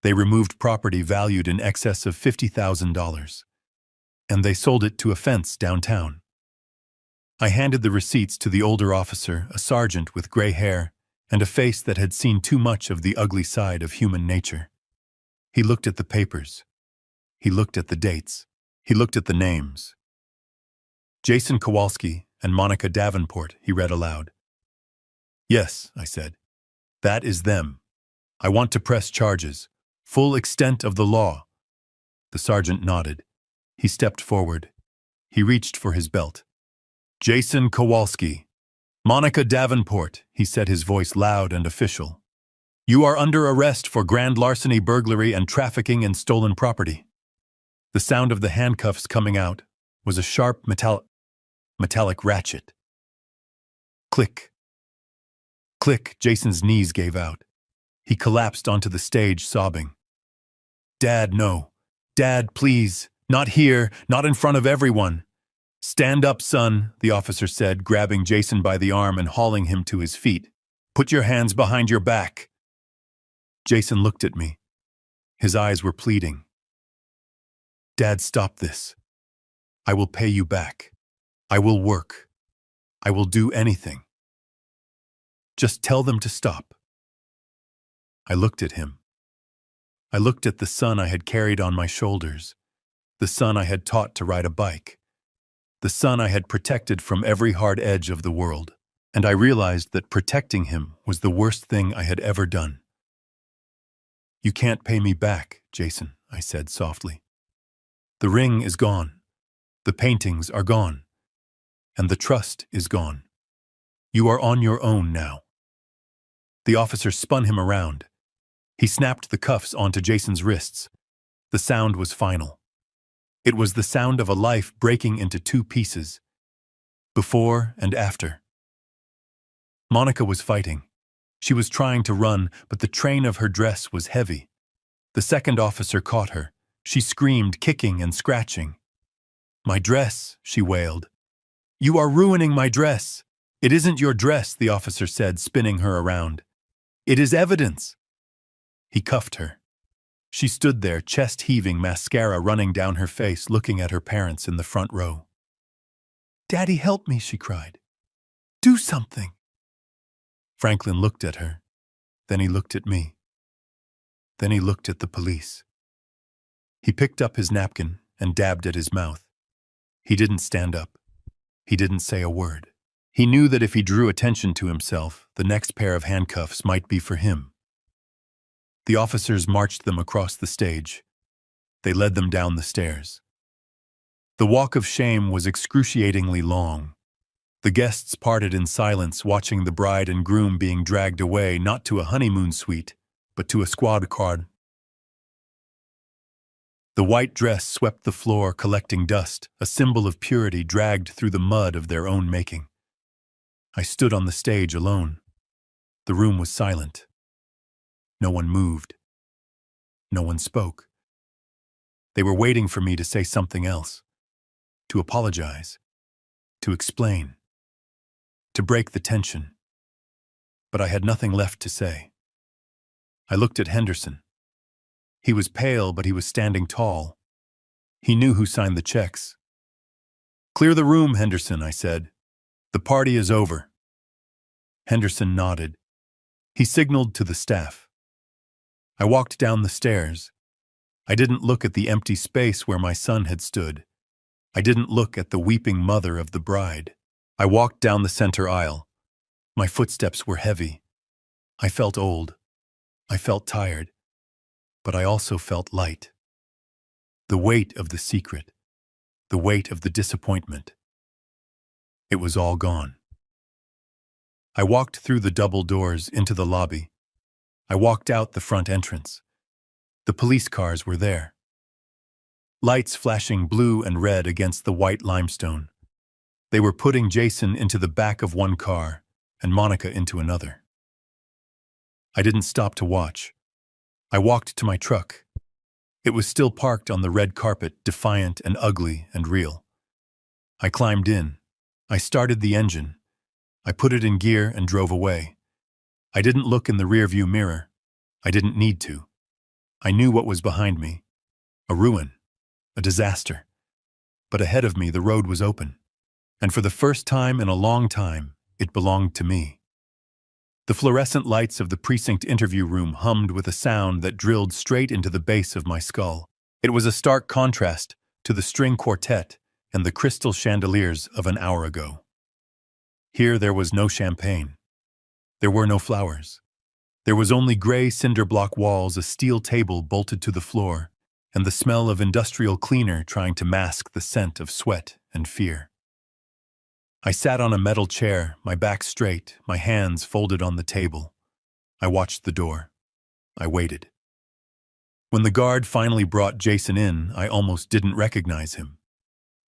They removed property valued in excess of $50,000, and they sold it to a fence downtown." I handed the receipts to the older officer, a sergeant with gray hair and a face that had seen too much of the ugly side of human nature. He looked at the papers. He looked at the dates. He looked at the names. "Jason Kowalski and Monica Davenport," he read aloud. "Yes," I said. "That is them. I want to press charges. Full extent of the law." The sergeant nodded. He stepped forward. He reached for his belt. "Jason Kowalski, "Monica Davenport," he said, his voice loud and official. "You are under arrest for grand larceny, burglary, and trafficking in stolen property." The sound of the handcuffs coming out was a sharp metallic ratchet. Click. Click. Jason's knees gave out. He collapsed onto the stage, sobbing. "Dad, no. Dad, please. Not here. Not in front of everyone." "Stand up, son," the officer said, grabbing Jason by the arm and hauling him to his feet. "Put your hands behind your back." Jason looked at me. His eyes were pleading. "Dad, stop this. I will pay you back. I will work. I will do anything. Just tell them to stop." I looked at him. I looked at the son I had carried on my shoulders, the son I had taught to ride a bike, the son I had protected from every hard edge of the world, and I realized that protecting him was the worst thing I had ever done. "You can't pay me back, Jason," I said softly. "The ring is gone. The paintings are gone. And the trust is gone. You are on your own now." The officer spun him around. He snapped the cuffs onto Jason's wrists. The sound was final. It was the sound of a life breaking into two pieces, before and after. Monica was fighting. She was trying to run, but the train of her dress was heavy. The second officer caught her. She screamed, kicking and scratching. "My dress," she wailed. "You are ruining my dress." "It isn't your dress," the officer said, spinning her around. "It is evidence." He cuffed her. She stood there, chest heaving, mascara running down her face, looking at her parents in the front row. "Daddy, help me," she cried. "Do something." Franklin looked at her. Then he looked at me. Then he looked at the police. He picked up his napkin and dabbed at his mouth. He didn't stand up. He didn't say a word. He knew that if he drew attention to himself, the next pair of handcuffs might be for him. The officers marched them across the stage. They led them down the stairs. The walk of shame was excruciatingly long. The guests parted in silence, watching the bride and groom being dragged away, not to a honeymoon suite, but to a squad car. The white dress swept the floor, collecting dust, a symbol of purity dragged through the mud of their own making. I stood on the stage alone. The room was silent. No one moved. No one spoke. They were waiting for me to say something else, to apologize, to explain, to break the tension. But I had nothing left to say. I looked at Henderson. He was pale, but he was standing tall. He knew who signed the checks. "Clear the room, Henderson," I said. "The party is over." Henderson nodded. He signaled to the staff. I walked down the stairs. I didn't look at the empty space where my son had stood. I didn't look at the weeping mother of the bride. I walked down the center aisle. My footsteps were heavy. I felt old. I felt tired. But I also felt light. The weight of the secret. The weight of the disappointment. It was all gone. I walked through the double doors into the lobby. I walked out the front entrance. The police cars were there. Lights flashing blue and red against the white limestone. They were putting Jason into the back of one car and Monica into another. I didn't stop to watch. I walked to my truck. It was still parked on the red carpet, defiant and ugly and real. I climbed in. I started the engine. I put it in gear and drove away. I didn't look in the rearview mirror. I didn't need to. I knew what was behind me. A ruin. A disaster. But ahead of me, the road was open. And for the first time in a long time, it belonged to me. The fluorescent lights of the precinct interview room hummed with a sound that drilled straight into the base of my skull. It was a stark contrast to the string quartet and the crystal chandeliers of an hour ago. Here there was no champagne. There were no flowers. There was only gray cinder block walls, a steel table bolted to the floor, and the smell of industrial cleaner trying to mask the scent of sweat and fear. I sat on a metal chair, my back straight, my hands folded on the table. I watched the door. I waited. When the guard finally brought Jason in, I almost didn't recognize him.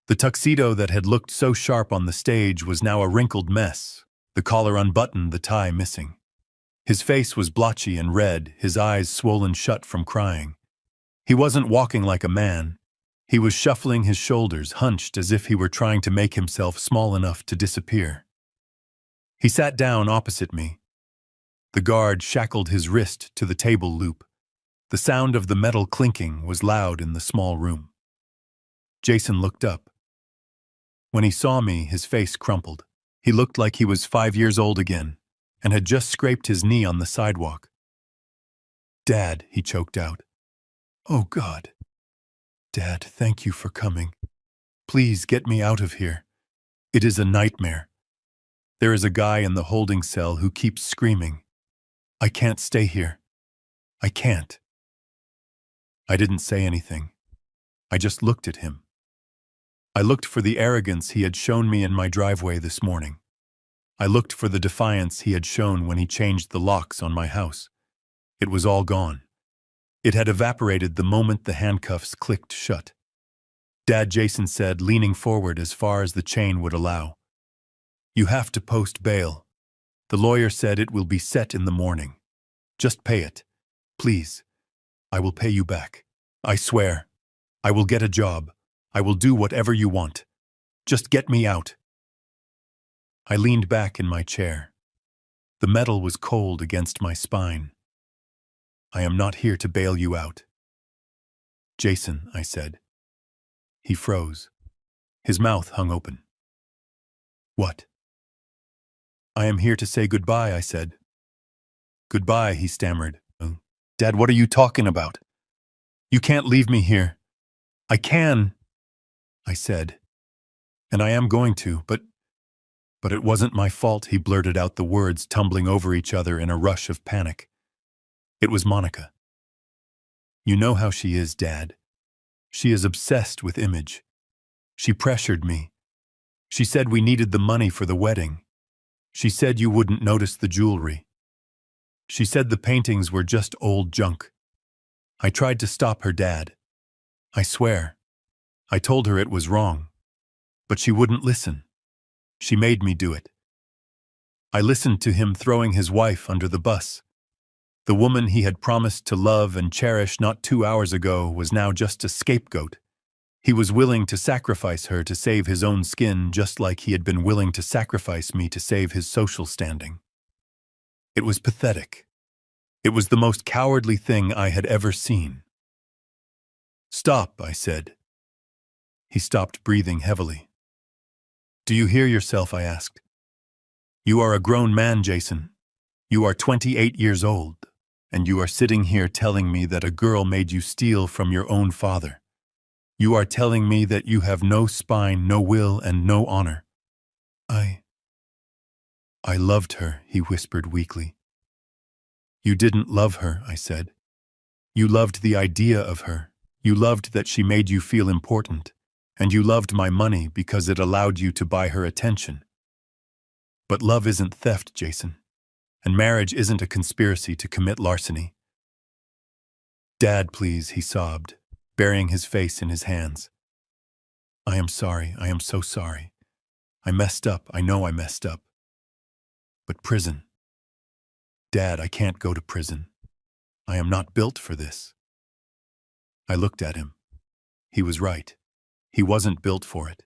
The tuxedo that had looked so sharp on the stage was now a wrinkled mess, the collar unbuttoned, the tie missing. His face was blotchy and red, his eyes swollen shut from crying. He wasn't walking like a man. He was shuffling his shoulders, hunched as if he were trying to make himself small enough to disappear. He sat down opposite me. The guard shackled his wrist to the table loop. The sound of the metal clinking was loud in the small room. Jason looked up. When he saw me, his face crumpled. He looked like he was 5 years old again, and had just scraped his knee on the sidewalk. "Dad," he choked out. "Oh, God. Dad, thank you for coming. Please get me out of here. It is a nightmare. There is a guy in the holding cell who keeps screaming. I can't stay here. I can't." I didn't say anything. I just looked at him. I looked for the arrogance he had shown me in my driveway this morning. I looked for the defiance he had shown when he changed the locks on my house. It was all gone. It had evaporated the moment the handcuffs clicked shut. "Dad," Jason said, leaning forward as far as the chain would allow. "You have to post bail. The lawyer said it will be set in the morning. Just pay it. Please. I will pay you back. I swear. I will get a job. I will do whatever you want. Just get me out." I leaned back in my chair. The metal was cold against my spine. "I am not here to bail you out." "Jason," I said. He froze. His mouth hung open. "What?" "I am here to say goodbye," I said. "Goodbye," he stammered. "Dad, what are you talking about? You can't leave me here." "I can," I said. "And I am going to, but it wasn't my fault," he blurted out, the words tumbling over each other in a rush of panic. "It was Monica. You know how she is, Dad. She is obsessed with image. She pressured me. She said we needed the money for the wedding. She said you wouldn't notice the jewelry. She said the paintings were just old junk. I tried to stop her, Dad. I swear. I told her it was wrong. But she wouldn't listen. She made me do it. I listened to him throwing his wife under the bus. The woman he had promised to love and cherish not 2 hours ago was now just a scapegoat. He was willing to sacrifice her to save his own skin, just like he had been willing to sacrifice me to save his social standing. It was pathetic. It was the most cowardly thing I had ever seen. "Stop," I said. He stopped, breathing heavily. "Do you hear yourself?" I asked. "You are a grown man, Jason. You are 28 years old, and you are sitting here telling me that a girl made you steal from your own father. You are telling me that you have no spine, no will, and no honor." I loved her," he whispered weakly. "You didn't love her," I said. "You loved the idea of her. You loved that she made you feel important. And you loved my money because it allowed you to buy her attention. But love isn't theft, Jason. And marriage isn't a conspiracy to commit larceny." "Dad, please," he sobbed, burying his face in his hands. "I am sorry. I am so sorry. I messed up. I know I messed up. But prison. Dad, I can't go to prison. I am not built for this." I looked at him. He was right. He wasn't built for it.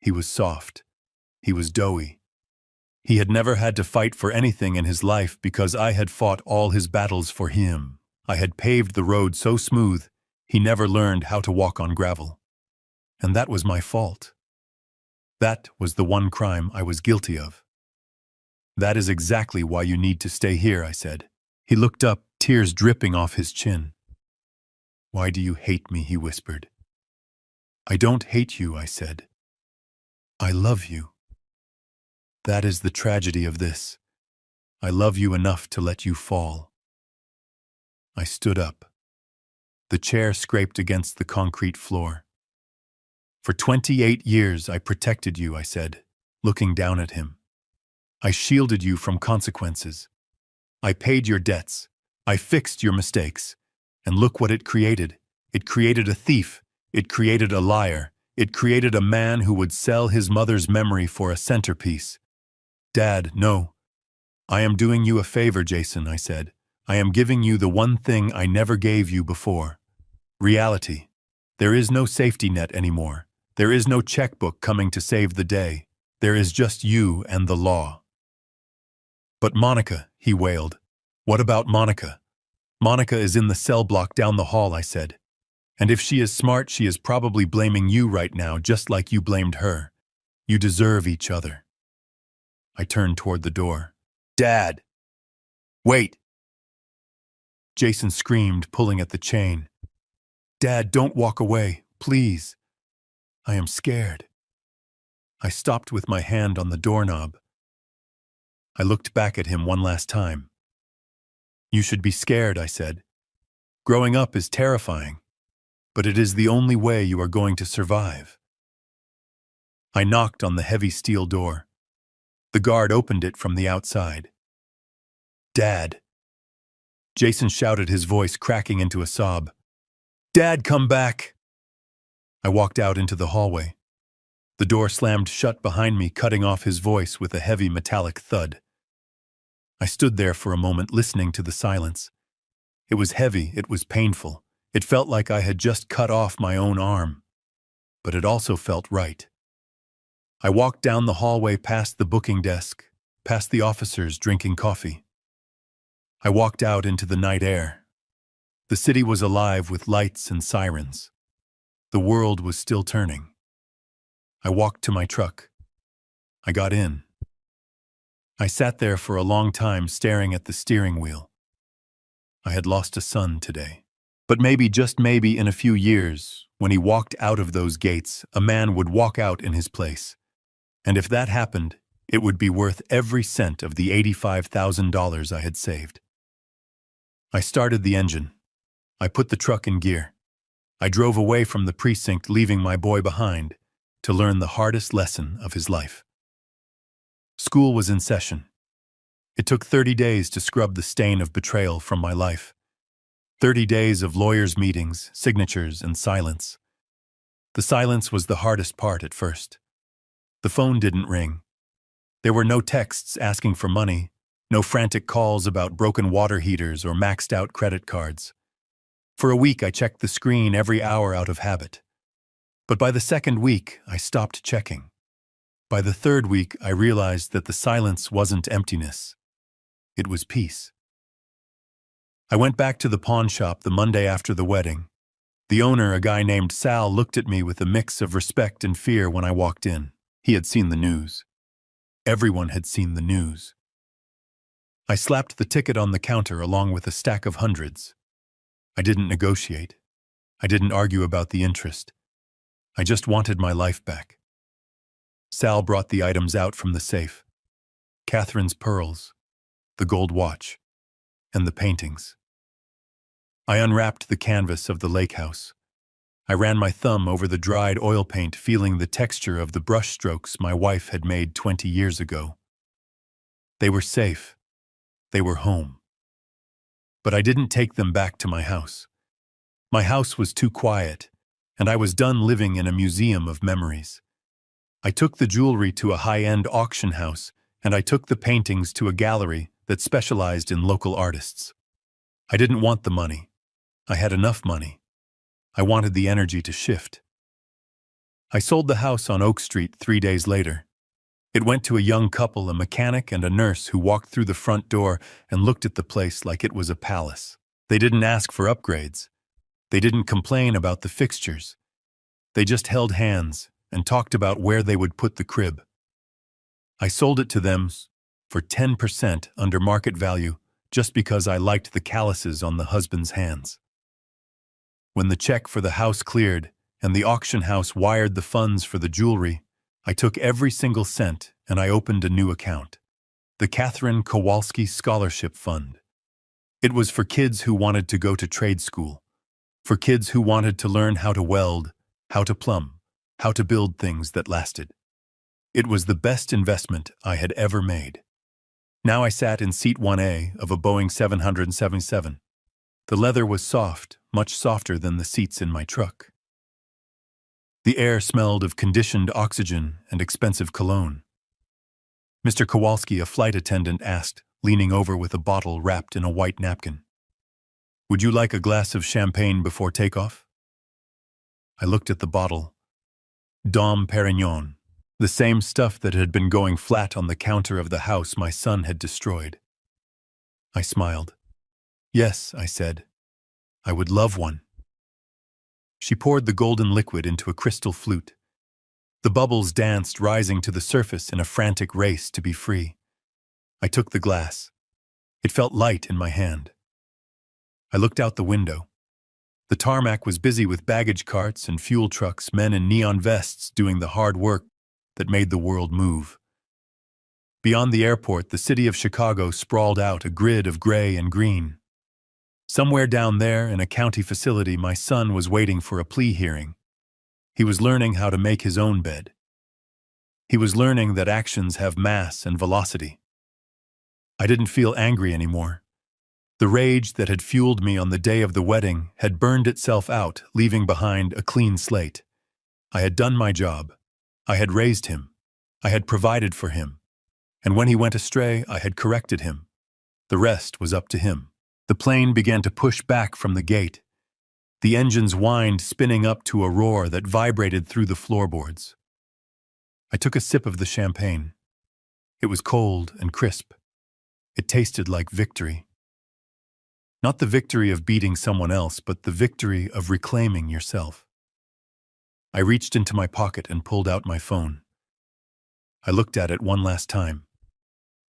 He was soft. He was doughy. He had never had to fight for anything in his life because I had fought all his battles for him. I had paved the road so smooth, he never learned how to walk on gravel. And that was my fault. That was the one crime I was guilty of. "That is exactly why you need to stay here," I said. He looked up, tears dripping off his chin. "Why do you hate me?" he whispered. "I don't hate you," I said. "I love you. That is the tragedy of this. I love you enough to let you fall." I stood up. The chair scraped against the concrete floor. "For 28 years I protected you," I said. looking down at him. I shielded you from consequences. I paid your debts. I fixed your mistakes. And look what it created. It created a thief. It created a liar. It created a man who would sell his mother's memory for a centerpiece. Dad, no. I am doing you a favor, Jason, I said. I am giving you the one thing I never gave you before. Reality. There is no safety net anymore. There is no checkbook coming to save the day. There is just you and the law. But Monica, he wailed. What about Monica? Monica is in the cell block down the hall, I said. And if she is smart, she is probably blaming you right now, just like you blamed her. You deserve each other. I turned toward the door. Dad! Wait! Jason screamed, pulling at the chain. Dad, don't walk away, please. I am scared. I stopped with my hand on the doorknob. I looked back at him one last time. You should be scared, I said. Growing up is terrifying, but it is the only way you are going to survive. I knocked on the heavy steel door. The guard opened it from the outside. Dad! Jason shouted, his voice cracking into a sob. Dad, come back! I walked out into the hallway. The door slammed shut behind me, cutting off his voice with a heavy metallic thud. I stood there for a moment, listening to the silence. It was heavy, it was painful. It felt like I had just cut off my own arm. But it also felt right. I walked down the hallway past the booking desk, past the officers drinking coffee. I walked out into the night air. The city was alive with lights and sirens. The world was still turning. I walked to my truck. I got in. I sat there for a long time, staring at the steering wheel. I had lost a son today. But maybe, just maybe, in a few years, when he walked out of those gates, a man would walk out in his place. And if that happened, it would be worth every cent of the $85,000 I had saved. I started the engine. I put the truck in gear. I drove away from the precinct, leaving my boy behind, to learn the hardest lesson of his life. School was in session. It took 30 days to scrub the stain of betrayal from my life. 30 days of lawyers' meetings, signatures, and silence. The silence was the hardest part at first. The phone didn't ring. There were no texts asking for money, no frantic calls about broken water heaters or maxed-out credit cards. For a week, I checked the screen every hour out of habit. But by the second week, I stopped checking. By the third week, I realized that the silence wasn't emptiness. It was peace. I went back to the pawn shop the Monday after the wedding. The owner, a guy named Sal, looked at me with a mix of respect and fear when I walked in. He had seen the news. Everyone had seen the news. I slapped the ticket on the counter along with a stack of hundreds. I didn't negotiate. I didn't argue about the interest. I just wanted my life back. Sal brought the items out from the safe. Catherine's pearls, the gold watch, and the paintings. I unwrapped the canvas of the lake house. I ran my thumb over the dried oil paint, feeling the texture of the brush strokes my wife had made 20 years ago. They were safe. They were home. But I didn't take them back to my house. My house was too quiet, and I was done living in a museum of memories. I took the jewelry to a high-end auction house, and I took the paintings to a gallery that specialized in local artists. I didn't want the money. I had enough money. I wanted the energy to shift. I sold the house on Oak Street 3 days later. It went to a young couple, a mechanic and a nurse, who walked through the front door and looked at the place like it was a palace. They didn't ask for upgrades. They didn't complain about the fixtures. They just held hands and talked about where they would put the crib. I sold it to them for 10% under market value just because I liked the calluses on the husband's hands. When the check for the house cleared and the auction house wired the funds for the jewelry, I took every single cent and I opened a new account, the Catherine Kowalski Scholarship Fund. It was for kids who wanted to go to trade school, for kids who wanted to learn how to weld, how to plumb, how to build things that lasted. It was the best investment I had ever made. Now I sat in seat 1A of a Boeing 777. The leather was soft, much softer than the seats in my truck. The air smelled of conditioned oxygen and expensive cologne. Mr. Kowalski, a flight attendant, asked, leaning over with a bottle wrapped in a white napkin. "Would you like a glass of champagne before takeoff?" I looked at the bottle. Dom Perignon, the same stuff that had been going flat on the counter of the house my son had destroyed. I smiled. "Yes," I said. "I would love one." She poured the golden liquid into a crystal flute. The bubbles danced, rising to the surface in a frantic race to be free. I took the glass. It felt light in my hand. I looked out the window. The tarmac was busy with baggage carts and fuel trucks, men in neon vests doing the hard work that made the world move. Beyond the airport, the city of Chicago sprawled out, a grid of gray and green. Somewhere down there, in a county facility, my son was waiting for a plea hearing. He was learning how to make his own bed. He was learning that actions have mass and velocity. I didn't feel angry anymore. The rage that had fueled me on the day of the wedding had burned itself out, leaving behind a clean slate. I had done my job. I had raised him. I had provided for him. And when he went astray, I had corrected him. The rest was up to him. The plane began to push back from the gate. The engines whined, spinning up to a roar that vibrated through the floorboards. I took a sip of the champagne. It was cold and crisp. It tasted like victory. Not the victory of beating someone else, but the victory of reclaiming yourself. I reached into my pocket and pulled out my phone. I looked at it one last time.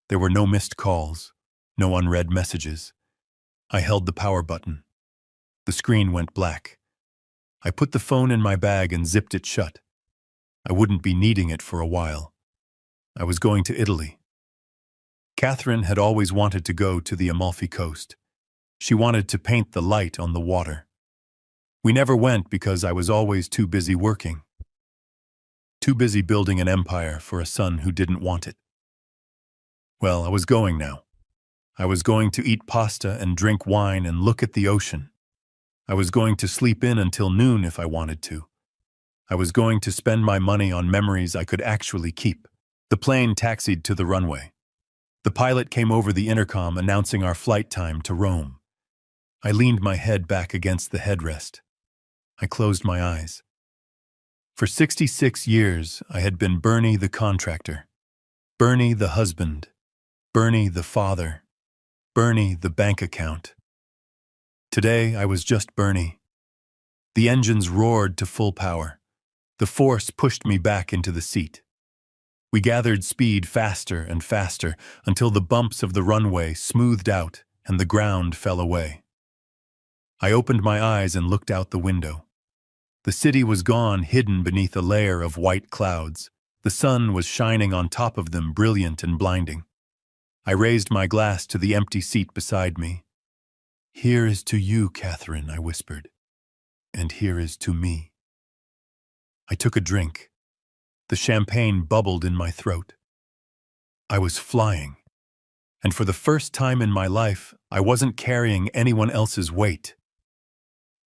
There were no missed calls, no unread messages. I held the power button. The screen went black. I put the phone in my bag and zipped it shut. I wouldn't be needing it for a while. I was going to Italy. Catherine had always wanted to go to the Amalfi Coast. She wanted to paint the light on the water. We never went because I was always too busy working. Too busy building an empire for a son who didn't want it. Well, I was going now. I was going to eat pasta and drink wine and look at the ocean. I was going to sleep in until noon if I wanted to. I was going to spend my money on memories I could actually keep. The plane taxied to the runway. The pilot came over the intercom announcing our flight time to Rome. I leaned my head back against the headrest. I closed my eyes. For 66 years, I had been Bernie the contractor, Bernie the husband, Bernie the father, Bernie the bank account. Today, I was just Bernie. The engines roared to full power. The force pushed me back into the seat. We gathered speed faster and faster until the bumps of the runway smoothed out and the ground fell away. I opened my eyes and looked out the window. The city was gone, hidden beneath a layer of white clouds. The sun was shining on top of them, brilliant and blinding. I raised my glass to the empty seat beside me. "Here is to you, Catherine," I whispered. "And here is to me." I took a drink. The champagne bubbled in my throat. I was flying. And for the first time in my life, I wasn't carrying anyone else's weight.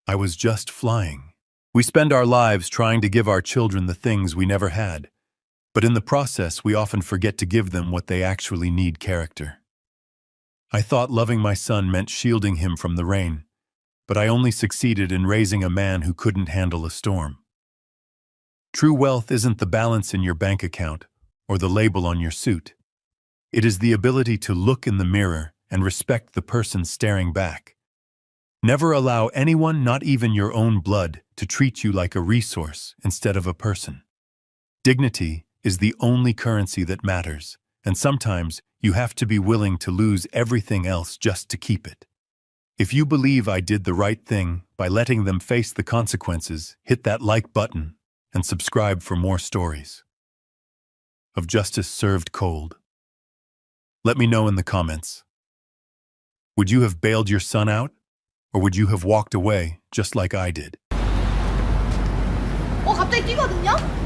I was just flying. We spend our lives trying to give our children the things we never had. But in the process, we often forget to give them what they actually need: character. I thought loving my son meant shielding him from the rain, but I only succeeded in raising a man who couldn't handle a storm. True wealth isn't the balance in your bank account or the label on your suit. It is the ability to look in the mirror and respect the person staring back. Never allow anyone, not even your own blood, to treat you like a resource instead of a person. Dignity is the only currency that matters, and sometimes you have to be willing to lose everything else just to keep it. If you believe I did the right thing by letting them face the consequences, hit that like button and subscribe for more stories of justice served cold. Let me know in the comments. Would you have bailed your son out, or would you have walked away just like I did? 갑자기 뛰거든요?